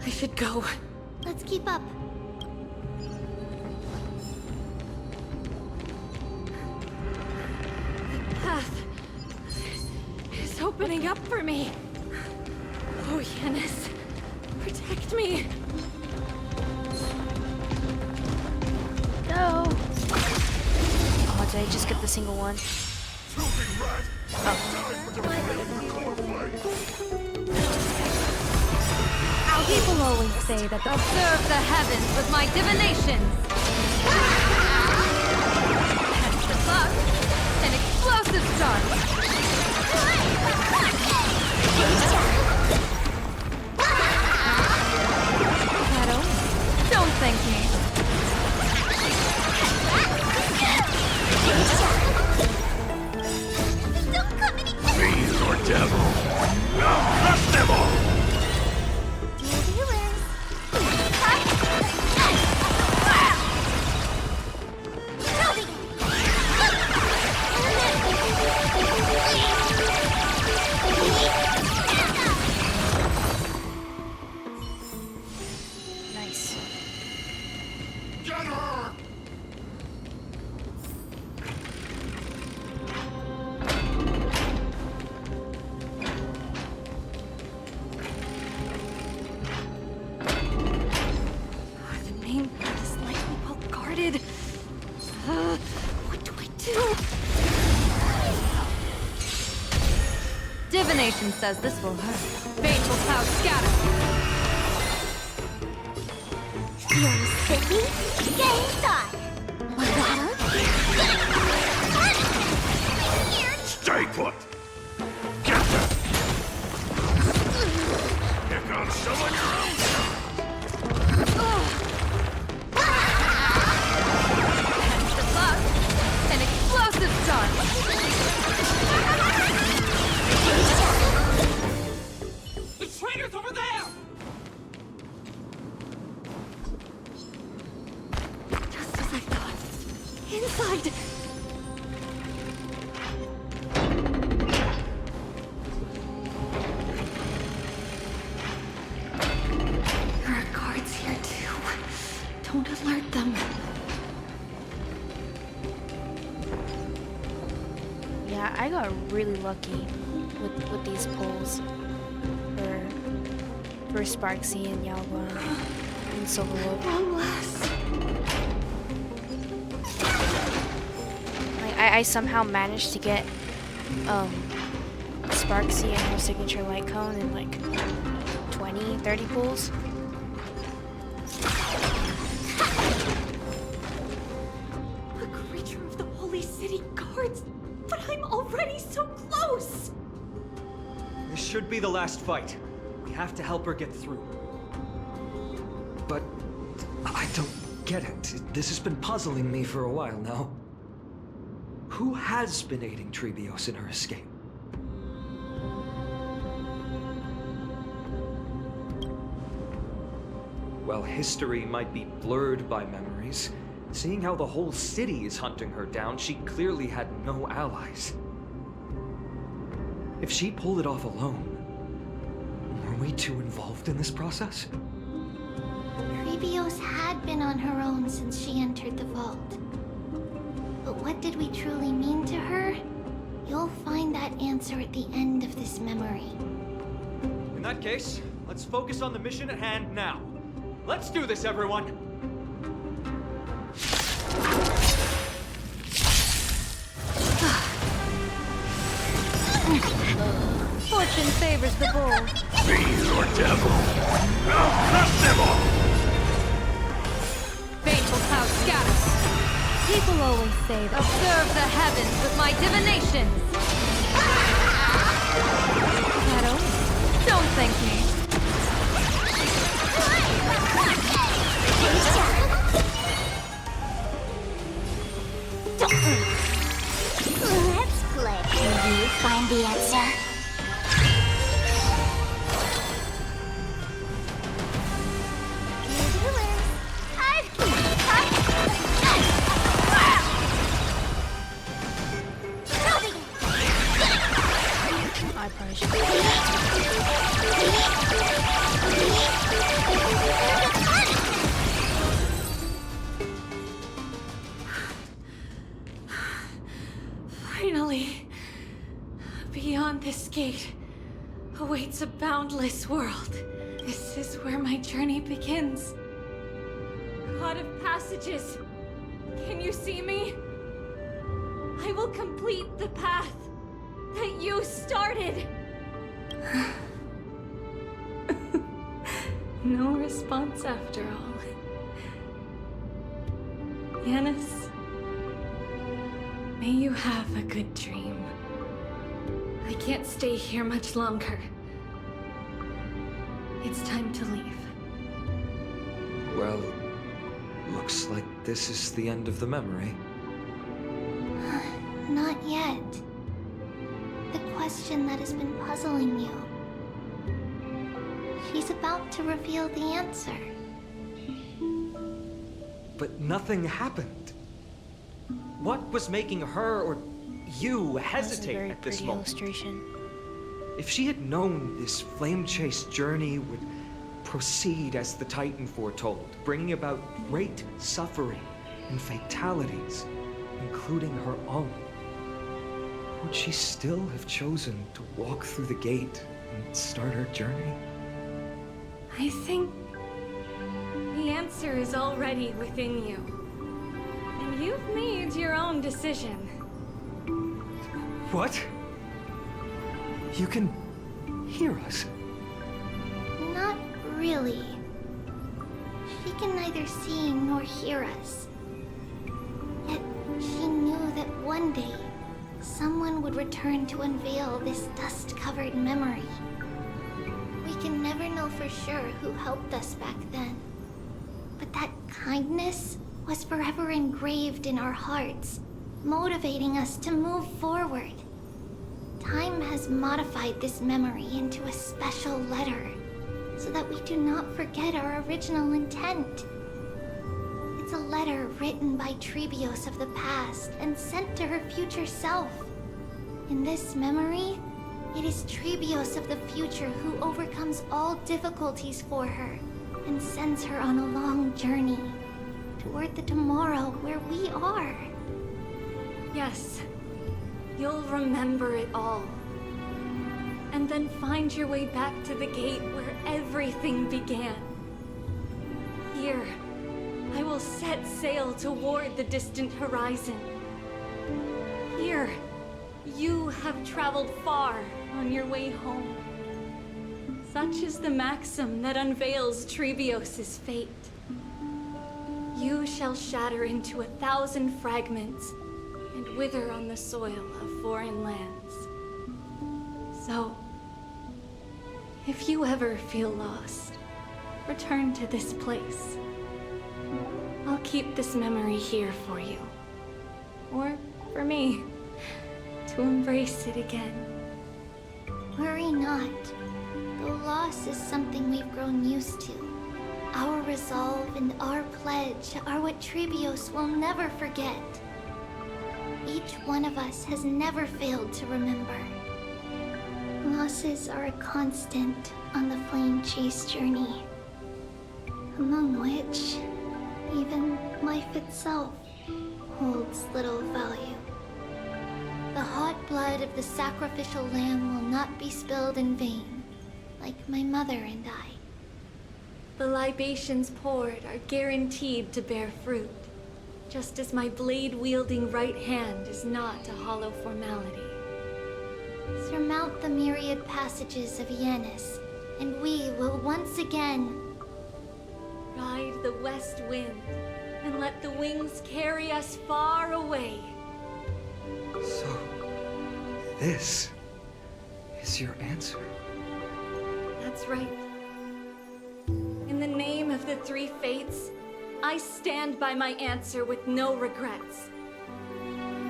U: I should go.
D: Let's keep up.
B: Path is opening up for me. Oh, Yennis, protect me.
A: No! Oh, did I just get the single one?
U: People always say that observe the heavens with my divinations. That's the bug. An explosive start. Shadow, don't thank me.
K: Fiend or devil, I'll crush them all!
A: Nice.
J: Get her!
B: The main path is likely well guarded. What do I do?
U: Divination says this will hurt. Fateful cloud scatter.
T: You're sticky? Get inside.
K: Stay put! Get them! Here comes some of your own
U: That's the bug. An explosive start.
S: The traitor's over there!
B: Just as I thought. Inside. There are guards here too. Don't alert them.
A: Yeah, I got really lucky with these pulls for Sparksy and Yalwa and Silverwood.
B: Long last.
A: Like I somehow managed to get Sparksy and her signature light cone in like 20, 30 pulls.
B: A creature of the holy city guards. But I'm already so close.
F: This should be the last fight. We have to help her get through. But I don't get it. This has been puzzling me for a while now. Who has been aiding Trebios in her escape? Well, history might be blurred by memories. Seeing how the whole city is hunting her down, she clearly had no allies. If she pulled it off alone, were we too involved in this process?
D: Trebios had been on her own since she entered the vault. But what did we truly mean to her? You'll find that answer at the end of this memory.
F: In that case, let's focus on the mission at hand now. Let's do this, everyone!
U: Fortune favors the bold.
K: Fiend or devil, I'll crush them all!
U: Fateful cloud scatters. People always
B: say that. Observe the heavens with my divinations! Shadow, don't thank me.
T: Let's play. Will you find the answer?
A: I probably should.
B: Finally, beyond this gate awaits a boundless world. This is where my journey begins. God of passages, can you see me? I will complete the path that you started. No response after all. Yanis, may you have a good dream. I can't stay here much longer. It's time to leave.
F: Well, looks like this is the end of the memory.
D: Not yet. The question that has been puzzling you. She's about to reveal the answer.
F: But nothing happened. What was making her or you hesitate at this moment?
A: Illustration.
F: If she had known this flame chase journey would proceed as the Titan foretold, bringing about great suffering and fatalities, including her own, would she still have chosen to walk through the gate and start her journey?
B: I think the answer is already within you. And you've made your own decision.
F: What? You can hear us?
D: Not really. She can neither see nor hear us. Yet she knew that one day someone would return to unveil this dust-covered memory. We can never know for sure who helped us back then. But that kindness was forever engraved in our hearts, motivating us to move forward. Time has modified this memory into a special letter, so that we do not forget our original intent. It's a letter written by Trebios of the past and sent to her future self. In this memory, it is Trebios of the future who overcomes all difficulties for her and sends her on a long journey toward the tomorrow where we are.
B: Yes, you'll remember it all. And then find your way back to the gate where everything began. Here, I will set sail toward the distant horizon. Here, you have traveled far on your way home. Such is the maxim that unveils Trebios' fate. You shall shatter into 1,000 fragments and wither on the soil of foreign lands. So, if you ever feel lost, return to this place. I'll keep this memory here for you. Or for me, to embrace it again.
D: Worry not. The loss is something we've grown used to. Our resolve and our pledge are what Trebios will never forget. Each one of us has never failed to remember. Losses are a constant on the flame chase journey, among which even life itself holds little value. The hot blood of the sacrificial lamb will not be spilled in vain, like my mother and I.
B: The libations poured are guaranteed to bear fruit, just as my blade-wielding right hand is not a hollow formality.
D: Surmount the myriad passages of Yanis, and we will once again
B: ride the west wind and let the wings carry us far away.
F: So, this is your answer?
B: That's right. In the name of the three fates, I stand by my answer with no regrets.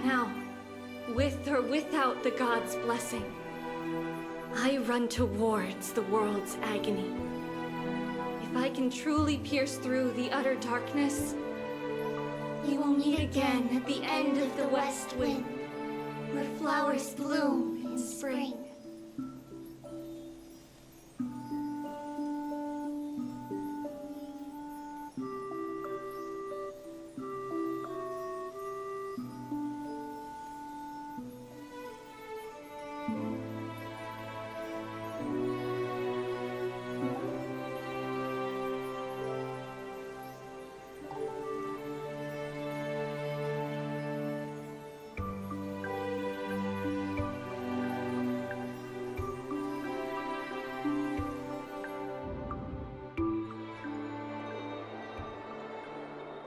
B: Now, with or without the gods' blessing, I run towards the world's agony. If I can truly pierce through the utter darkness, we will meet again at the end of the west wind, where flowers bloom in spring.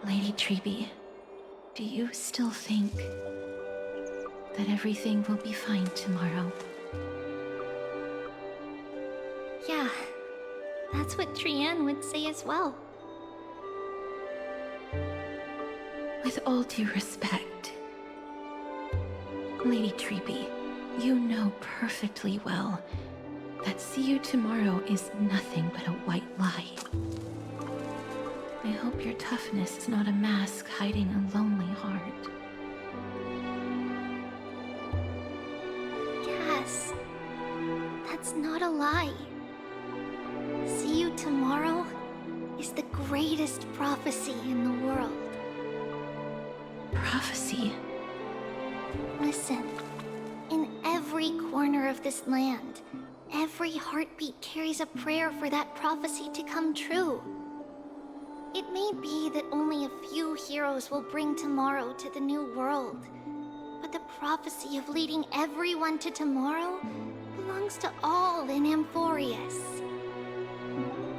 P: Lady Treby, do you still think that everything will be fine tomorrow?
D: Yeah, that's what Trianne would say as well.
P: With all due respect, Lady Treby, you know perfectly well that see you tomorrow is nothing but a white lie. I hope your toughness is not a mask hiding a lonely heart.
D: Cass, that's not a lie. See you tomorrow is the greatest prophecy in the world.
P: Prophecy?
D: Listen, in every corner of this land, every heartbeat carries a prayer for that prophecy to come true. It may be that only a few heroes will bring tomorrow to the new world, but the prophecy of leading everyone to tomorrow belongs to all in Amphoreus.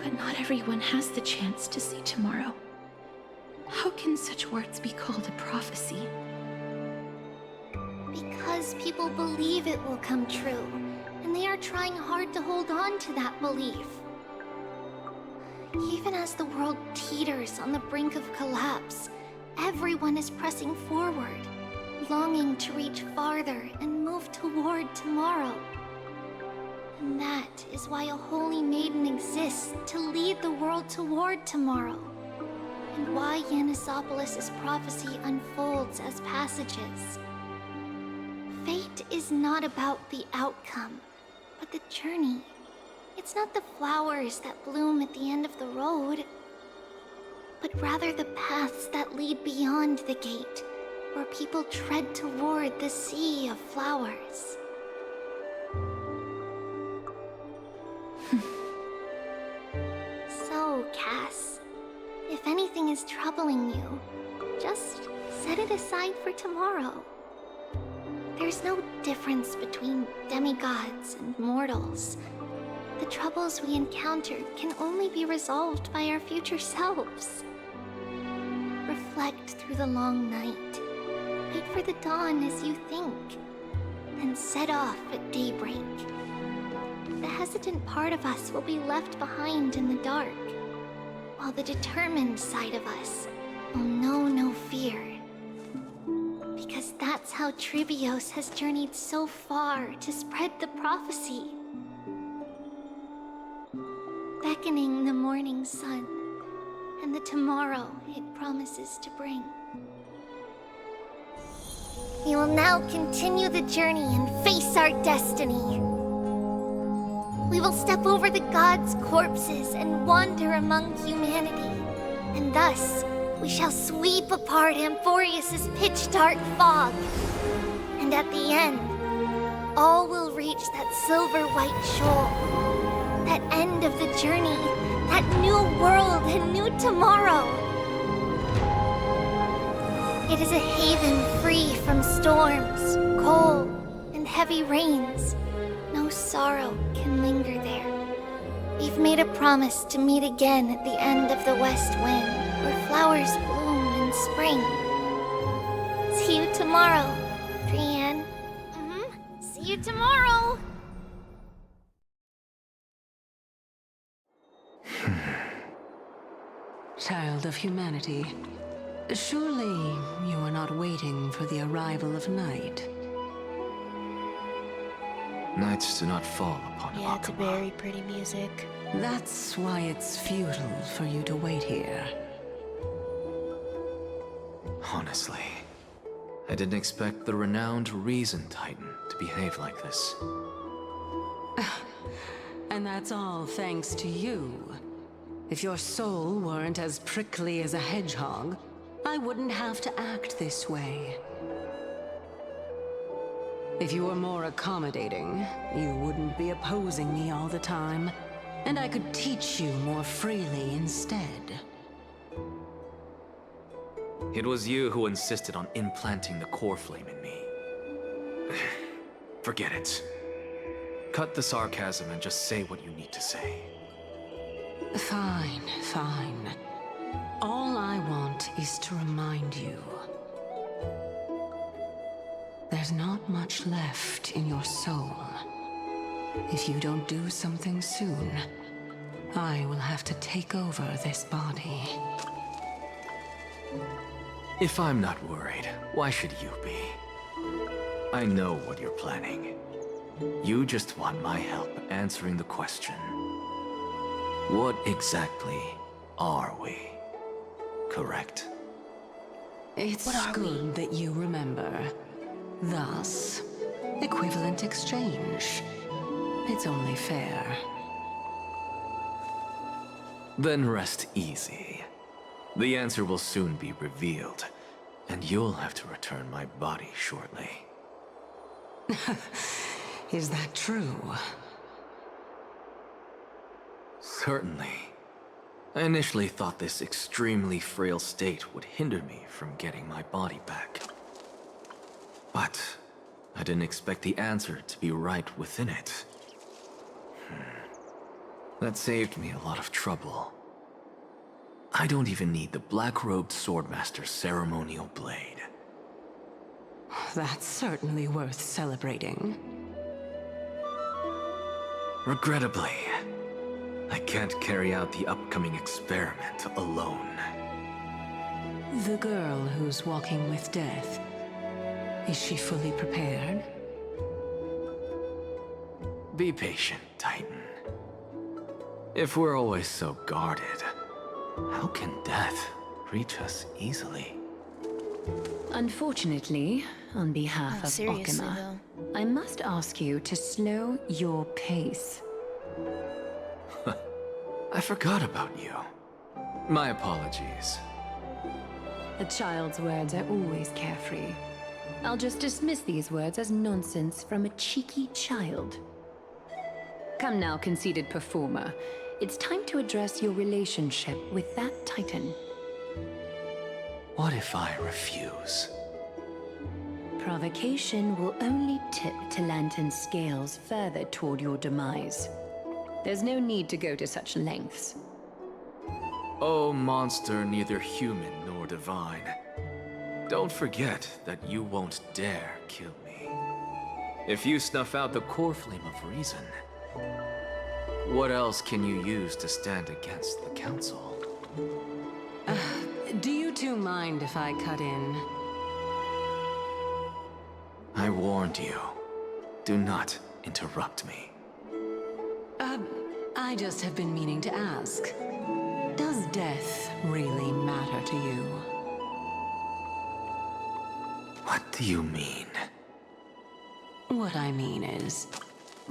P: But not everyone has the chance to see tomorrow. How can such words be called a prophecy?
D: Because people believe it will come true, and they are trying hard to hold on to that belief. Even as the world teeters on the brink of collapse, everyone is pressing forward, longing to reach farther and move toward tomorrow. And that is why a holy maiden exists to lead the world toward tomorrow, and why Yanisopolis' prophecy unfolds as passages. Fate is not about the outcome, but the journey. It's not the flowers that bloom at the end of the road, but rather the paths that lead beyond the gate, where people tread toward the sea of flowers. So, Cass, if anything is troubling you, just set it aside for tomorrow. There's no difference between demigods and mortals. The troubles we encounter can only be resolved by our future selves. Reflect through the long night. Wait for the dawn as you think, then set off at daybreak. The hesitant part of us will be left behind in the dark, while the determined side of us will know no fear. Because that's how Tribios has journeyed so far to spread the prophecy. Beckoning the morning sun, and the tomorrow it promises to bring. We will now continue the journey and face our destiny. We will step over the gods' corpses and wander among humanity, and thus we shall sweep apart Amphoreus' pitch-dark fog. And at the end, all will reach that silver-white shoal. That end of the journey, that new world and new tomorrow. It is a haven free from storms, cold, and heavy rains. No sorrow can linger there. We've made a promise to meet again at the end of the west wind, where flowers bloom in
T: in spring. See you tomorrow, Brienne.
I: See you tomorrow!
M: Child of humanity, surely you are not waiting for the arrival of night.
L: Nights do not fall upon
A: Yeah, it's very pretty music.
M: That's why it's futile for you to wait here.
L: Honestly, I didn't expect the renowned Reason Titan to behave like this.
M: And that's all thanks to you. If your soul weren't as prickly as a hedgehog, I wouldn't have to act this way. If you were more accommodating, you wouldn't be opposing me all the time, and I could teach you more freely instead.
L: It was you who insisted on implanting the core flame in me. Forget it. Cut the sarcasm and just say what you need to say.
M: Fine, fine. All I want is to remind you. There's not much left in your soul. If you don't do something soon, I will have to take over this body.
L: If I'm not worried, why should you be? I know what you're planning. You just want my help answering the question. What exactly are we? Correct?
M: It's good that you remember. Thus, equivalent exchange. It's only fair.
L: Then rest easy. The answer will soon be revealed, and you'll have to return my body shortly.
M: Is that true?
L: Certainly. I initially thought this extremely frail state would hinder me from getting my body back. But I didn't expect the answer to be right within it. That saved me a lot of trouble. I don't even need the black-robed swordmaster's ceremonial blade.
M: That's certainly worth celebrating.
L: Regrettably, I can't carry out the upcoming experiment alone.
M: The girl who's walking with death, is she fully prepared?
L: Be patient, Titan. If we're always so guarded, how can death reach us easily?
C: Unfortunately, on behalf of
A: seriously,
C: Okima, I must ask you to slow your pace.
L: I forgot about you. My apologies.
C: A child's words are always carefree. I'll just dismiss these words as nonsense from a cheeky child. Come now, conceited performer. It's time to address your relationship with that Titan.
L: What if I refuse?
C: Provocation will only tip Talantan's scales further toward your demise. There's no need to go to such lengths.
L: Oh, monster neither human nor divine. Don't forget that you won't dare kill me. If you snuff out the core flame of reason, what else can you use to stand against the Council?
M: Do you two mind if I cut in?
L: I warned you. Do not interrupt me.
M: I just have been meaning to ask. Does death really matter to you?
L: What do you mean?
M: What I mean is,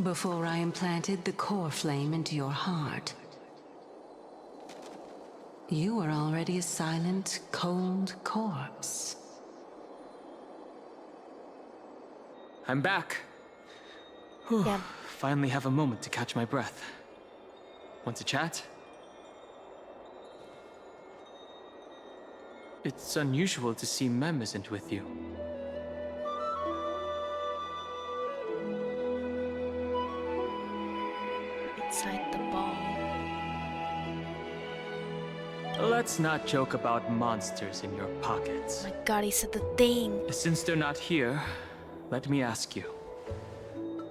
M: before I implanted the core flame into your heart, you were already a silent, cold corpse.
H: I'm back.
A: Yeah.
H: Finally have a moment to catch my breath. Want to chat? It's unusual to see Mem isn't with you.
A: Inside the ball.
H: Let's not joke about monsters in your pockets.
A: My god, he said the thing.
H: Since they're not here, let me ask you.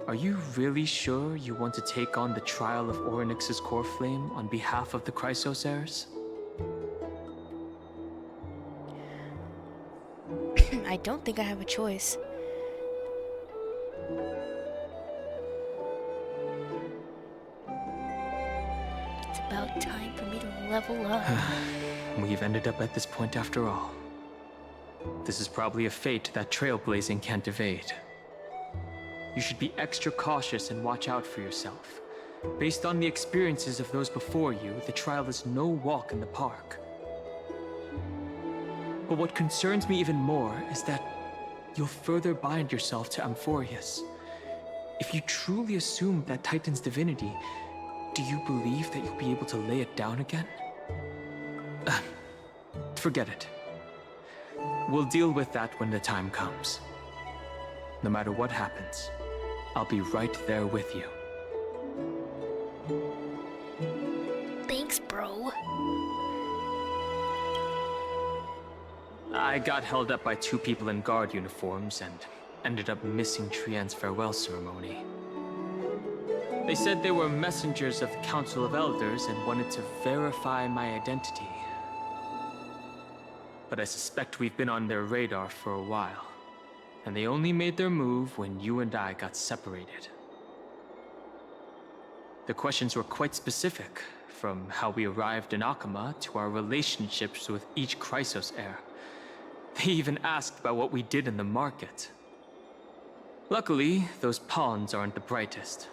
H: Are you really sure you want to take on the trial of Orynyx's core flame on behalf of the Chrysos heirs?
A: I don't think I have a choice. It's about time for me to level up.
H: We've ended up at this point after all. This is probably a fate that trailblazing can't evade. You should be extra cautious and watch out for yourself. Based on the experiences of those before you, the trial is no walk in the park. But what concerns me even more is that you'll further bind yourself to Amphoreus. If you truly assume that Titan's divinity, do you believe that you'll be able to lay it down again? Forget it. We'll deal with that when the time comes. No matter what happens, I'll be right there with you.
A: Thanks, bro.
H: I got held up by two people in guard uniforms and ended up missing Trian's farewell ceremony. They said they were messengers of the Council of Elders and wanted to verify my identity. But I suspect we've been on their radar for a while, and they only made their move when you and I got separated. The questions were quite specific, from how we arrived in Akama to our relationships with each Chrysos heir. They even asked about what we did in the market. Luckily, those pawns aren't the brightest.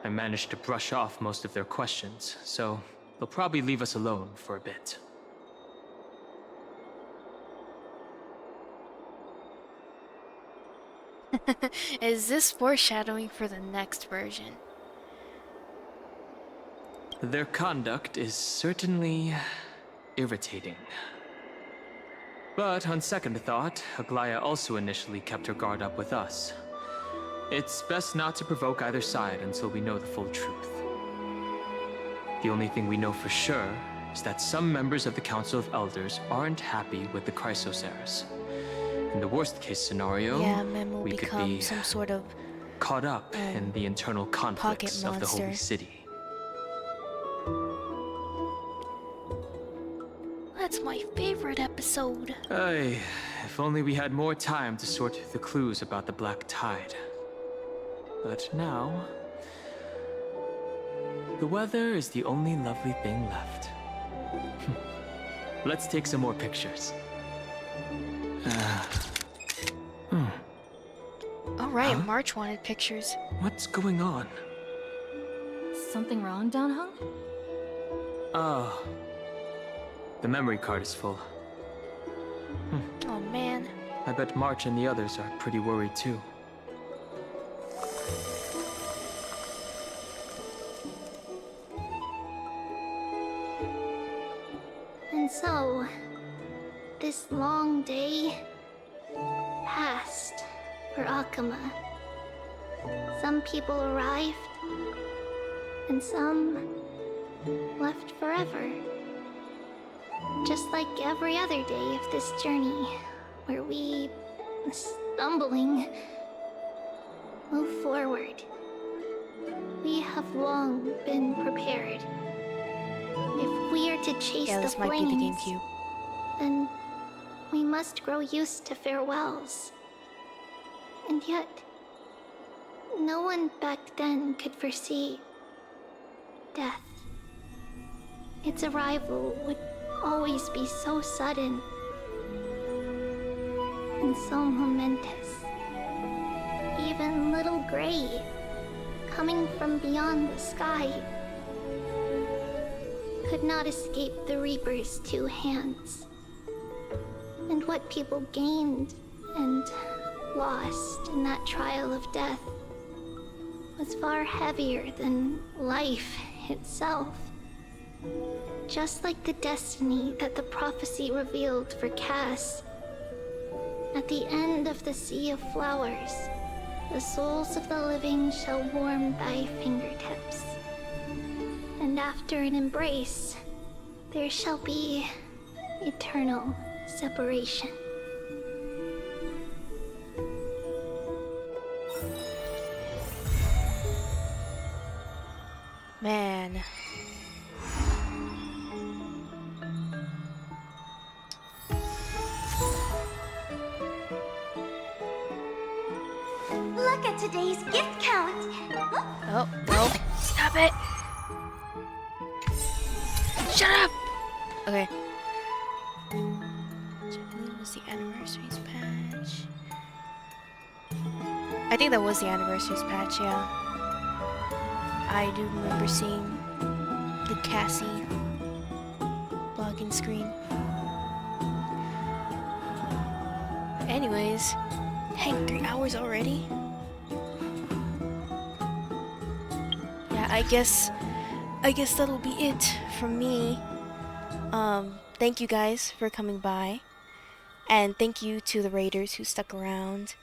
H: I managed to brush off most of their questions, so they'll probably leave us alone for a bit.
A: Is this foreshadowing for the next version?
H: Their conduct is certainly irritating. But on second thought, Aglaya also initially kept her guard up with us. It's best not to provoke either side until we know the full truth. The only thing we know for sure is that some members of the Council of Elders aren't happy with the Chrysos heirs. In the worst case scenario,
A: yeah, Mem will
H: we could
A: become
H: be
A: some sort of
H: caught up in the internal conflicts of the Holy City.
A: That's my favorite episode.
H: Ay, if only we had more time to sort through the clues about the Black Tide. But now, the weather is the only lovely thing left. Let's take some more pictures.
A: Alright, March wanted pictures.
H: What's going on?
U: Something wrong, Donghung?
H: Oh. The memory card is full.
A: Oh man.
H: I bet March and the others are pretty worried too.
D: And so, this long day passed for Akama. Some people arrived, and some left forever. Just like every other day of this journey, where we, stumbling, move forward. We have long been prepared. If we are to chase the
A: might be the
D: flames,
A: GameCube.
D: then we must grow used to farewells. And yet, no one back then could foresee death. Its arrival would always be so sudden and so momentous. Even little Gray, coming from beyond the sky, could not escape the Reaper's two hands. And what people gained and lost in that trial of death was far heavier than life itself. Just like the destiny that the prophecy revealed for Cass. At the end of the Sea of Flowers, the souls of the living shall warm thy fingertips. And after an embrace, there shall be eternal separation.
A: Man.
T: Look at today's gift count. Huh?
A: Oh, no. Stop it. Shut up! Okay. Which I believe was the anniversaries patch. I think that was the anniversaries patch, yeah. I do remember seeing the Cassie login screen. Anyways, dang, 3 hours already? Yeah, I guess that'll be it from me. Thank you guys for coming by. And thank you to the raiders who stuck around.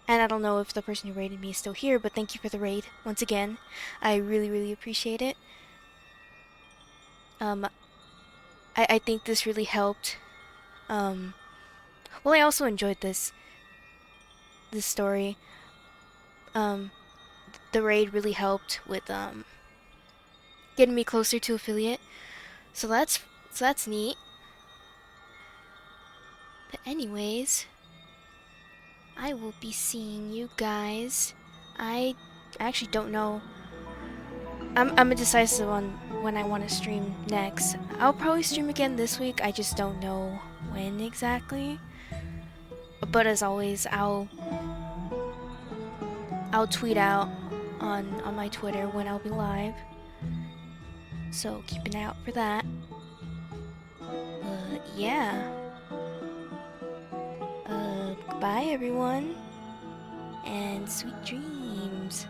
A: And I don't know if the person who raided me is still here, but thank you for the raid once again. I really, really appreciate it. I think this really helped. Well, I also enjoyed this story. The raid really helped with getting me closer to affiliate. So that's neat. But anyways, I will be seeing you guys. I actually don't know. I'm indecisive on when I want to stream next. I'll probably stream again this week. I just don't know when exactly. But as always, I'll tweet out on my Twitter when I'll be live. So keep an eye out for that. Yeah. Goodbye everyone. And sweet dreams.